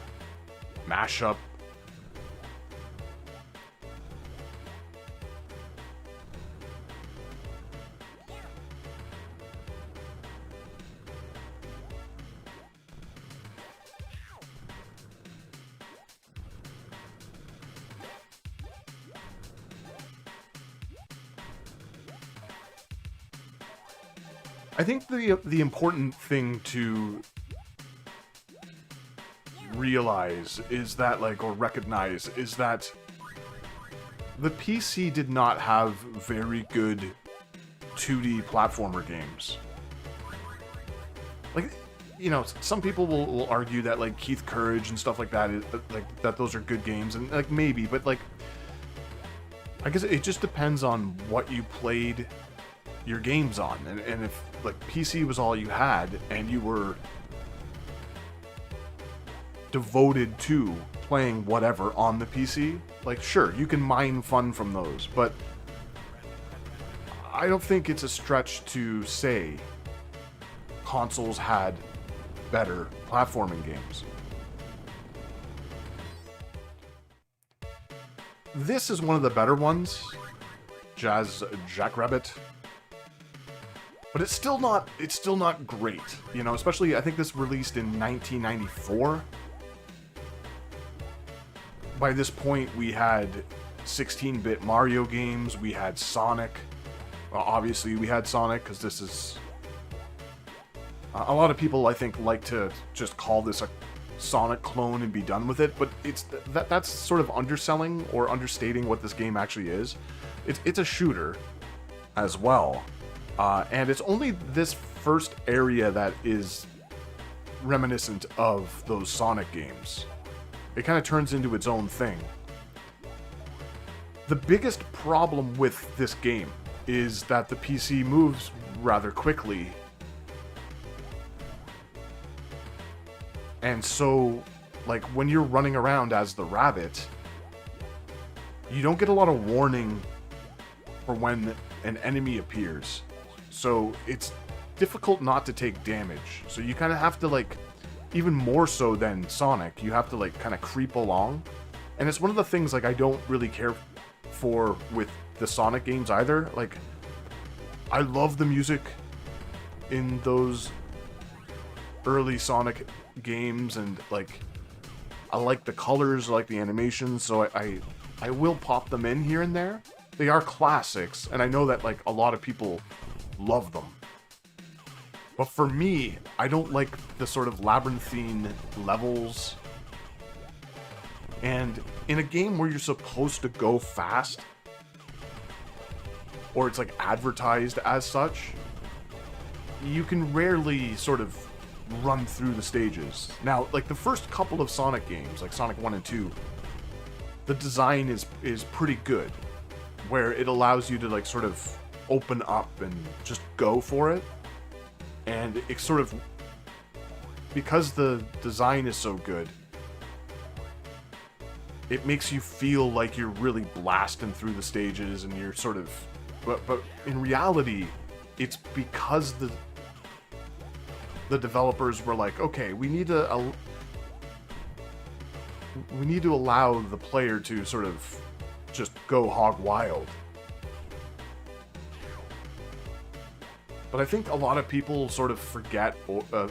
Speaker 5: mashup. I think the important thing to realize is that, like, or recognize, is that the PC did not have very good 2D platformer games. Like, you know, some people will argue that, like, Keith Courage and stuff like that, like, that those are good games, and, like, maybe, but, like, I guess it just depends on what you played your games on, and if, like, PC was all you had, and you were devoted to playing whatever on the PC, like, sure, you can mine fun from those, but I don't think it's a stretch to say consoles had better platforming games. This is one of the better ones, Jackrabbit, but it's still not great, you know, especially I think this released in 1994. By this point, we had 16-bit Mario games, we had Sonic. Obviously, we had Sonic, because this is... a lot of people, I think, like to just call this a Sonic clone and be done with it, but that's sort of underselling or understating what this game actually is. It's a shooter as well, and it's only this first area that is reminiscent of those Sonic games. It kind of turns into its own thing. The biggest problem with this game is that the PC moves rather quickly. And so, like, when you're running around as the rabbit, you don't get a lot of warning for when an enemy appears. So it's difficult not to take damage. So you kind of have to, like, even more so than Sonic, you have to, like, kind of creep along. And it's one of the things, like, I don't really care for with the Sonic games either. Like, I love the music in those early Sonic games, and, like, I like the colors, I like the animations, so I will pop them in here and there. They are classics, and I know that, like, a lot of people love them. But for me, I don't like the sort of labyrinthine levels. And in a game where you're supposed to go fast, or it's, like, advertised as such, you can rarely sort of run through the stages. Now, like, the first couple of Sonic games, like Sonic 1 and 2, the design is pretty good, where it allows you to, like, sort of open up and just go for it. And it's sort of, because the design is so good, it makes you feel like you're really blasting through the stages, and you're sort of, but in reality, it's because the developers were like, okay, we need to allow the player to sort of just go hog wild. But I think a lot of people sort of forget,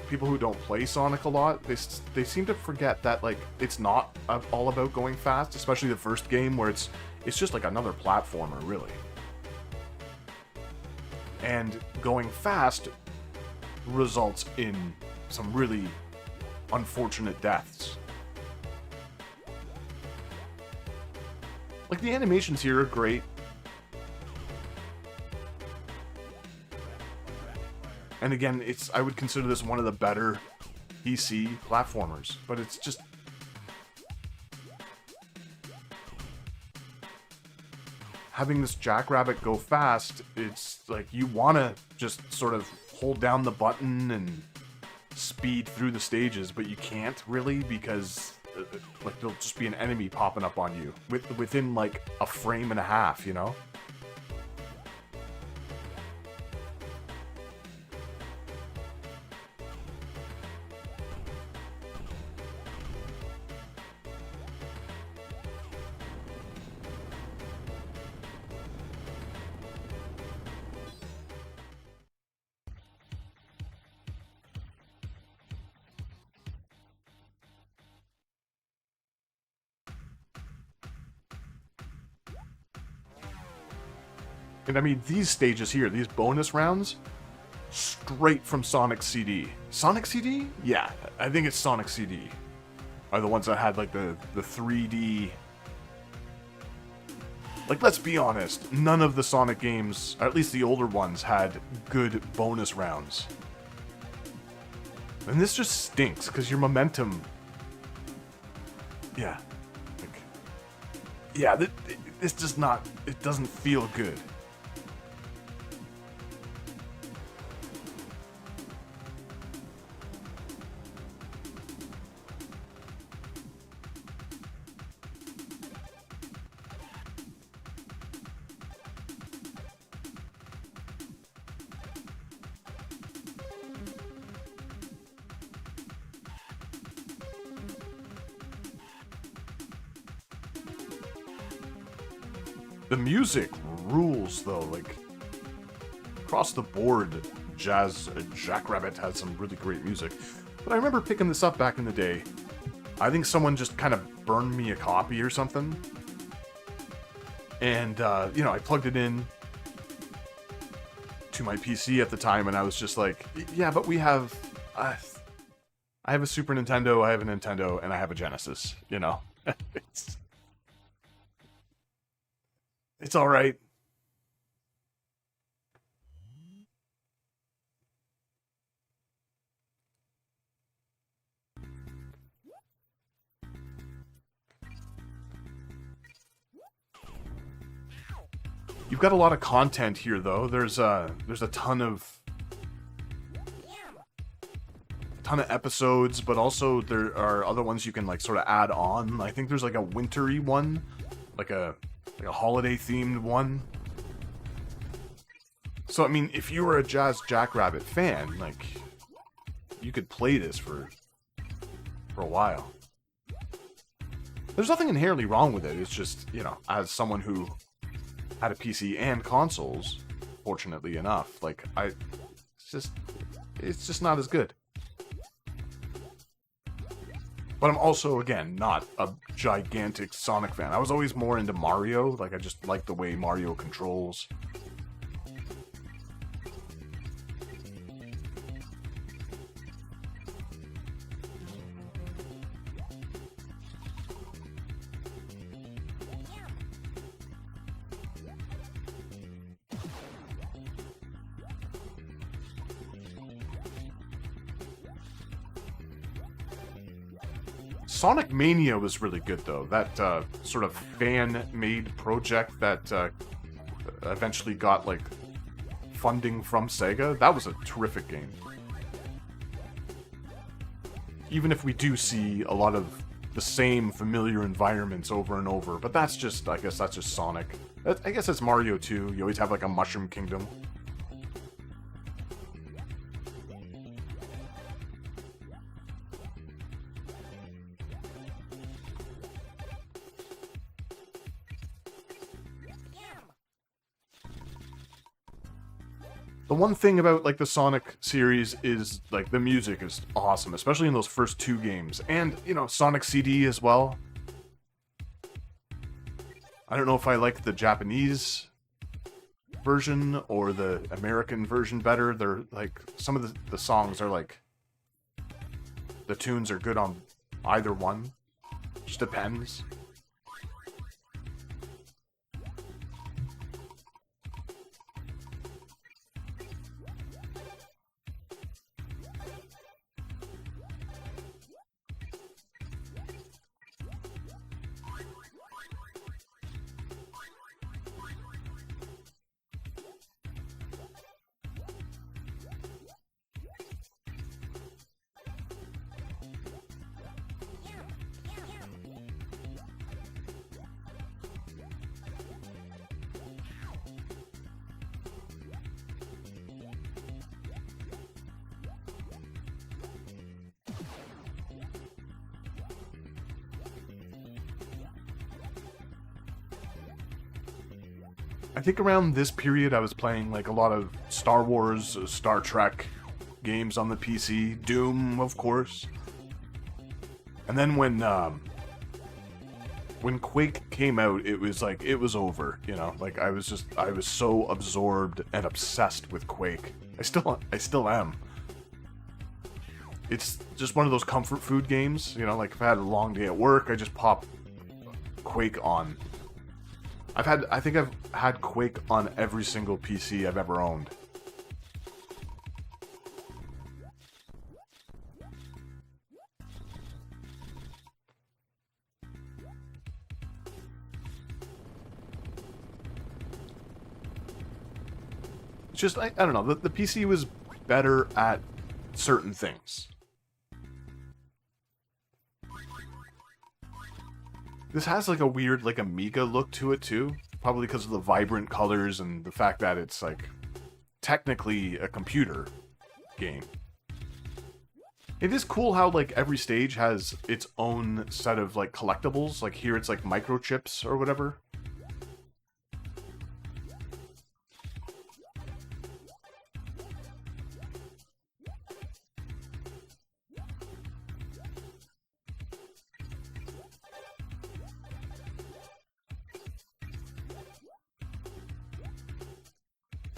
Speaker 5: people who don't play Sonic a lot, they seem to forget that, like, it's not all about going fast, especially the first game, where it's just like another platformer, really. And going fast results in some really unfortunate deaths. Like, the animations here are great. And again, I would consider this one of the better PC platformers, but it's just... having this Jackrabbit go fast, it's like you want to just sort of hold down the button and speed through the stages, but you can't really, because like, there'll just be an enemy popping up on you within like a frame and a half, you know? And I mean, these stages here, these bonus rounds, straight from Sonic CD. Sonic CD? Yeah, I think it's Sonic CD. Are the ones that had like the 3D. Like, let's be honest, none of the Sonic games, or at least the older ones, had good bonus rounds. And this just stinks, because your momentum... Yeah. Like, yeah, this does not... It doesn't feel good. The music rules, though. Like, across the board, Jackrabbit has some really great music. But I remember picking this up back in the day. I think someone just kind of burned me a copy or something. And, you know, I plugged it in to my PC at the time, and I was just like, yeah, but we have... I have a Super Nintendo, I have a Nintendo, and I have a Genesis, you know? It's alright. You've got a lot of content here, though. There's a ton of episodes, but also there are other ones you can like sort of add on. I think there's like a wintry one, like a holiday themed one. So I mean, if you were a Jazz Jackrabbit fan, like, you could play this for a while. There's nothing inherently wrong with it. It's just, you know, as someone who had a PC and consoles, fortunately enough, like, it's just not as good. But I'm also, again, not a gigantic Sonic fan. I was always more into Mario. Like, I just like the way Mario controls. Sonic Mania was really good, though. That sort of fan-made project that eventually got, like, funding from Sega. That was a terrific game. Even if we do see a lot of the same familiar environments over and over. But that's just, I guess that's just Sonic. I guess it's Mario too. You always have, like, a Mushroom Kingdom. The one thing about, like, the Sonic series is, like, the music is awesome, especially in those first two games. And, you know, Sonic CD as well. I don't know if I like the Japanese version or the American version better. They're, like, some of the songs are, like, the tunes are good on either one. Just depends. I think around this period I was playing like a lot of Star Wars, Star Trek games on the PC, Doom, of course. And then when Quake came out, it was like, it was over, you know? Like, I was so absorbed and obsessed with Quake I still am. It's just one of those comfort food games, you know, like if I had a long day at work, I just pop Quake on. I think I've had Quake on every single PC I've ever owned. It's just, I don't know, the PC was better at certain things. This has like a weird, like Amiga look to it too. Probably because of the vibrant colors and the fact that it's like technically a computer game. It is cool how like every stage has its own set of like collectibles. Like here it's like microchips or whatever.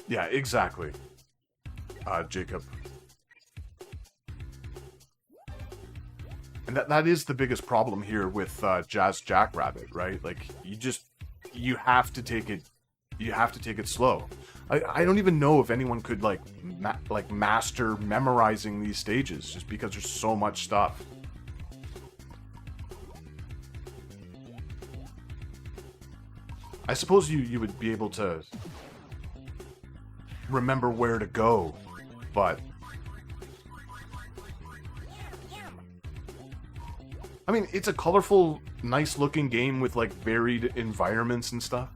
Speaker 5: Yeah, exactly, Jacob. And that is the biggest problem here with Jazz Jackrabbit, right? Like, you have to take it slow. I don't even know if anyone could, like, master memorizing these stages, just because there's so much stuff. I suppose you would be able to remember where to go, but I mean, it's a colorful, nice looking game with like varied environments and stuff.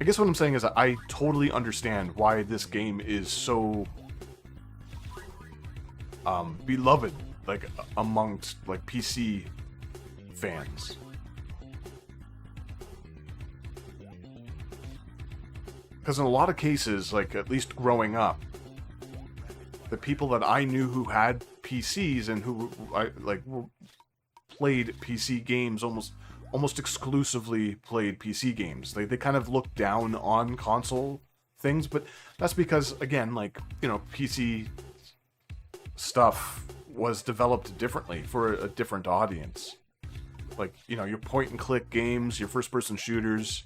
Speaker 5: I guess what I'm saying is that I totally understand why this game is so beloved, like amongst like PC fans. Because in a lot of cases, like, at least growing up, the people that I knew who had PCs and who, played PC games, almost exclusively played PC games. They kind of looked down on console things, but that's because, again, like, you know, PC stuff was developed differently for a different audience. Like, you know, your point-and-click games, your first-person shooters,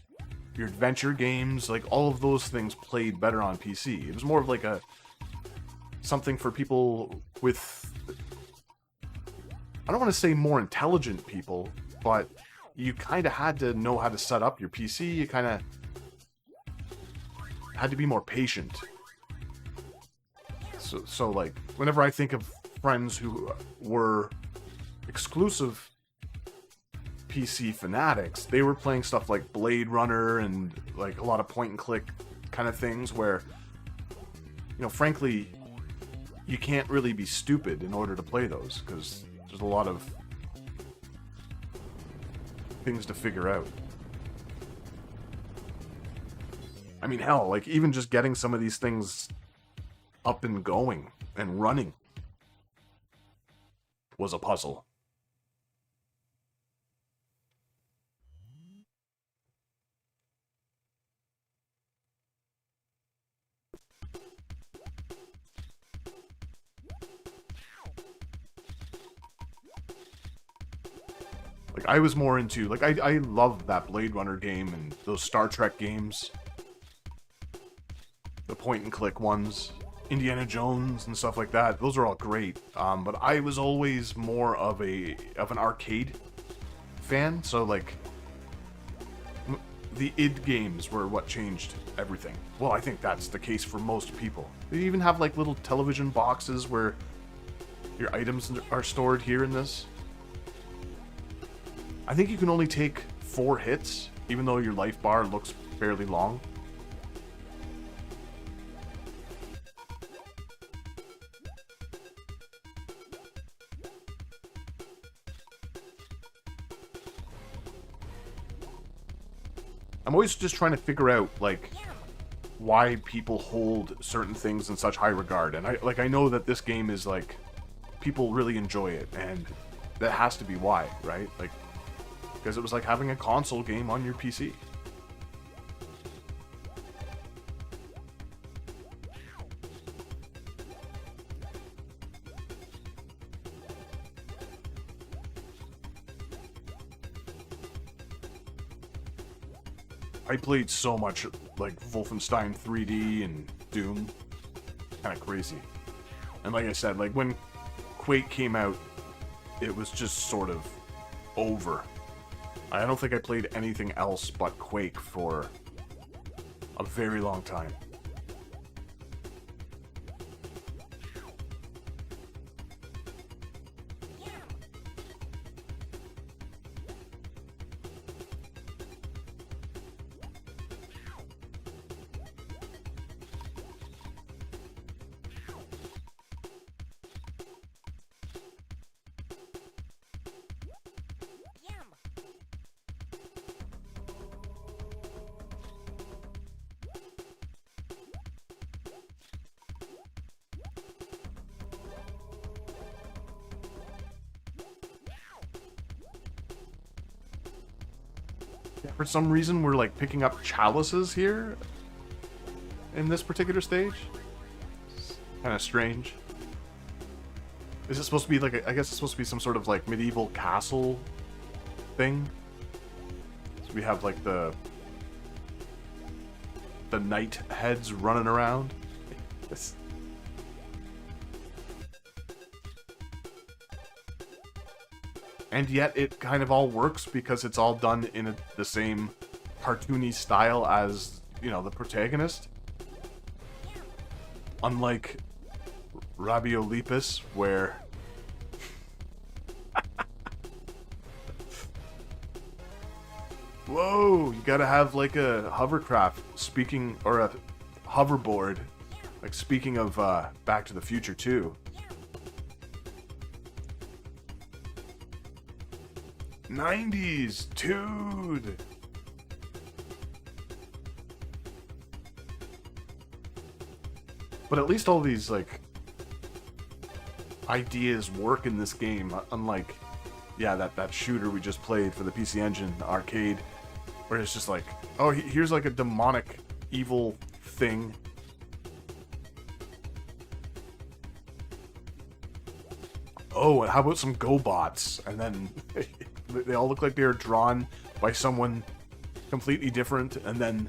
Speaker 5: your adventure games, like all of those things played better on PC. It was more of like something for people with, I don't want to say more intelligent people, but you kind of had to know how to set up your PC. You kind of had to be more patient. So like, whenever I think of friends who were exclusive PC fanatics, they were playing stuff like Blade Runner and like a lot of point and click kind of things where, you know, frankly, you can't really be stupid in order to play those because there's a lot of things to figure out. I mean, hell, like even just getting some of these things up and going and running was a puzzle. Like, I was more into, like, I love that Blade Runner game and those Star Trek games. The point-and-click ones. Indiana Jones and stuff like that. Those are all great. But I was always more of an arcade fan. So, like, the id games were what changed everything. Well, I think that's the case for most people. They even have, like, little television boxes where your items are stored here in this. I think you can only take 4 hits, even though your life bar looks fairly long. I'm always just trying to figure out, like, why people hold certain things in such high regard. And I know that this game is, like, people really enjoy it, and that has to be why, right? Like, because it was like having a console game on your PC. I played so much like Wolfenstein 3D and Doom. Kind of crazy. And like I said, like when Quake came out, it was just sort of over. I don't think I played anything else but Quake for a very long time. For some reason, we're like picking up chalices here in this particular stage. Kind of strange. Is it supposed to be like I guess it's supposed to be some sort of like medieval castle thing? So we have like the knight heads running around. This. And yet it kind of all works because it's all done in the same cartoony style as, you know, the protagonist. Unlike Rabiolepis, where... Whoa, you gotta have like a hovercraft speaking, or a hoverboard. Like speaking of Back to the Future 2. '90s, dude. But at least all these like ideas work in this game, unlike that shooter we just played for the PC Engine arcade, where it's just like, oh, here's like a demonic evil thing. Oh, and how about some GoBots? And then they all look like they were drawn by someone completely different. And then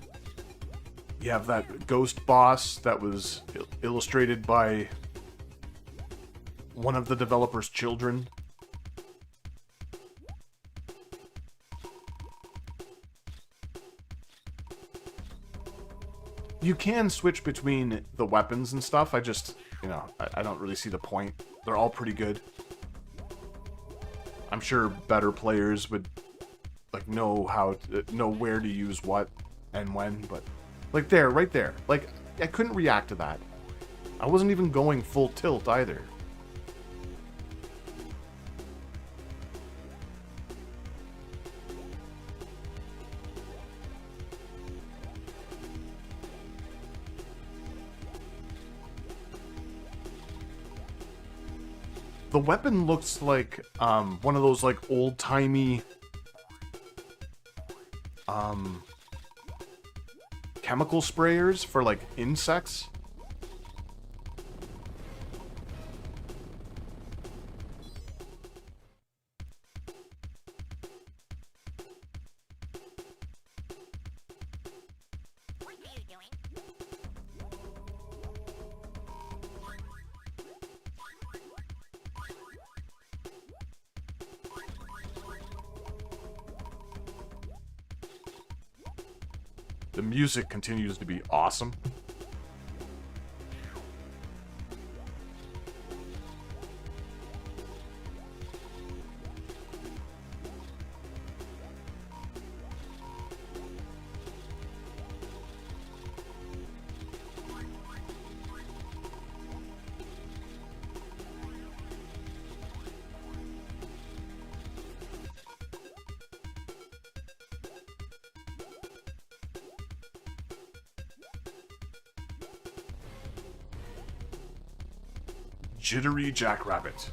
Speaker 5: you have that ghost boss that was illustrated by one of the developer's children. You can switch between the weapons and stuff. I just, you know, I don't really see the point. They're all pretty good. I'm sure better players would like know where to use what and when, but like there, right there. Like I couldn't react to that. I wasn't even going full tilt either. The weapon looks like one of those like old-timey chemical sprayers for like insects. The music continues to be awesome. Jittery Jackrabbit.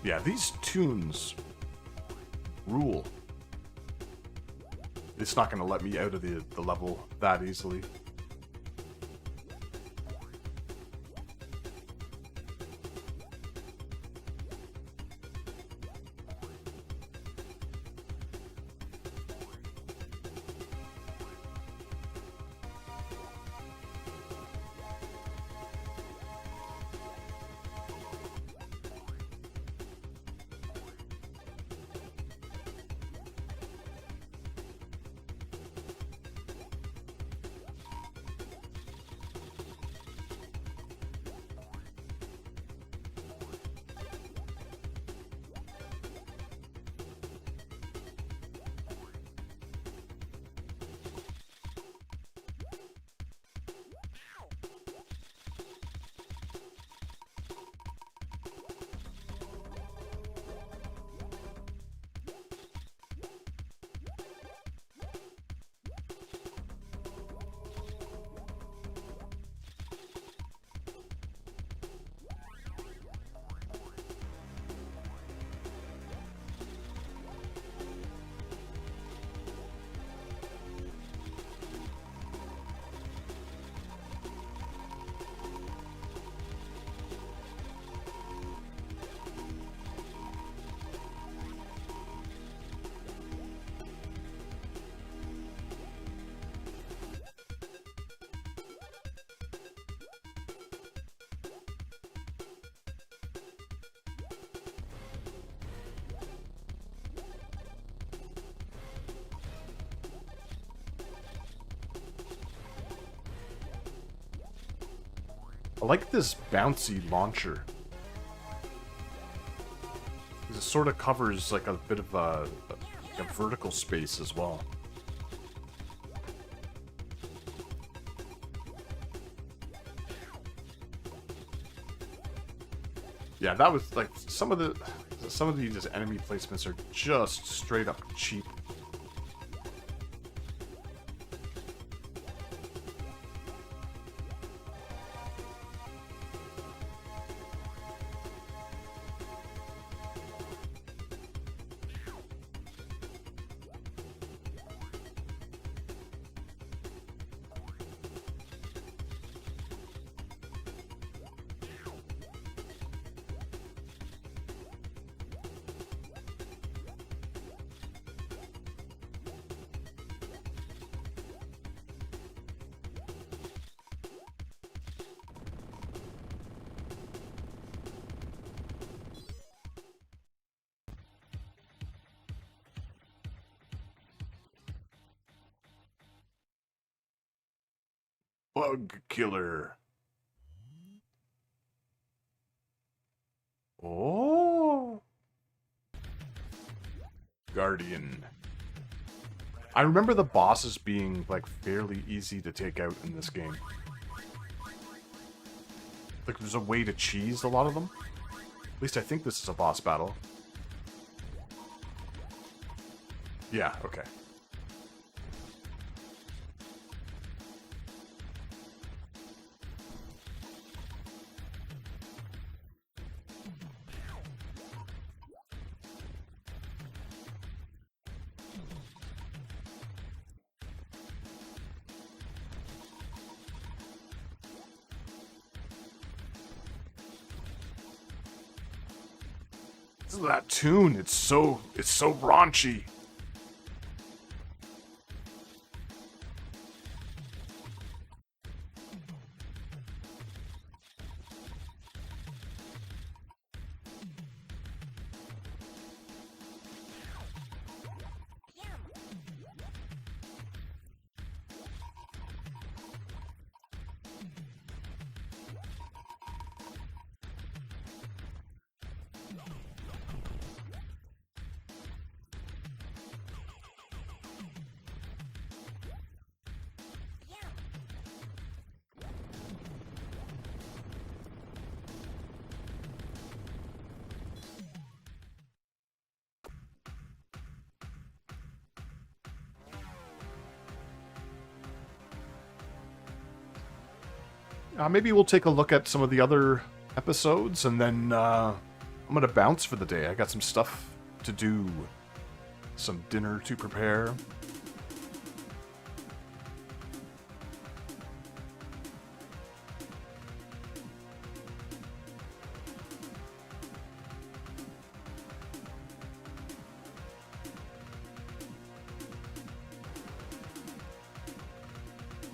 Speaker 5: Yeah, these tunes rule. It's not going to let me out of the level that easily. I like this bouncy launcher. It sort of covers like a bit of a vertical space as well. Yeah, that was like some of these enemy placements are just straight up cheap. Bug killer. Oh. Guardian. I remember the bosses being like fairly easy to take out in this game. Like there's a way to cheese a lot of them. At least I think this is a boss battle. Yeah, okay. That tune, it's so raunchy. Maybe we'll take a look at some of the other episodes, and then I'm gonna bounce for the day. I got some stuff to do, some dinner to prepare.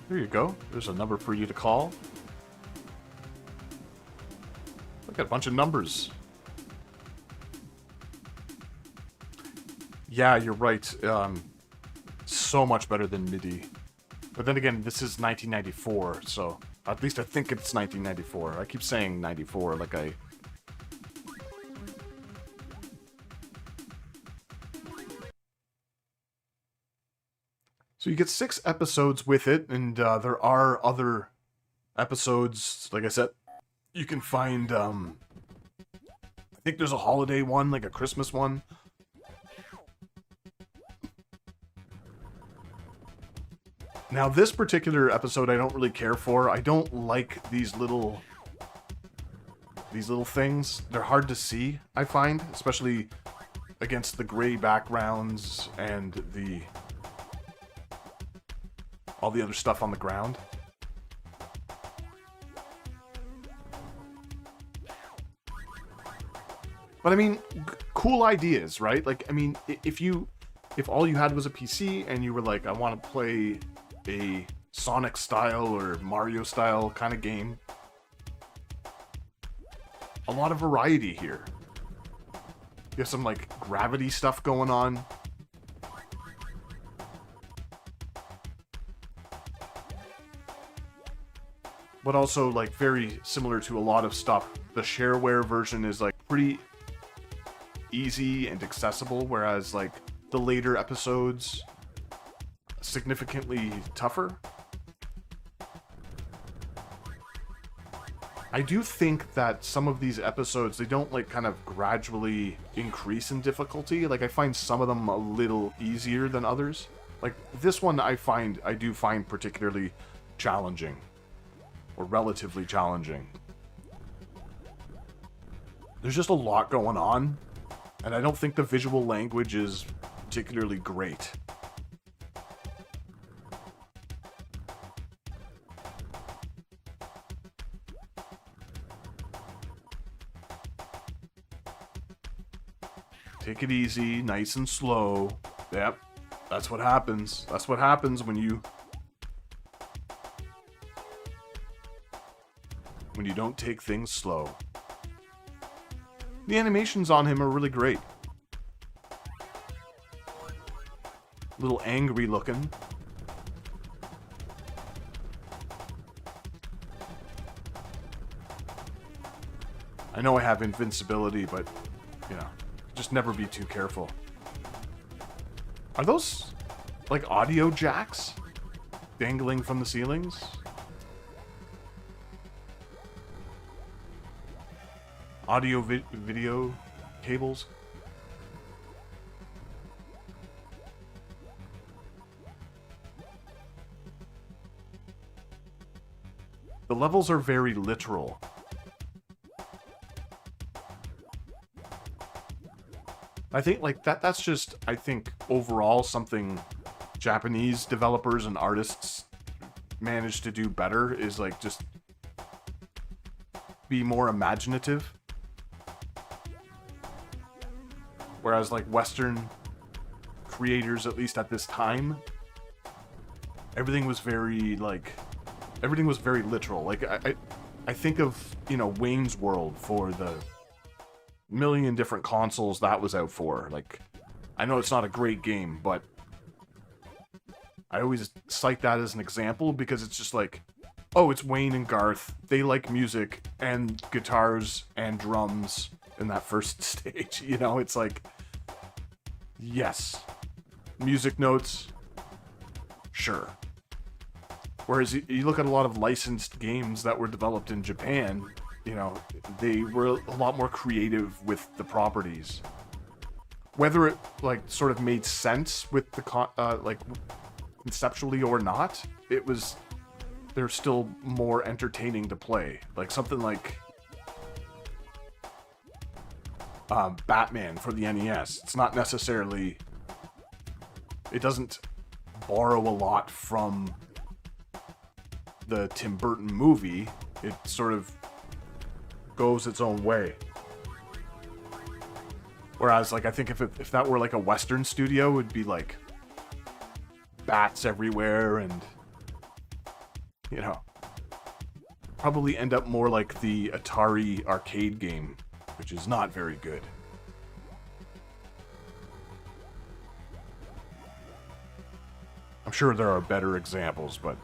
Speaker 5: There you go. There's a number for you to call. Look at a bunch of numbers. Yeah, you're right. So much better than MIDI. But then again, this is 1994, so at least I think it's 1994. I keep saying 94 like I... So you get 6 episodes with it, and there are other episodes, like I said, you can find, I think there's a holiday one, like a Christmas one. Now, this particular episode I don't really care for. I don't like these little things. They're hard to see, I find, especially against the gray backgrounds and all the other stuff on the ground. But I mean, cool ideas, right? Like, I mean, if all you had was a PC and you were like, I want to play a Sonic style or Mario style kind of game, a lot of variety here. You have some like gravity stuff going on. but also like very similar to a lot of stuff. The shareware version is like pretty easy and accessible, whereas like the later episodes significantly tougher. I do think that some of these episodes, they don't like kind of gradually increase in difficulty. Like I find some of them a little easier than others. Like this one I do find particularly challenging, or relatively challenging. There's just a lot going on, and I don't think the visual language is particularly great. Take it easy, nice and slow. Yep, that's what happens. That's what happens when you don't take things slow. The animations on him are really great. A little angry looking. I know I have invincibility, but, you know, just never be too careful. Are those, like, audio jacks dangling from the ceilings? Audio video cables? The levels are very literal. I think, like, that's just, I think, overall something Japanese developers and artists manage to do better, is, like, just be more imaginative. Whereas, like, Western creators, at least at this time, everything was very, like, everything was very literal. Like, I think of, you know, Wayne's World for the million different consoles that was out for. Like, I know it's not a great game, but I always cite that as an example because it's just like, oh, it's Wayne and Garth. They like music and guitars and drums in that first stage. You know, it's like, yes, music notes, sure. Whereas you look at a lot of licensed games that were developed in Japan, you know, they were a lot more creative with the properties. Whether it, like, sort of made sense with the, like, conceptually or not, they're still more entertaining to play. Like, something like Batman for the NES. It's not necessarily... It doesn't borrow a lot from the Tim Burton movie. It sort of goes its own way. Whereas, like, I think if that were like a Western studio, it would be like bats everywhere and, you know, probably end up more like the Atari arcade game, which is not very good. I'm sure there are better examples, but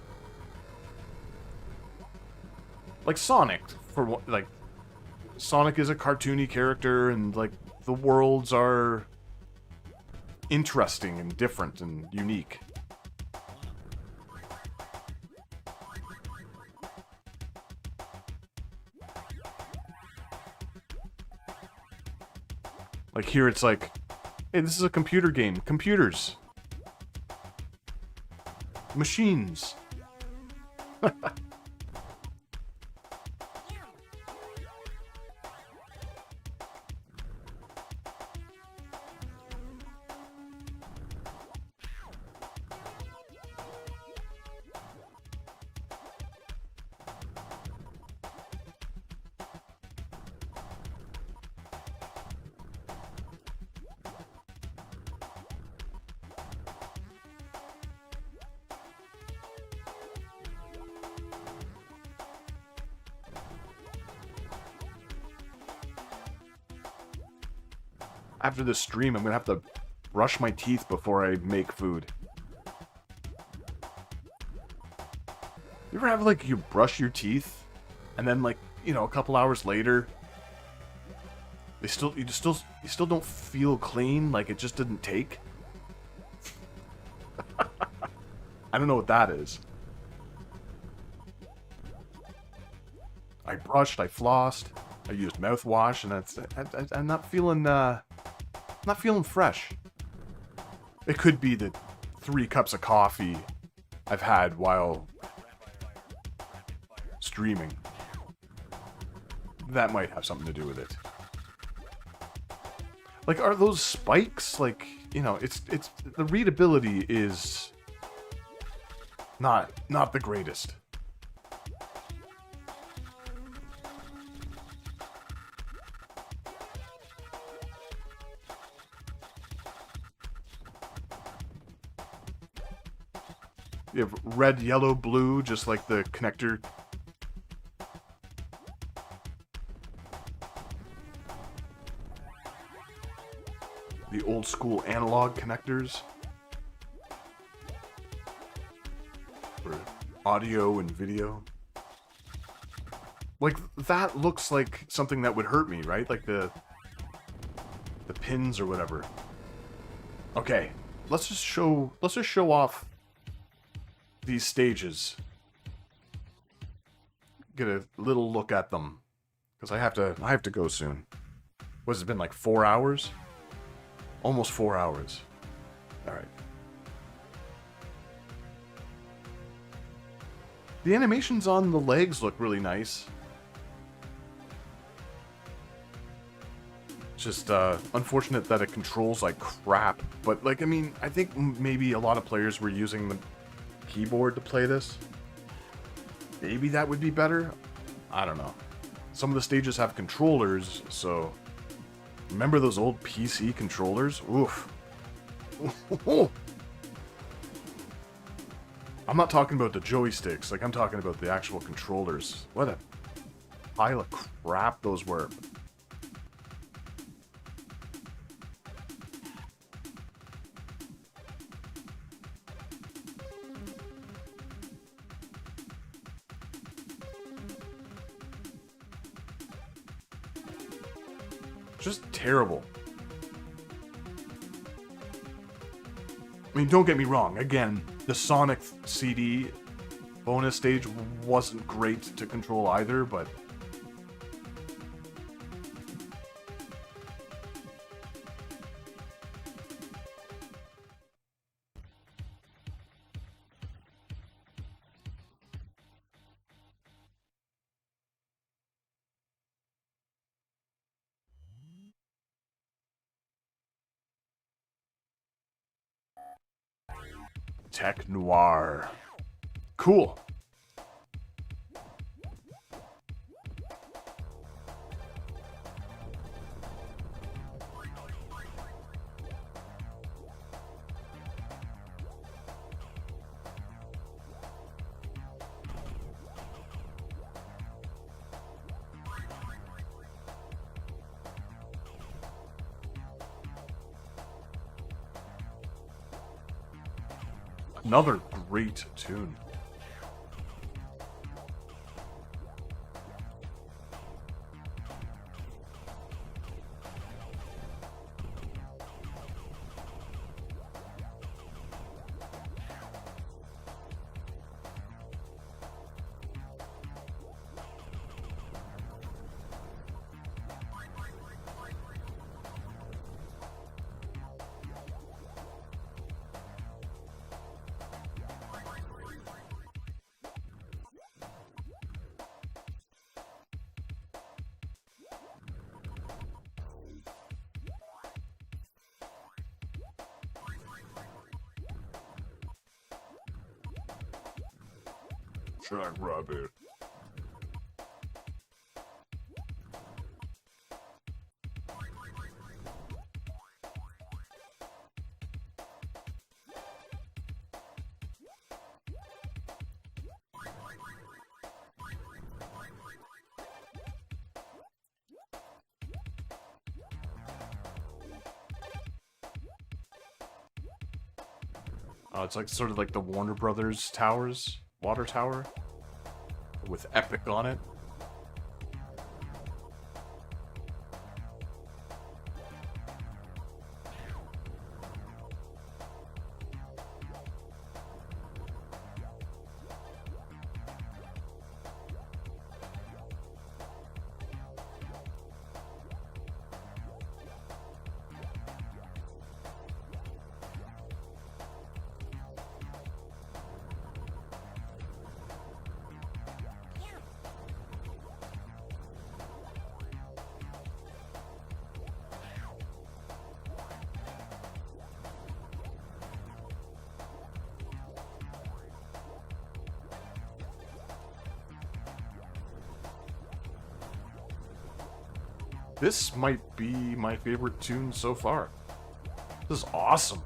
Speaker 5: like Sonic, like, Sonic is a cartoony character, and, like, the worlds are interesting and different and unique. Like, here it's like, hey, this is a computer game. Computers. Machines. After this stream, I'm gonna have to brush my teeth before I make food. You ever have, like, you brush your teeth, and then, like, you know, a couple hours later, you still don't feel clean, like it just didn't take? I don't know what that is. I brushed, I flossed, I used mouthwash, and I'm not feeling fresh. It could be the 3 cups of coffee I've had while streaming. That might have something to do with it. Like, are those spikes, like, you know, it's the readability is not the greatest. You have red, yellow, blue, just like the connector. The old school analog connectors. For audio and video. Like, that looks like something that would hurt me, right? Like the pins or whatever. Okay, let's just show off these stages. Get a little look at them, because I have to go soon. What has it been, like 4 hours? Almost 4 hours. All right. The animations on the legs look really nice. Just unfortunate that it controls like crap. But like, I mean, I think maybe a lot of players were using the keyboard to play this. Maybe that would be better. I don't know. Some of the stages have controllers, so remember those old PC controllers? Oof. I'm not talking about the joysticks, like I'm talking about the actual controllers. What a pile of crap those were. Just terrible. I mean, don't get me wrong. Again, the Sonic CD bonus stage wasn't great to control either, but Tech Noir. Cool. Another great tune. Jackrabbit. Oh, it's like sort of like the Warner Brothers towers, water tower. with epic on it. This might be my favorite tune so far. This is awesome.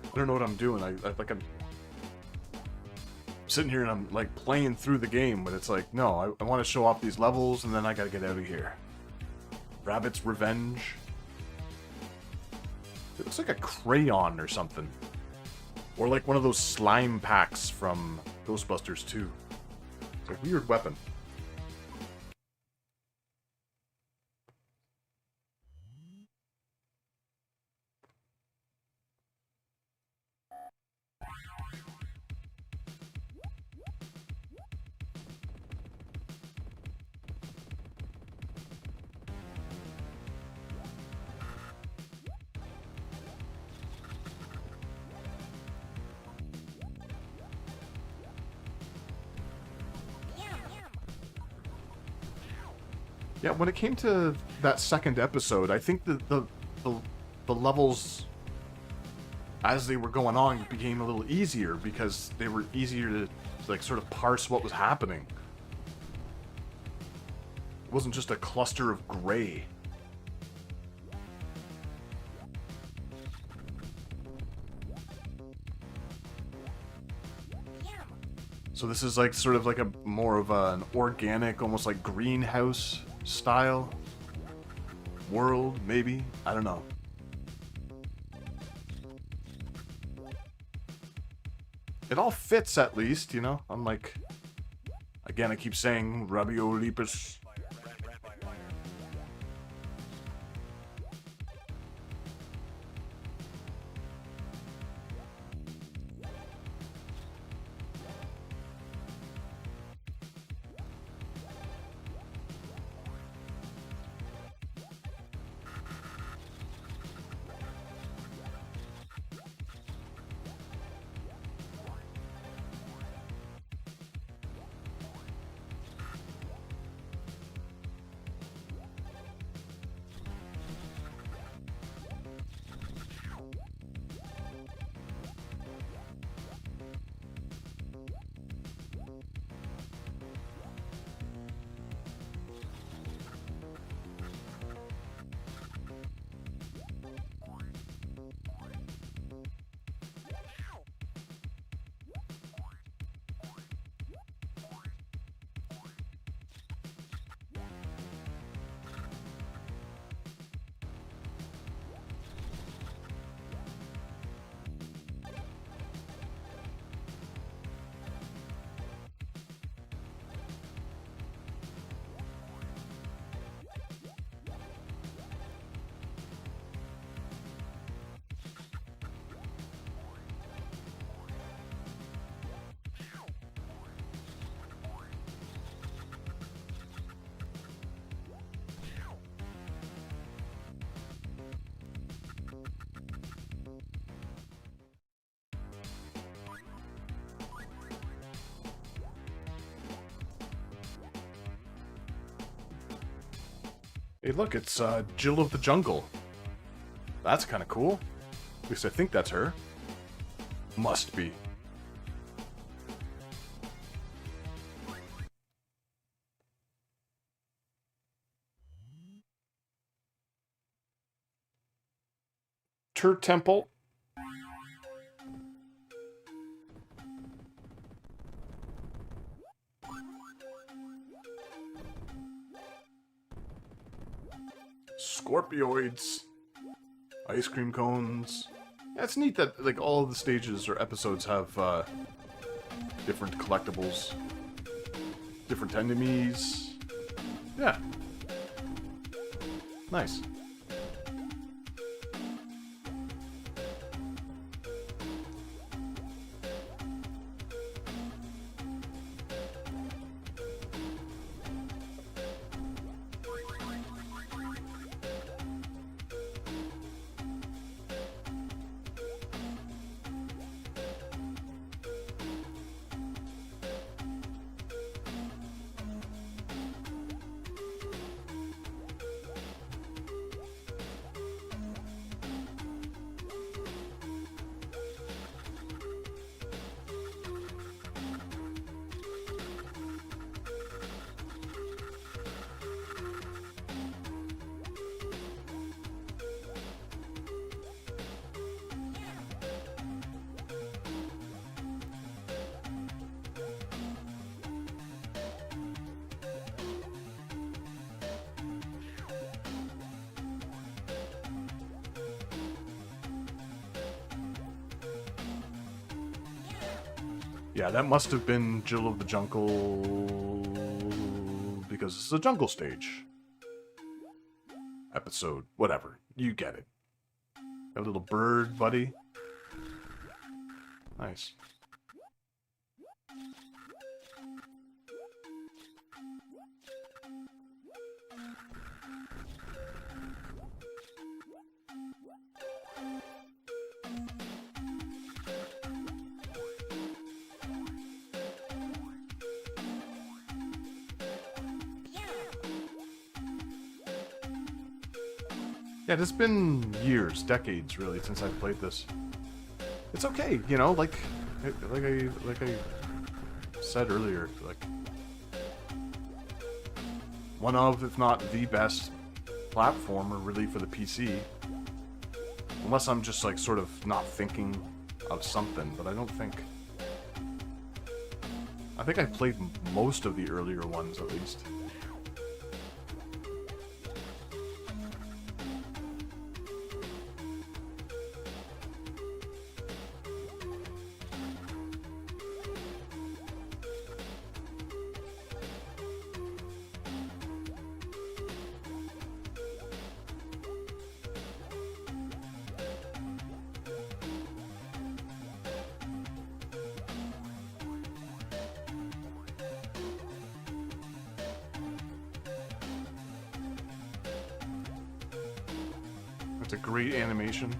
Speaker 5: I don't know what I'm doing. I like I'm sitting here and I'm like playing through the game, but it's like, no, I want to show off these levels and then I gotta get out of here. Rabbit's Revenge. It looks like a crayon or something. Or like one of those slime packs from Ghostbusters 2. It's a weird weapon. Yeah, when it came to that second episode, I think the levels as they were going on became a little easier because they were easier to like sort of parse what was happening. It wasn't just a cluster of gray. So this is like sort of like a more of an organic, almost like greenhouse style world, maybe? I don't know. It all fits at least, you know? I'm like, again, I keep saying Rabiolipus. Hey, look, it's Jill of the Jungle. That's kind of cool. At least I think that's her. Must be. Tur Temple. Scorpioids. Ice cream cones. Yeah, it's neat that like all of the stages or episodes have different collectibles, different enemies. Yeah. Nice. Yeah, that must have been Jill of the Jungle, because it's a jungle stage. Episode, whatever. You get it. A little bird, buddy. Nice. Yeah, it's been years, decades, really, since I've played this. It's okay, you know, like I said earlier, like one of, if not the best platformer, really, for the PC. Unless I'm just like sort of not thinking of something, but I don't think. I think I played most of the earlier ones, at least. It's a great animation.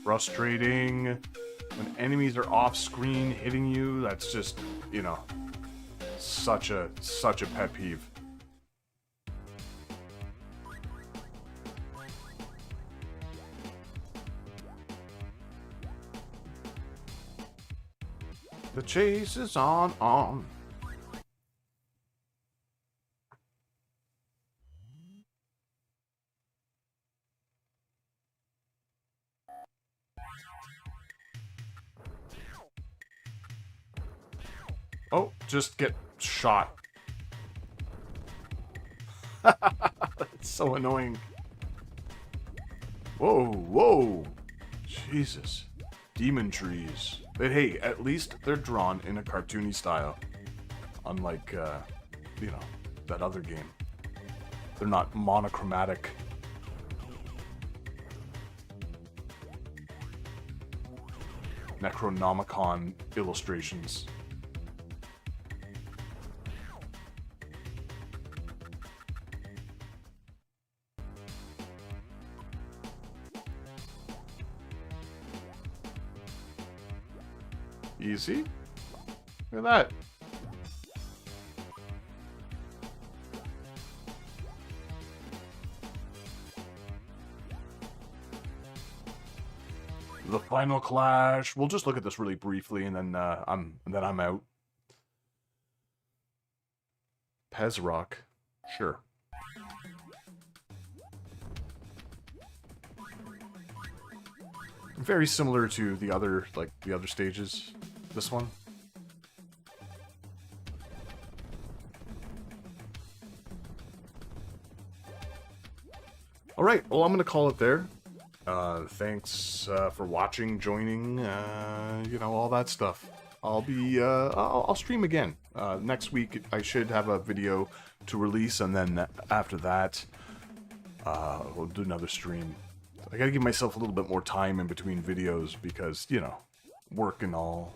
Speaker 5: Frustrating when enemies are off screen hitting you. That's just, you know, such a pet peeve. The chase is on. Oh, just get shot. It's so annoying. Whoa. Jesus. Demon trees. But hey, at least they're drawn in a cartoony style. Unlike, you know, that other game. They're not monochromatic. Necronomicon illustrations. Easy. Look at that. The final clash. We'll just look at this really briefly, and then I'm out. Pez Rock, sure. Very similar to the other stages. This one. All right. Well, I'm gonna call it there. Thanks for watching, joining, you know, all that stuff. I'll stream again. Next week I should have a video to release, and then after that, we'll do another stream. I gotta give myself a little bit more time in between videos because, you know, work and all.